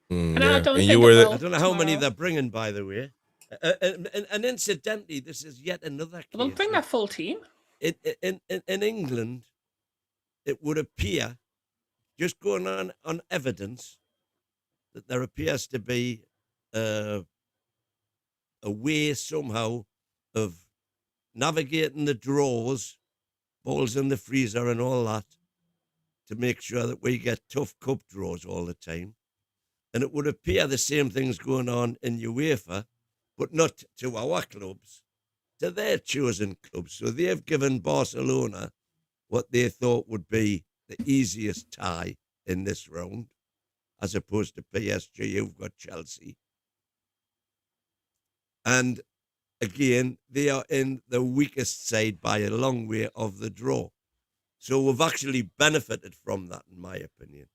And I don't know how many they're bringing, by the way. And incidentally, this is yet another case. They'll bring their full team. In England, it would appear, just going on evidence, that there appears to be a way somehow of navigating the draws, balls in the freezer and all that, to make sure that we get tough cup draws all the time. And it would appear the same thing's going on in UEFA, but not to our clubs, to their chosen clubs. So they've given Barcelona what they thought would be the easiest tie in this round, as opposed to PSG, who've got Chelsea. And again, they are in the weakest side by a long way of the draw. So we've actually benefited from that, in my opinion.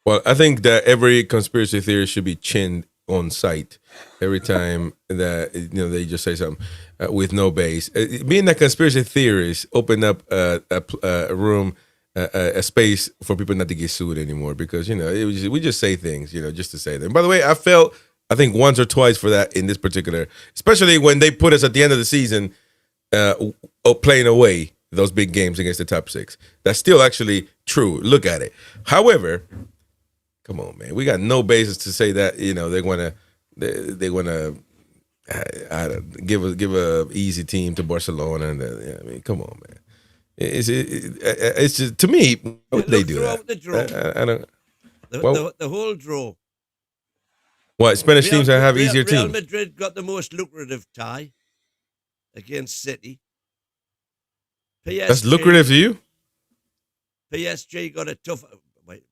Well, I think that every conspiracy theory should be chinned on sight every time that they just say something with no base. Being that conspiracy theories open up a room, a space for people not to get sued anymore, because we just say things just to say them. By the way, I think once or twice for that in this particular, especially when they put us at the end of the season playing away those big games against the top six. That's still actually true. Look at it. However, come on, man, we got no basis to say that they want to give a easy team to Barcelona. And I mean, come on, man. It's just, to me, they do that. The draw. I don't. The whole draw. What, Spanish teams have easier teams? Real Madrid got the most lucrative tie against City. PSG, that's lucrative to you? PSG got a tough.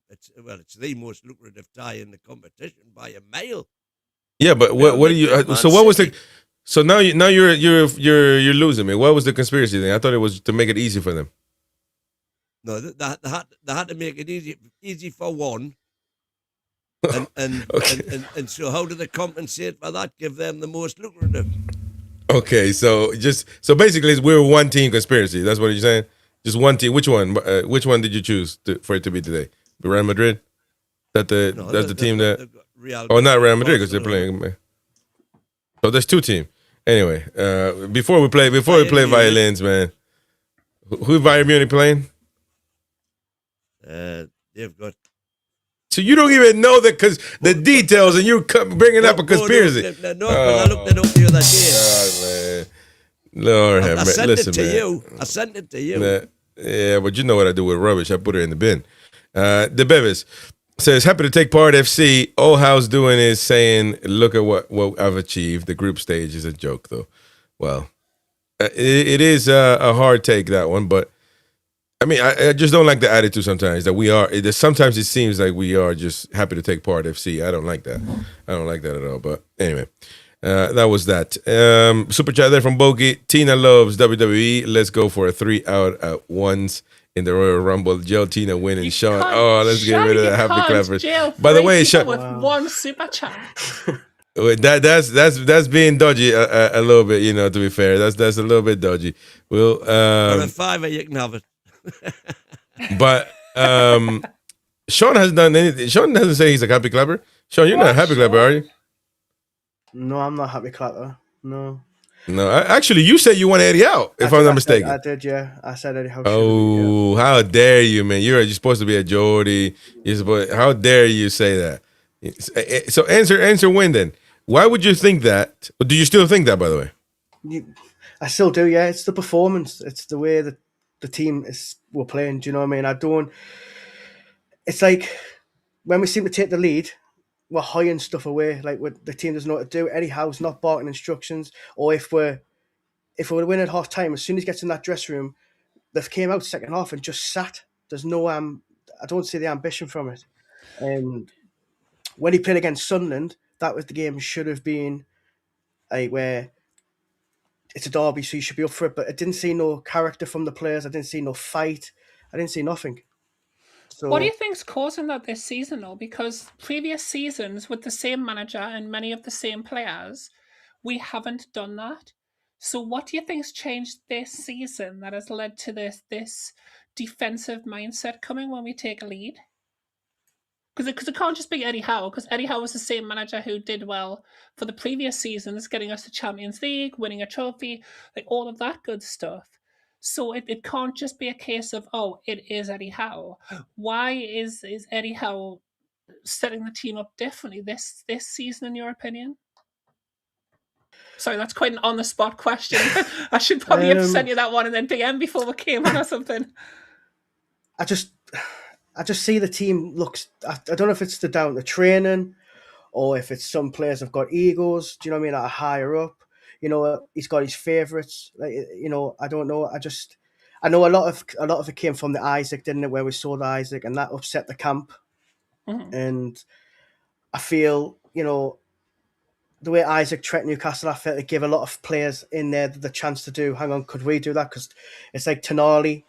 It's the most lucrative tie in the competition by a mile. Yeah, but what do you? So what was the? So now you're losing me. What was the conspiracy thing? I thought it was to make it easy for them. No, they had to make it easy for one. And so how do they compensate for that? Give them the most lucrative. Okay, so basically, we're one team conspiracy. That's what you're saying. Just one team. Which one? Which one did you choose for it to be today? Real Madrid. That's the team that. Real Not Real Madrid because they're playing. So there's two teams. Anyway, before we play violins, man. Who Bayern Munich playing? They've got. So you don't even know the details, and you're bringing up a conspiracy. No, I looked it up the other day. God, man. Lord have mercy. Listen, it to man. you. I sent it to you. Yeah, but you know what I do with rubbish. I put it in the bin. The Bevis says, happy to take part, FC. All Howe's doing is saying, look at what I've achieved. The group stage is a joke, though. Well, it is a hard take, that one, but I mean, I just don't like the attitude sometimes that we are. Sometimes it seems like we are just happy to take part, FC. I don't like that. I don't like that at all. But anyway, that was that. Super chat there from Boaky. Tina loves WWE. Let's go for a 3 out at once in the Royal Rumble. Jill, Tina winning. Sean. Oh, let's get rid of the happy clappers. By the way, Sean, with one super chat. That's being dodgy a little bit. To be fair, that's a little bit dodgy. We'll for a $5, you can have it. But Sean hasn't done anything. Sean doesn't say he's a happy clapper. Sean, you're not a happy clapper, are you? No, I'm not a happy clapper. No. Actually, you said you want Eddie out, if I'm not mistaken. I did, yeah. I said Eddie Howe. Oh, how dare you, man? You're supposed to be a Geordie. How dare you say that? So answer when then. Why would you think that? Do you still think that, by the way? I still do, yeah. It's the performance. It's the way that the team we're playing. Do you know what I mean? It's like when we seem to take the lead, we're hiding stuff away. Like the team doesn't know what to do. Eddie Howe's not barking instructions. Or if we're winning at half time, as soon as he gets in that dressing room, they've came out second half and just sat. There's no I don't see the ambition from it. And when he played against Sunderland, that was the game should have been like where it's a derby, so you should be up for it. But I didn't see no character from the players. I didn't see no fight. I didn't see nothing. So, what do you think's causing that this season, though? Because previous seasons with the same manager and many of the same players, we haven't done that. So what do you think's changed this season that has led to this defensive mindset coming when we take a lead? Because it can't just be Eddie Howe, because Eddie Howe was the same manager who did well for the previous seasons, getting us to Champions League, winning a trophy, like all of that good stuff. So it can't just be a case of, it is Eddie Howe. Why is Eddie Howe setting the team up differently this season, in your opinion? Sorry, that's quite an on-the-spot question. I should probably have sent you that one and then DM before we came on or something. I just see the team looks. I don't know if it's down to training, or if it's some players have got egos. Do you know what I mean? That are higher up. He's got his favourites. I don't know. I know a lot of it came from the Isaac, didn't it? Where we saw the Isaac, and that upset the camp. Mm-hmm. And I feel, the way Isaac treated Newcastle, I felt it gave a lot of players in there the chance to do. Hang on, could we do that? Because it's like Toon Army.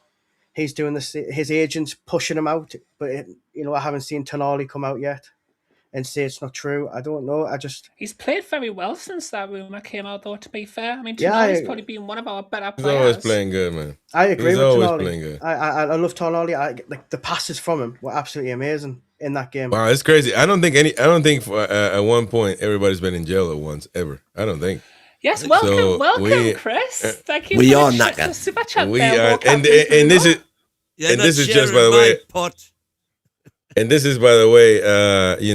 He's doing this. His agent's pushing him out, but I haven't seen Toon Army come out yet and say it's not true. I don't know. He's played very well since that rumor came out, though. To be fair, I mean, Toon Army's probably been one of our better players. He's always playing good, man. I agree he's with always Toon Army. Playing good. I love Toon Army. Like the passes from him were absolutely amazing in that game. Wow, it's crazy. I don't think for, at one point everybody's been in jail at once ever. I don't think. Yes, welcome, Chris. Thank you. We for are the knackered. Super chat. We are, and this is. And this is just, by the way, and this is, by the way,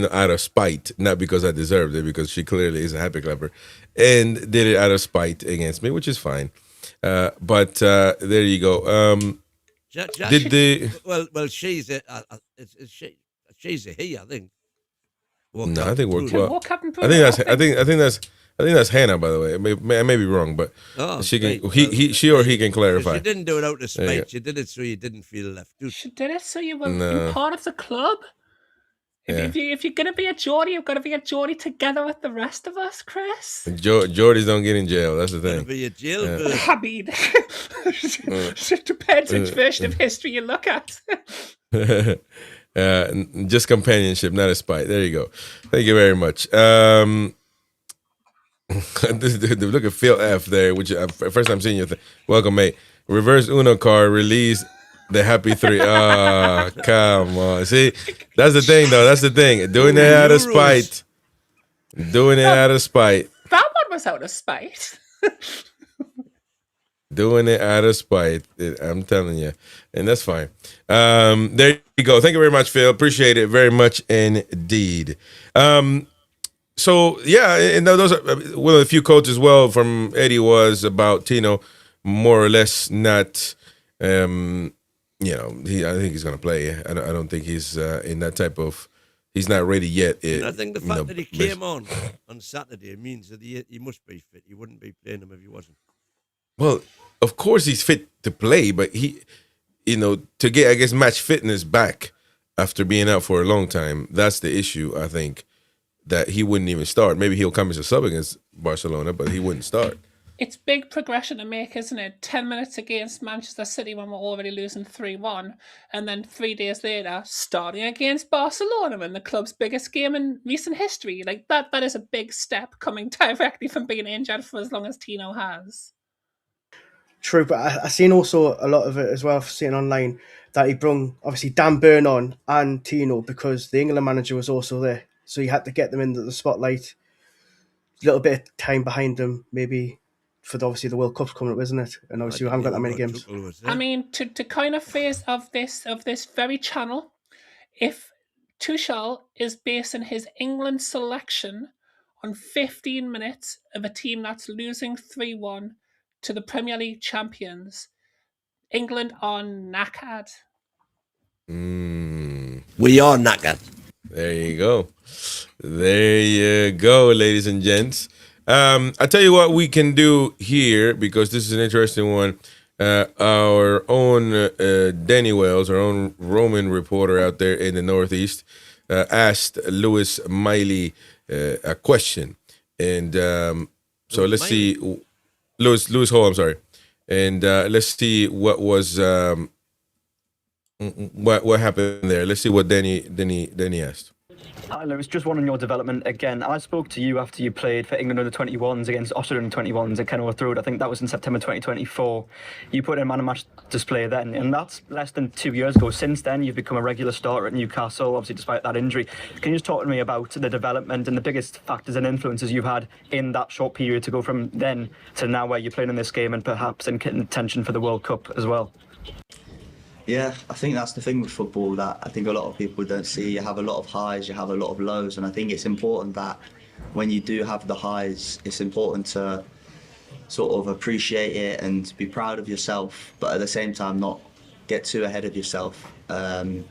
out of spite, not because I deserved it, because she clearly is a happy clapper, and did it out of spite against me, which is fine. But there you go. She's a he, I think. No, I think we're well. I think that's Hannah, by the way. I may be wrong, but she can. He can clarify. She didn't do it out of spite. She did it so you didn't feel left. She did it so you were part of the club. If you're gonna be a Geordie, you've got to be a Geordie together with the rest of us, Chris. Geordies don't get in jail. That's the thing. Be a jail bird. I mean, it depends which version of history you look at. Just companionship, not a spite. There you go. Thank you very much. Look at Phil F there, which first time seeing you. Welcome, mate. Reverse Uno card, release the happy three. Ah, come on. See, that's the thing, though. That's the thing. Doing it out of spite. Doing it out of spite. That one was out of spite. Doing it out of spite. I'm telling you. And that's fine. There you go. Thank you very much, Phil. Appreciate it very much indeed. So, yeah, and those are one of the few quotes as well from Eddie was about Tino, more or less not, I think he's going to play. I don't think he's in that type of, he's not ready yet. I think the fact that he came on Saturday means that he must be fit. He wouldn't be playing him if he wasn't. Well, of course he's fit to play, but he, to get, I guess, match fitness back after being out for a long time, that's the issue, I think, that he wouldn't even start. Maybe he'll come as a sub against Barcelona, but he wouldn't start. It's big progression to make, isn't it? 10 minutes against Manchester City when we're already losing 3-1, and then 3 days later, starting against Barcelona in the club's biggest game in recent history. Like, that is a big step coming directly from being injured for as long as Tino has. True, but I seen also a lot of it as well, seeing online, that he brung, obviously, Dan Burn on and Tino because the England manager was also there. So you had to get them into the spotlight. A little bit of time behind them, maybe, for obviously the World Cup's coming up, isn't it? And obviously we haven't got that many games. I mean, to kind of phase of this very channel, if Tuchel is basing his England selection on 15 minutes of a team that's losing 3-1 to the Premier League champions, England are knackered. We are knackered. There you go. There you go, ladies and gents. I tell you what we can do here, because this is an interesting one. Our own Danny Wells, our own Roman reporter out there in the Northeast, asked Lewis Miley a question. And so let's see. Lewis Hall, I'm sorry. And let's see what was what happened there. Let's see what Danny asked. Hi Lewis, just one on your development again. I spoke to you after you played for England under-21s against Austria under-21s at Kenilworth Road. I think that was in September 2024. You put in a man-of-match display then, and that's less than 2 years ago. Since then, you've become a regular starter at Newcastle, obviously despite that injury. Can you just talk to me about the development and the biggest factors and influences you've had in that short period to go from then to now where you're playing in this game and perhaps in contention for the World Cup as well? Yeah, I think that's the thing with football that I think a lot of people don't see. You have a lot of highs, you have a lot of lows, and I think it's important that when you do have the highs, it's important to sort of appreciate it and be proud of yourself, but at the same time not get too ahead of yourself. And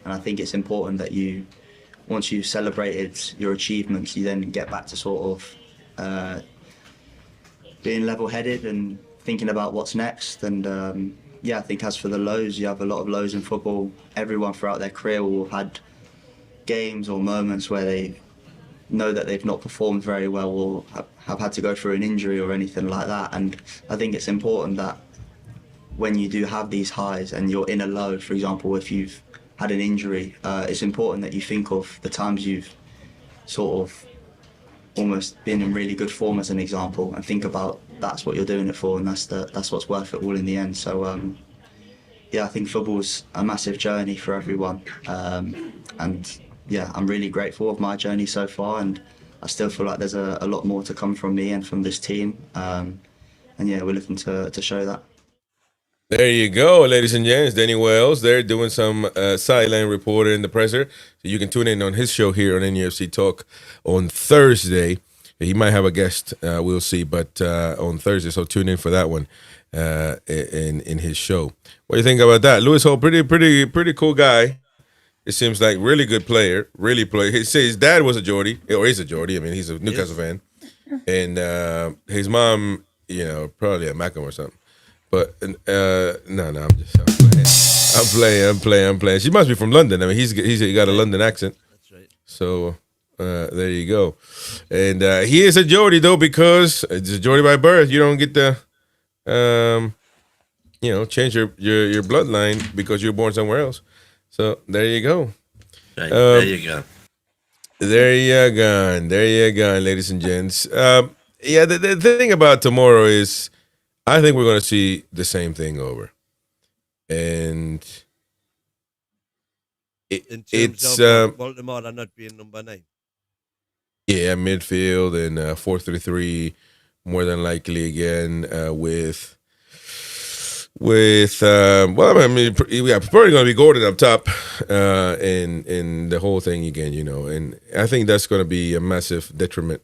I think it's important that you, once you've celebrated your achievements, you then get back to sort of being level-headed and thinking about what's next. And yeah, I think as for the lows, you have a lot of lows in football. Everyone throughout their career will have had games or moments where they know that they've not performed very well or have had to go through an injury or anything like that. And I think it's important that when you do have these highs and you're in a low, for example, if you've had an injury, it's important that you think of the times you've sort of almost been in really good form as an example, and think about that's what you're doing it for, and that's what's worth it all in the end. So yeah, I think football's a massive journey for everyone, and yeah, I'm really grateful of my journey so far, and I still feel like there's a lot more to come from me and from this team, and yeah, we're looking to show that. There you go, ladies and gents. Danny Wells, they're doing some sideline reporter in the presser. So you can tune in on his show here on NUFC Talk on Thursday. He might have a guest, we'll see, but on Thursday, so tune in for that one in his show. What do you think about that? Lewis Hall, pretty cool guy. It seems like really good player, really play. He says his dad was a Geordie, or is a Geordie. I mean, he's a Newcastle fan. And his mom, probably a Mackham or something. But no, I'm playing. She must be from London. I mean, he's got a London accent. That's right. So there you go. And he is a Geordie though, because it's a Geordie by birth. You don't get to, change your bloodline because you're born somewhere else. So there you go. Right, there you go. There you go, ladies and gents. Yeah, the thing about tomorrow is, I think we're going to see the same thing over, and In terms it's of Baltimore not being number 9. yeah, midfield and 4-3-3, more than likely again with. Well, I mean, yeah, probably going to be Gordon up top, in the whole thing again, and I think that's going to be a massive detriment.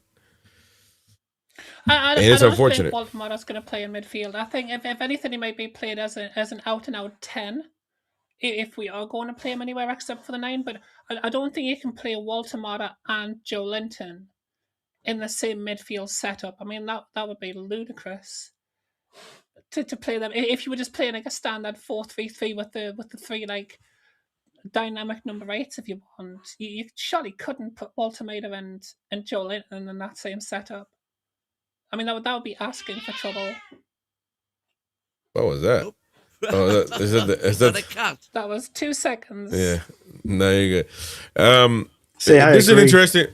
I And it's don't unfortunate. think Baltimore's going to play in midfield. I think if anything, he might be played as an out-and-out 10, if we are going to play him anywhere except for the 9. But I don't think you can play Walter Mata and Joe Linton in the same midfield setup. I mean, that would be ludicrous to play them. If you were just playing like a standard 4-3-3 with the three like dynamic number 8s, if you want, you surely couldn't put Walter Mata and Joe Linton in that same setup. I mean, that would be asking for trouble. What was that? Nope. Oh, is that a cat? That was 2 seconds. Yeah, no, you're good. See, I this is agree. interesting.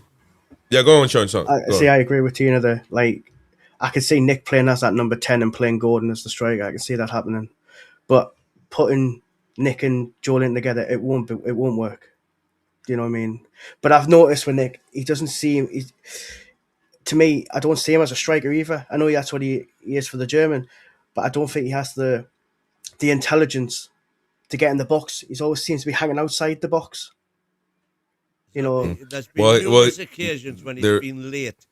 Yeah, go on, Sean. I agree with Tina there. Like, I could see Nick playing as that number 10 and playing Gordon as the striker. I can see that happening. But putting Nick and Joel together, it won't work. Do you know what I mean? But I've noticed with Nick, he doesn't seem. To me, I don't see him as a striker either. I know that's what he is for the German, but I don't think he has the intelligence to get in the box. He always seems to be hanging outside the box. You know, There's been numerous occasions when he's been late.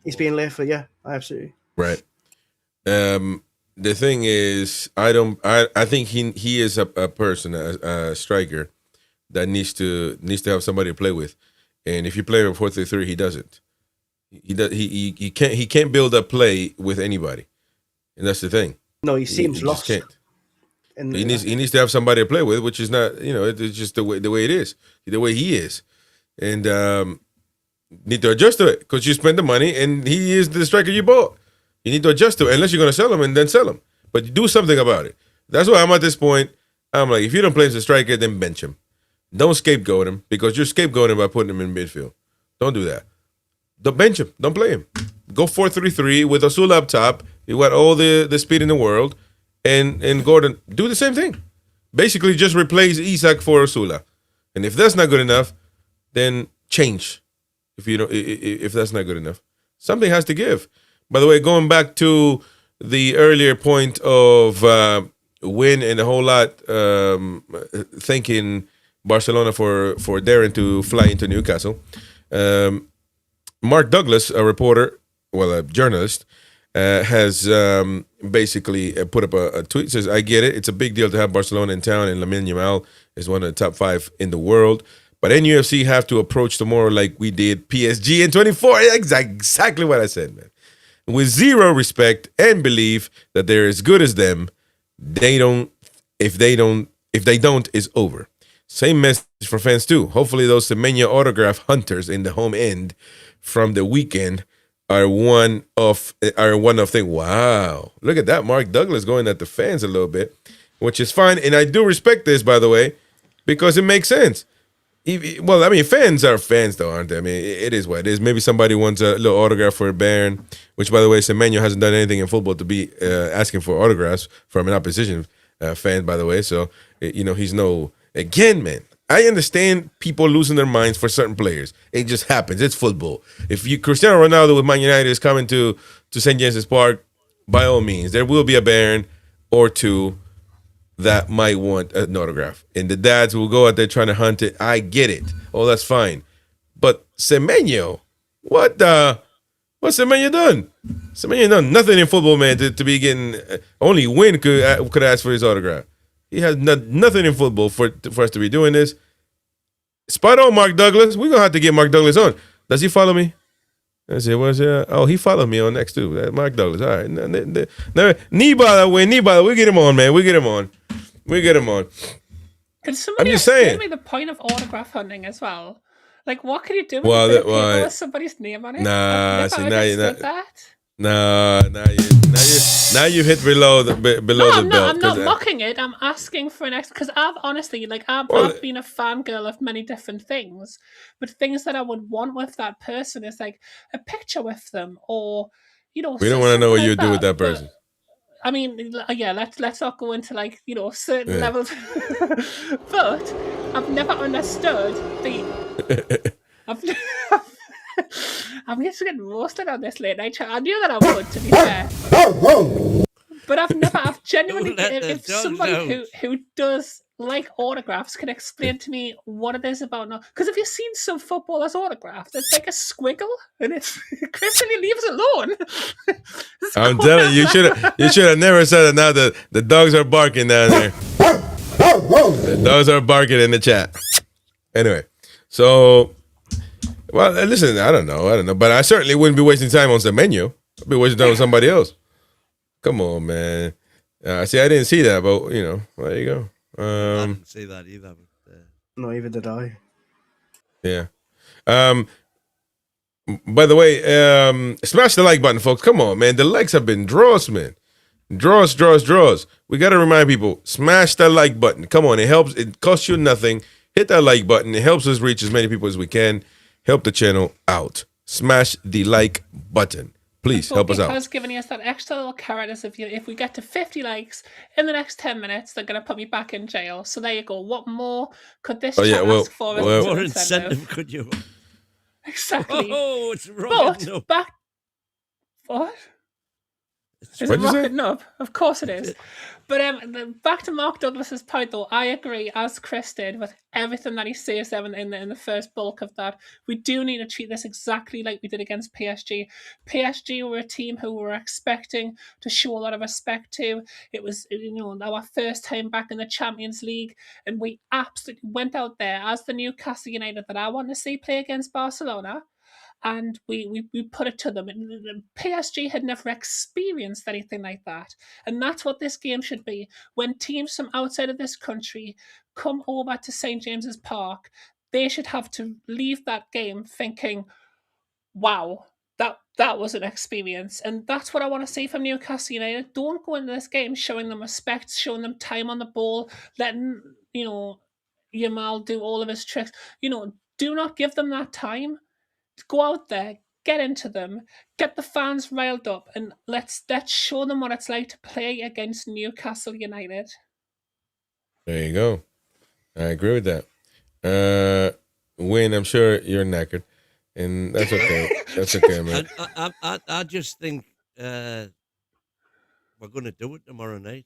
He's been late for absolutely right. The thing is, I think he is a person, a striker that needs to have somebody to play with, and if you play him 4-3-3, he doesn't. He can't build a play with anybody, and that's the thing. No, he seems lost. Just can't. He needs to have somebody to play with, which is not, it's just the way it is, the way he is, and need to adjust to it because you spend the money and he is the striker you bought. You need to adjust to it unless you're going to sell him and then sell him, but do something about it. That's why I'm at this point. I'm like, if you don't play as a striker, then bench him. Don't scapegoat him because you're scapegoating by putting him in midfield. Don't do that. Don't bench him. Don't play him. Go 4-3-3 with Osula up top. You got all the speed in the world, and Gordon do the same thing. Basically, just replace Isak for Osula, and if that's not good enough, then change. If that's not good enough, something has to give. By the way, going back to the earlier point of win and a whole lot, thanking Barcelona for daring to fly into Newcastle. Mark Douglas, a reporter, a journalist, has basically put up a tweet. Says, "I get it. It's a big deal to have Barcelona in town, and Lamine Yamal is one of the top 5 in the world. But NUFC have to approach tomorrow like we did PSG in 24. Exactly what I said, man. With zero respect and belief that they're as good as them. If they don't, it's over. Same message for fans too. Hopefully, those Semenyo autograph hunters in the home end from the weekend are one of thing. Wow, look at that, Mark Douglas going at the fans a little bit, which is fine, and I do respect this, by the way, because it makes sense. Well, I mean, fans are fans, though, aren't they? I mean, it is what it is. Maybe somebody wants a little autograph for a Baron, which, by the way, Semenyo hasn't done anything in football to be asking for autographs from an opposition fan, by the way. So, he's no... Again, man, I understand people losing their minds for certain players. It just happens. It's football. If Cristiano Ronaldo with Man United is coming to St. James's Park, by all means, there will be a Baron or two that might want an autograph. And the dads will go out there trying to hunt it. I get it. Oh, that's fine. But Semenyo, what's Semenyo done? Semenyo done nothing in football, man, to be getting... only Win could ask for his autograph. He has nothing in football for us to be doing this. Spot on, Mark Douglas. We're going to have to get Mark Douglas on. Does he follow me? I said, oh, he followed me on next too. Mark Douglas. All right. Nibala, we get him on, man. We get him on. Can somebody explain me the point of autograph hunting as well? Like, what can you do with somebody's name on it? Nah, now you hit below the belt. I'm not mocking it. I'm asking for an because I've honestly, I've been a fangirl of many different things, but things that I would want with that person is like a picture with them, or We don't want to know what you do with that but, person. I mean, yeah, let's not go into like, certain levels. But I've never understood I'm just getting roasted on this late night chat. I knew that I would, to be fair. But I've genuinely, if somebody who does like autographs can explain to me what it is about now. Because if you've seen some footballers' autographs, it's like a squiggle, and it's Chris really leaves it alone. I'm telling you, you should have never said it. Now the dogs are barking down there. The dogs are barking in the chat. Anyway, so, well, listen, I don't know, but I certainly wouldn't be wasting time on some menu. I'd be wasting time on somebody else. Come on, man. See, I didn't see that, but, there you go. I didn't see that either. But, No, even did I. Yeah. By the way, smash the like button, folks. Come on, man. The likes have been draws, man. Draws. We got to remind people, smash that like button. Come on, it helps. It costs you nothing. Hit that like button. It helps us reach as many people as we can. Help the channel out. Smash the like button. Please help us out. Because giving us that extra little carrot as if we get to 50 likes in the next 10 minutes, they're going to put me back in jail. So there you go. What more could this chat ask for? What more incentive could you? Exactly. Oh, it's rocketing up. Back. What? Is it rocketing up? Of course it is. But back to Mark Douglas's point, though, I agree, as Chris did, with everything that he says in the first bulk of that. We do need to treat this exactly like we did against PSG. PSG were a team who we were expecting to show a lot of respect to. It was, our first time back in the Champions League, and we absolutely went out there as the Newcastle United that I want to see play against Barcelona. And we put it to them. And PSG had never experienced anything like that. And that's what this game should be. When teams from outside of this country come over to St. James's Park, they should have to leave that game thinking, wow, that was an experience. And that's what I want to see from Newcastle United. Don't go into this game showing them respect, showing them time on the ball, letting, Yamal do all of his tricks. Do not give them that time. Go out there, get into them, get the fans riled up, and let's show them what it's like to play against Newcastle United. There you go. I agree with that. Wayne, I'm sure you're knackered, and that's okay. That's okay, man. I just think we're going to do it tomorrow night.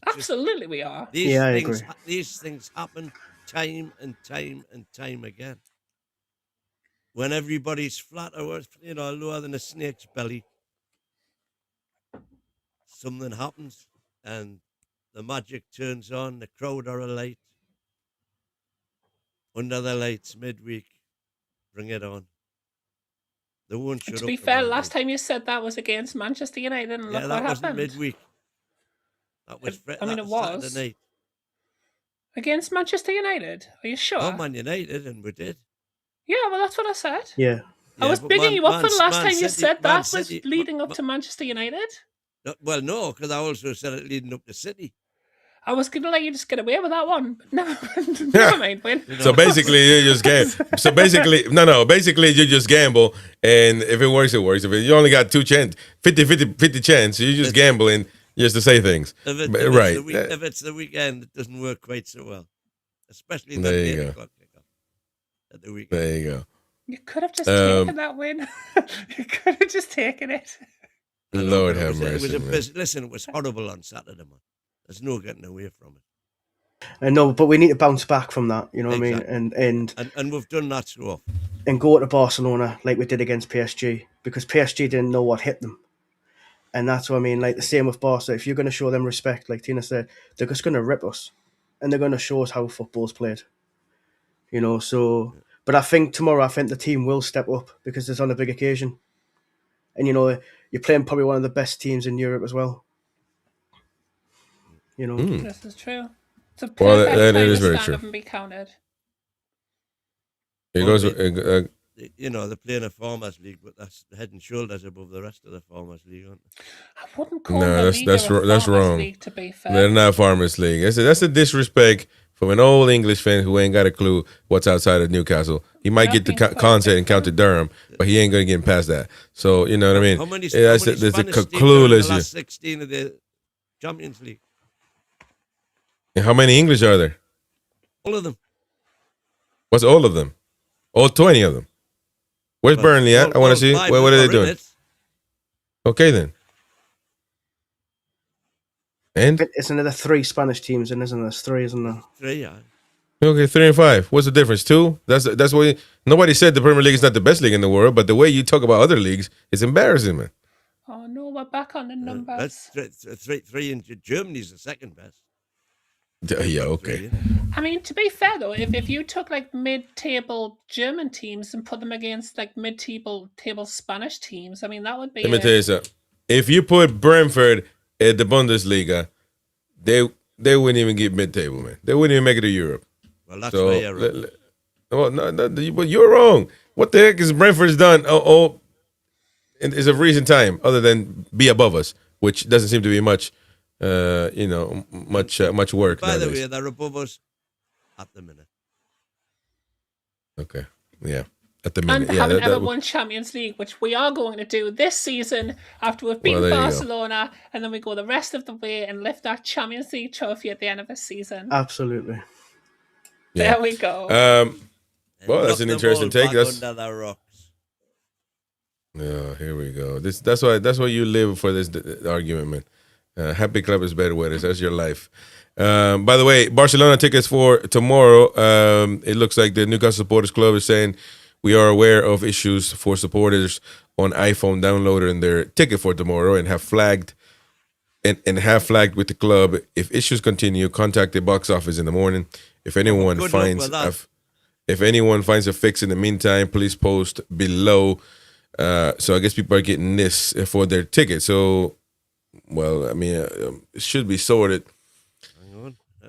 Absolutely, we are. I agree. These things happen time and time again. When everybody's flat or lower than a snake's belly, something happens and the magic turns on. The crowd are alight. Under the lights, midweek, bring it on. They won't shut up. To be fair, last time you said that was against Manchester United, and look what happened. Yeah, that wasn't midweek. That was. It was Saturday night against Manchester United. Are you sure? Oh, Man United, and we did. Yeah, well, that's what I said. Yeah. I was bigging you up for the last time you said that was leading up to Manchester United. No, because I also said it leading up to City. I was going to let you just get away with that one. Never mind, Wayne. So basically, you just gamble. So basically, basically you just gamble, and if it works, it works. If you only got 50 chance, you just gambling just to say things. If it's the weekend, it doesn't work quite so well, especially that 8 o'clock kickoff at the weekend. There you go. You could have just taken that win. You could have just taken it. Lord have mercy. Listen, it was horrible on Saturday, man. There's no getting away from it. I know, but we need to bounce back from that. You know what I mean? And we've done that so often. And go to Barcelona like we did against PSG, because PSG didn't know what hit them. And that's what I mean. Like the same with Barca. If you're going to show them respect, like Tina said, they're just going to rip us, and they're going to show us how football's played. So. But I think tomorrow, the team will step up because it's on a big occasion. And, you're playing probably one of the best teams in Europe as well. This is true. It's a Well, perfect that is very stand true. up and be counted. It goes. They're playing a Farmers League, but that's head and shoulders above the rest of the Farmers League, aren't they? I wouldn't call No, that's wrong. League, to be fair. They're not Farmers League. That's a disrespect from an old English fan who ain't got a clue what's outside of Newcastle. He might get the concept and County Durham, but he ain't gonna get past that. So you know what I mean? How many, that's how many the Spanish teams are in clueless. the last 16 of the Champions League? And how many English are there? All of them. What's all of them? All 20 of them. Where's Burnley at? I want to see. What are they doing? Okay then. And it's another 3 Spanish teams, and isn't there? 3, isn't there? 3, yeah. Okay, 3 and 5. What's the difference? 2? That's why nobody said the Premier League is not the best league in the world, but the way you talk about other leagues is embarrassing, man. Oh no, we're back on the numbers. That's 3 in Germany's the second best. Yeah, okay. I mean, to be fair though, if you took like mid-table German teams and put them against like mid-table Spanish teams, I mean that would be. Let me tell you something. If you put Brentford at the Bundesliga, they wouldn't even get mid-table, man. They wouldn't even make it to Europe. Well, that's why you're wrong. Well, no, but you're wrong. What the heck has Brentford's done? It's a recent time, other than be above us, which doesn't seem to be much. Much work. By the way, they're above us at the minute. Okay, yeah, at the minute. And haven't ever won Champions League, which we are going to do this season after we've beaten Barcelona, and then we go the rest of the way and lift that Champions League trophy at the end of the season. Absolutely. Yeah. There we go. Well, that's an interesting take. That's under the rocks. Yeah, here we go. That's why you live for this argument, man. Happy club is better weather. That's your life. By the way, Barcelona tickets for tomorrow. It looks like the Newcastle Supporters Club is saying we are aware of issues for supporters on iPhone downloading their ticket for tomorrow and have flagged with the club. If issues continue, contact the box office in the morning. If anyone finds a fix in the meantime, please post below. So I guess people are getting this for their ticket. So. Well, I mean, it should be sorted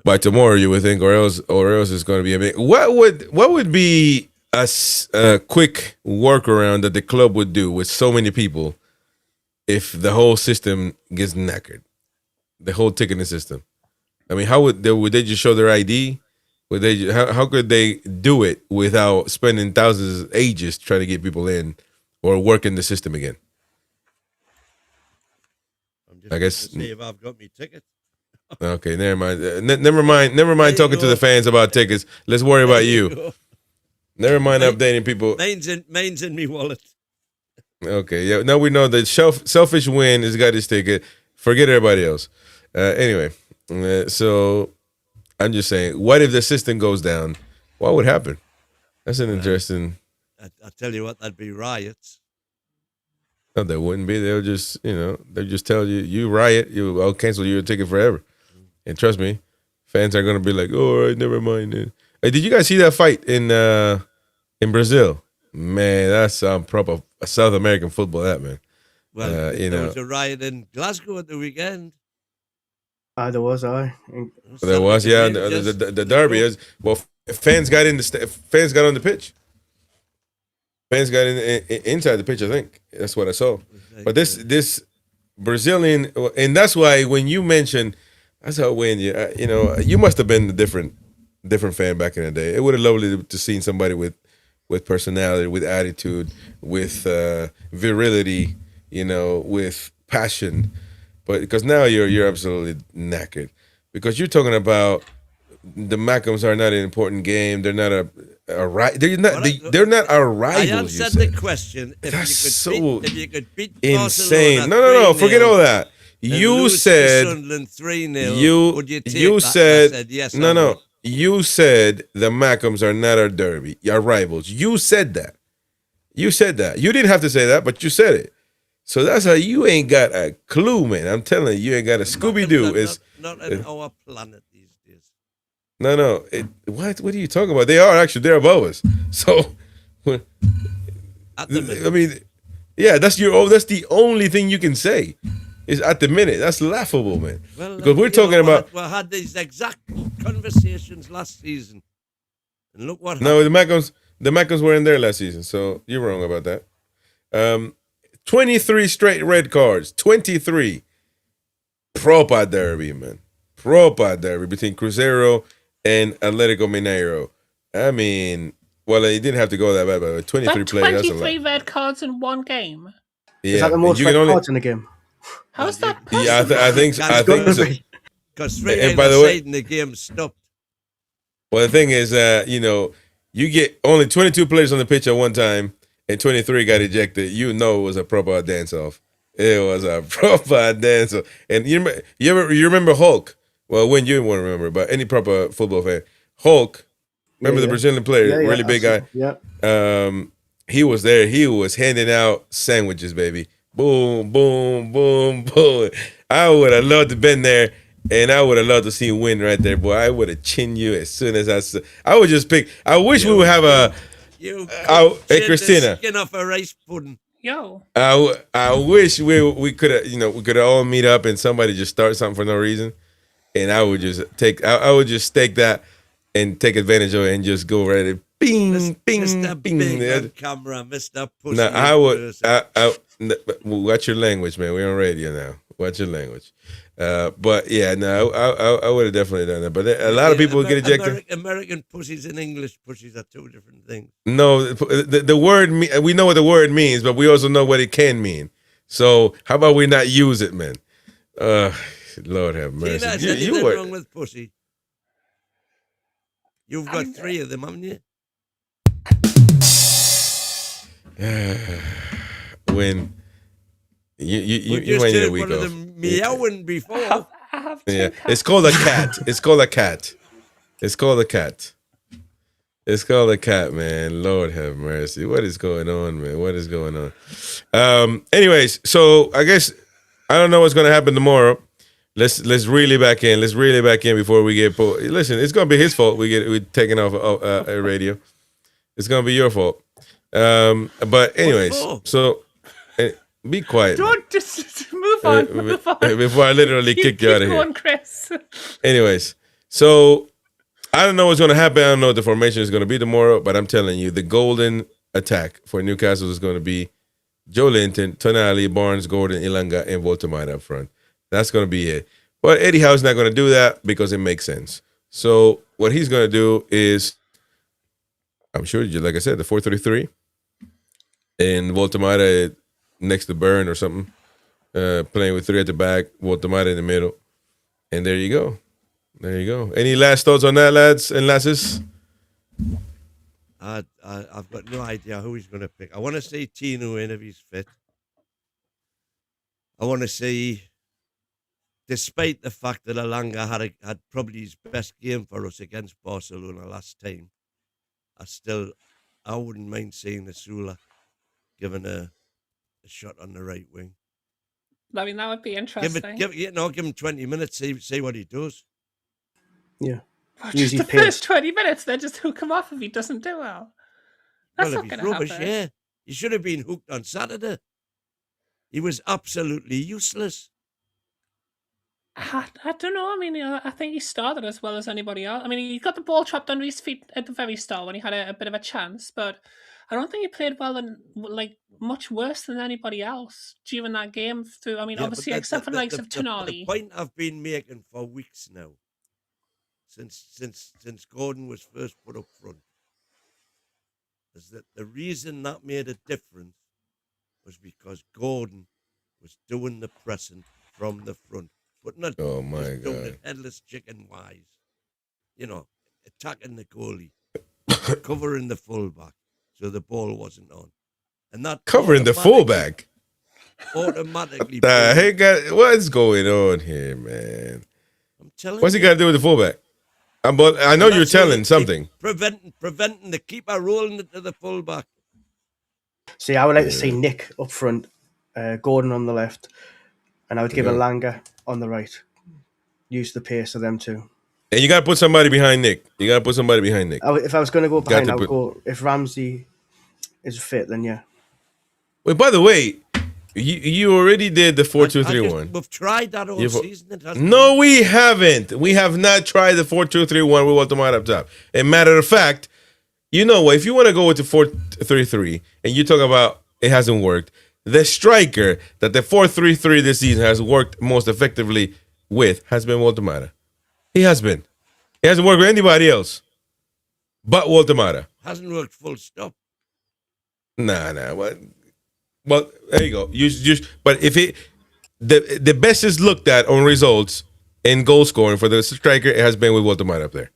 by tomorrow, you would think, or else it's going to be a bit. What would be a quick workaround that the club would do with so many people if the whole system gets knackered, the whole ticketing system? I mean, how would they just show their ID? Would they? How could they do it without spending thousands of ages trying to get people in or working the system again? I guess. See if I've got me ticket. Okay, never mind. Never mind talking to the fans about tickets. Let's worry about you. Never mind updating people. Mine's in me wallet. Okay, yeah. Now we know that selfish win has got his ticket. Forget everybody else. Anyway, so I'm just saying, what if the system goes down? What would happen? That's an interesting. I tell you what, that'd be riots. No, there wouldn't be. They'll just, they'll just tell you riot, I'll cancel your ticket forever. And trust me, fans are gonna be like, oh, all right, never mind it. Hey, did you guys see that fight in Brazil? Man, that's proper South American football, that man. Well, there was a riot in Glasgow at the weekend. There was, There was, yeah. The derby is fans got fans got on the pitch. Fans got inside the pitch, I think. That's what I saw. But this Brazilian, and that's why when you mentioned, that's how when you must have been a different fan back in the day. It would have lovely to see somebody with personality, with attitude, with virility, with passion. But because now you're absolutely knackered. Because you're talking about the Mackems are not an important game. They're not they're not our rivals. I answered the question. If you could beat insane. Barcelona No. Forget all that. You said Sunderland 3-0. You said I said yes. No. You said the Mackems are not our derby, our rivals. You said that. You didn't have to say that, but you said it. So that's how you ain't got a clue, man. I'm telling you ain't got a Scooby-Doo. It's not on our planet these days. No. What are you talking about? They're above us. So, I mean, yeah, that's the only thing you can say is at the minute. That's laughable, man. Well, because we're talking about. We had these exact conversations last season, and look what happened. No, the Mackems were in there last season, so you're wrong about that. 23 straight red cards. 23. Proper derby, man. Proper derby between Cruzeiro and Atletico Mineiro. I mean, well, it didn't have to go that bad, but 23 players. That's a lot. 23 red cards in one game. Yeah. Is that the most red cards in the game? How's that possible? Yeah, I think so. Because 3 and by the way, the game stopped. Well, the thing is, you get only 22 players on the pitch at one time, and 23 got ejected. You know it was a proper dance-off. It was a proper dance-off. And you remember Hulk? Well, when you won't remember, but any proper football fan. Hulk, remember the Brazilian player, really big guy? Yeah. He was there. He was handing out sandwiches, baby. Boom, boom, boom, boom. I would have loved to have been there, and I would have loved to see him win right there, boy. I would have chinned you as soon as I would just pick. I wish we would have a. Hey, Christina. Skin off a rice pudding. Yo. I wish we could have we could all meet up and somebody just start something for no reason, and I would just take. I would just take that and take advantage of it and just go right there. Bing, bing, Mr. bing. Big camera, Mr. Pussy. No, I would. Watch your language, man. We're on radio now. Watch your language. But yeah, no, I would have definitely done that. But a lot of people get ejected. American pussies and English pussies are two different things. No, the word, we know what the word means, but we also know what it can mean. So how about we not use it, man? Lord have mercy. There's anything wrong with pussy. You've got 3 of them, haven't you? When you just need a heard week one of off. them meowing before. I have 2 Yeah, cats. it's called a cat. It's called a cat. It's called a cat. It's called a cat, man. Lord have mercy. What is going on, man? What is going on? Anyways, so I guess I don't know what's gonna happen tomorrow. Let's reel it back in. Let's reel it back in before we get pulled. Listen, it's gonna be his fault. We're taking off a radio. It's gonna be your fault. But anyways, so be quiet. Don't just move on. Move on. Before I literally kick you out of here. Keep going, Chris. Anyways, so I don't know what's going to happen. I don't know what the formation is going to be tomorrow, but I'm telling you, the golden attack for Newcastle is going to be Joe Linton, Tonali, Barnes, Gordon, Ilanga, and Voltemade up front. That's going to be it. But Eddie Howe's not going to do that because it makes sense. So what he's going to do is, I'm sure, like I said, the 4-3-3, and Voltemade next to Byrne or something, playing with 3 at the back, Voltemade in the middle, and there you go. There you go. Any last thoughts on that, lads and lasses? I've got no idea who he's going to pick. I want to see Tino in if he's fit. I want to see, despite the fact that Ilanga had probably his best game for us against Barcelona last time, I wouldn't mind seeing Asula given a shot on the right wing. I mean, that would be interesting. Give him 20 minutes, see what he does. Yeah. Well, just the first 20 minutes, then just hook him off if he doesn't do well. That's not going to happen. Yeah. He should have been hooked on Saturday. He was absolutely useless. I don't know. I mean, I think he started as well as anybody else. I mean, he got the ball trapped under his feet at the very start when he had a bit of a chance, but I don't think he played well and much worse than anybody else during that game. Through, I mean, obviously, except for the likes of Tonali. The point I've been making for weeks now, since Gordon was first put up front, is that the reason that made a difference was because Gordon was doing the pressing from the front, but not doing it headless chicken wise. Attacking the goalie, covering the fullback, so the ball wasn't on, and that covering the fullback automatically. The heck, what's going on here, man? I'm telling What's you. he got to do with the fullback? I know you're telling something. Preventing the keeper rolling it to the fullback. See, I would like to see Nick up front, Gordon on the left, and I would give Ilanga on the right. Use the pace of them two. And you got to put somebody behind Nick. If I was going to go behind, I would go, if Ramsey is fit, then yeah. Wait, by the way, you already did the 4-2-3-1. We've tried that all season. No, we haven't. We have not tried the 4-2-3-1 with Voltemade up top. And matter of fact, you know what? If you want to go with the 4-3-3 and you talk about it hasn't worked, the striker that the 4-3-3 this season has worked most effectively with has been Voltemade. He has been. It hasn't worked with anybody else but Walter Mata. Hasn't worked full stop. Nah. Well, there you go. But if the best is looked at on results in goal scoring for the striker, it has been with Walter Mata up there.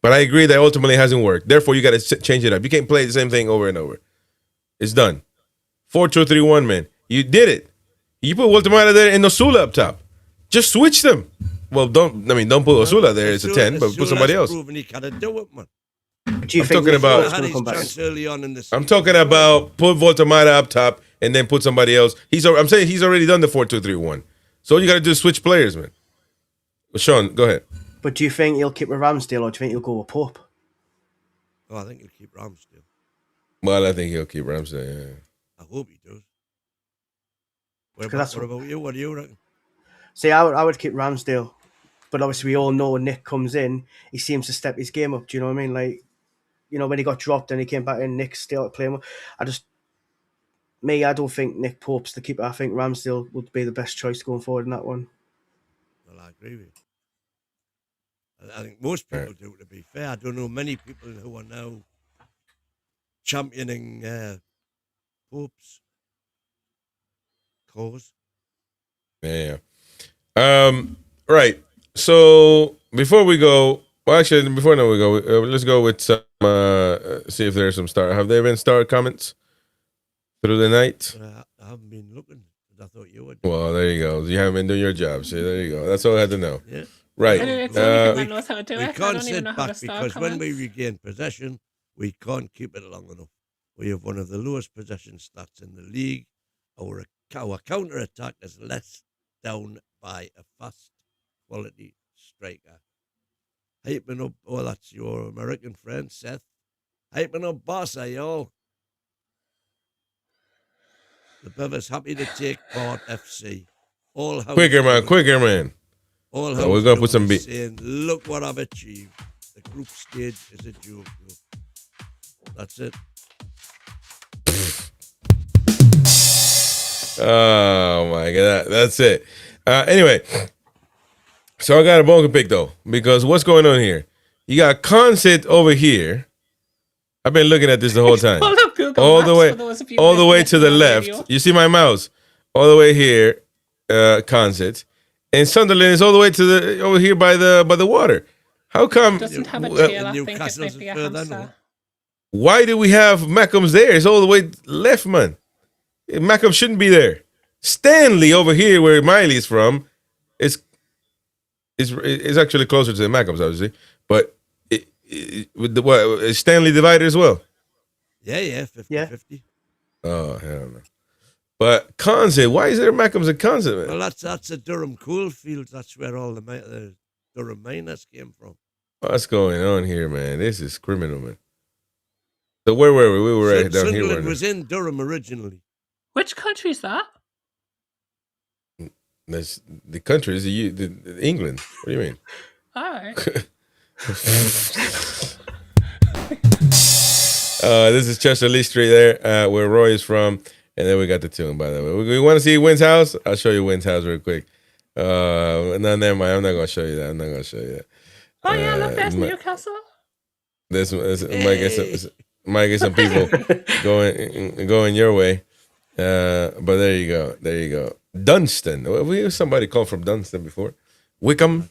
But I agree that ultimately it hasn't worked. Therefore, you got to change it up. You can't play the same thing over and over. It's done. 4-2-3-1, man. You did it. You put Walter Mata there and Osula up top. Just switch them. Well, don't put Osula there as a 10, but put somebody else. Proven he can't do it, man. Do you I'm think talking about- Had his chance early on in the season. I'm talking about put Walter Mata up top and then put somebody else. I'm saying he's already done the 4-2-3-1. So all you got to do is switch players, man. Sean, go ahead. But do you think he'll keep with Ramsdale, or do you think he'll go with Pope? Oh, I think he'll keep Ramsdale. Well, I think he'll keep Ramsey. Yeah. I hope he does. What that's about you? What do you reckon? See, I would keep Ramsdale, but obviously we all know when Nick comes in, he seems to step his game up. Do you know what I mean? Like, you know, when he got dropped and he came back in, Nick's still playing. I don't think Nick Pope's the keeper. I think Ramsdale would be the best choice going forward in that one. Well, I agree with you. I think most people do, to be fair. I don't know many people who are now championing Pope's cause. Yeah. Right. So before we go, let's go with some. See if there's some star. Have there been star comments through the night? I haven't been looking. I thought you would. Well, there you go. You haven't been doing your job. See, there you go. That's all I had to know. Yeah. Right. It's the only thing that knows how to do We it. I can't don't even sit know how to back start because when we comments. regain possession, we can't keep it long enough. We have one of the lowest possession stats in the league. Our counter-attack is less down by a fast quality striker. Hyping up, that's your American friend, Seth. Hyping up Barca, y'all. The Beavers happy to take part, FC. All Quicker, man. All So we're gonna put some beat. saying, look what I've achieved. The group stage is a joke. Look. That's it. Oh my god, that's it. Anyway, so I got a bone to pick though, because what's going on here? You got Concert over here. I've been looking at this the whole time. Hold up Google all Maps the way, for those of you all the way to listening the on left. radio. You see my mouse? All the way here, Concert, and Sunderland is all the way to the over here by the water. How come? It doesn't have a tail. I think it Newcastle's might be a further hamster. north. Why do we have Mackham's there? It's all the way left, man. Mackham shouldn't be there. Stanley over here, where Miley's from, is actually closer to the Mackhams, obviously. But with the is Stanley divided as well? Yeah, 50-50. Oh, hell no. But Consett, why is there Mackhams and Consett, man? Well, that's a Durham coalfield. That's where all the Durham miners came from. What's going on here, man? This is criminal, man. So where were we? We were right down here. Sunderland Right was in Durham originally. Which country is that? That's the country is the England. What do you mean? All right. This is Chester Lee Street there, where Roy is from. And then we got the tune, by the way. We want to see Wynn's house? I'll show you Wynn's house real quick. No, never mind. I'm not going to show you that. Oh, yeah, look, there's Newcastle. This might get some people going your way. But there you go. Dunstan. We have somebody called from Dunstan before. Wickham.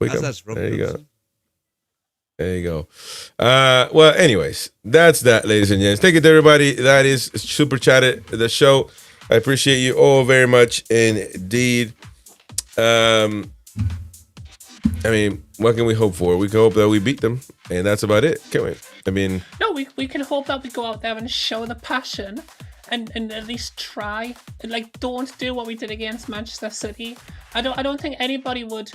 That's from There you go. Dunstan. There you go. Well, anyways, that's that, ladies and gents. Thank you to everybody that is super chatted the show. I appreciate you all very much indeed. I mean, what can we hope for? We can hope that we beat them, and that's about it, can't we? I mean, No, we can hope that we go out there and show the passion and at least try. And, like, don't do what we did against Manchester City. I don't think anybody would,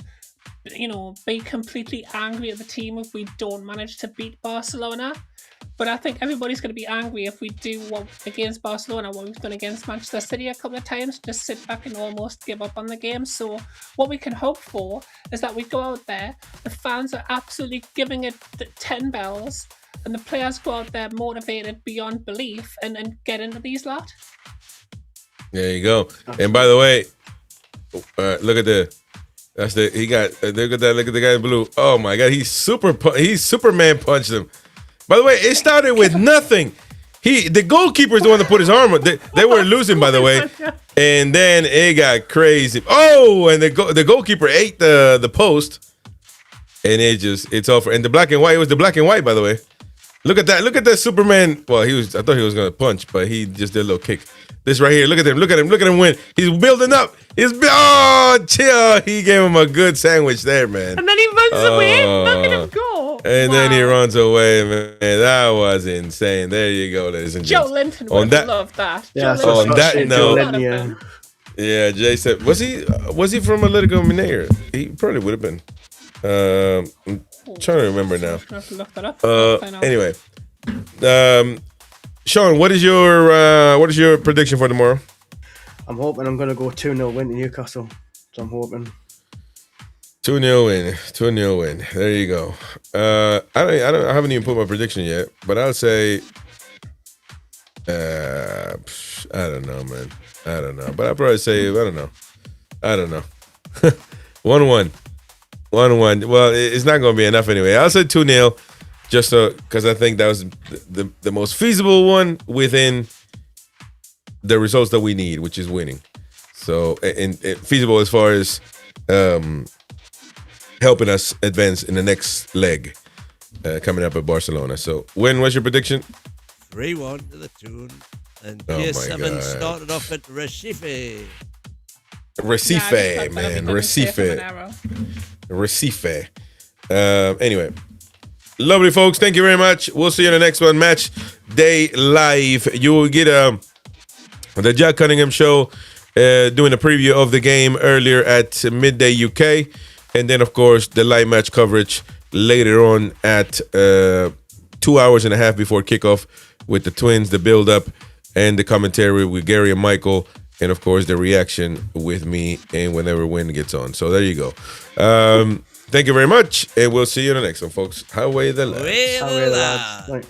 be completely angry at the team if we don't manage to beat Barcelona. But I think everybody's going to be angry if we do what against Barcelona, what we've done against Manchester City a couple of times, just sit back and almost give up on the game. So what we can hope for is that we go out there, the fans are absolutely giving it 10 bells, and the players go out there motivated beyond belief and get into these lot. there you go. And by the way, look at That's the he got. Look at that. Look at the guy in blue. Oh my God, he's Superman punched him. By the way, it started with nothing. The goalkeeper is the one that put his arm on. They were losing, by the way, and then it got crazy. Oh, and the goalkeeper ate the post, and it's over. And the black and white. It was the black and white, by the way. Look at that. Look at that Superman. Well, I thought he was gonna punch, but he just did a little kick. This right here. Look at him. Look at him. Look at him win. He's building up. Chill. He gave him a good sandwich there, man. And then he runs away. Look at him go. And then he runs away, man. That was insane. There you go, ladies and Joe gentlemen. Linton would have loved that. Yeah, on that note, yeah. Jay said, was he from Atletico Mineiro? He probably would have been. I'm trying to remember now. I have to look that up. Anyway, Sean, what is your prediction for tomorrow? I'm hoping I'm going to go 2-0 win to Newcastle. So I'm hoping 2-0 win. 2-0 win. There you go. I haven't even put my prediction yet, but I'll say I don't know, man. I don't know. But I'll probably say I don't know. 1-1. 1-1. Well, it's not going to be enough anyway. I'll say 2-0 just because I think that was the most feasible one within the results that we need, which is winning. So, and feasible as far as helping us advance in the next leg coming up at Barcelona. So, when was your prediction? 3-1 to the Toon. And Oh Piers my 7 God. started off at Recife. Recife, man. Recife. Anyway. Lovely, folks. Thank you very much. We'll see you in the next one. Match Day Live. You will get the Jack Cunningham Show doing a preview of the game earlier at midday UK. And then, of course, the live match coverage later on at 2 hours and a half before kickoff with the Twins, the build-up, and the commentary with Gary and Michael. And, of course, the reaction with me and whenever Win gets on. So there you go. Thank you very much. And we'll see you in the next one, folks. Highway the Lads. Way the lads. Right.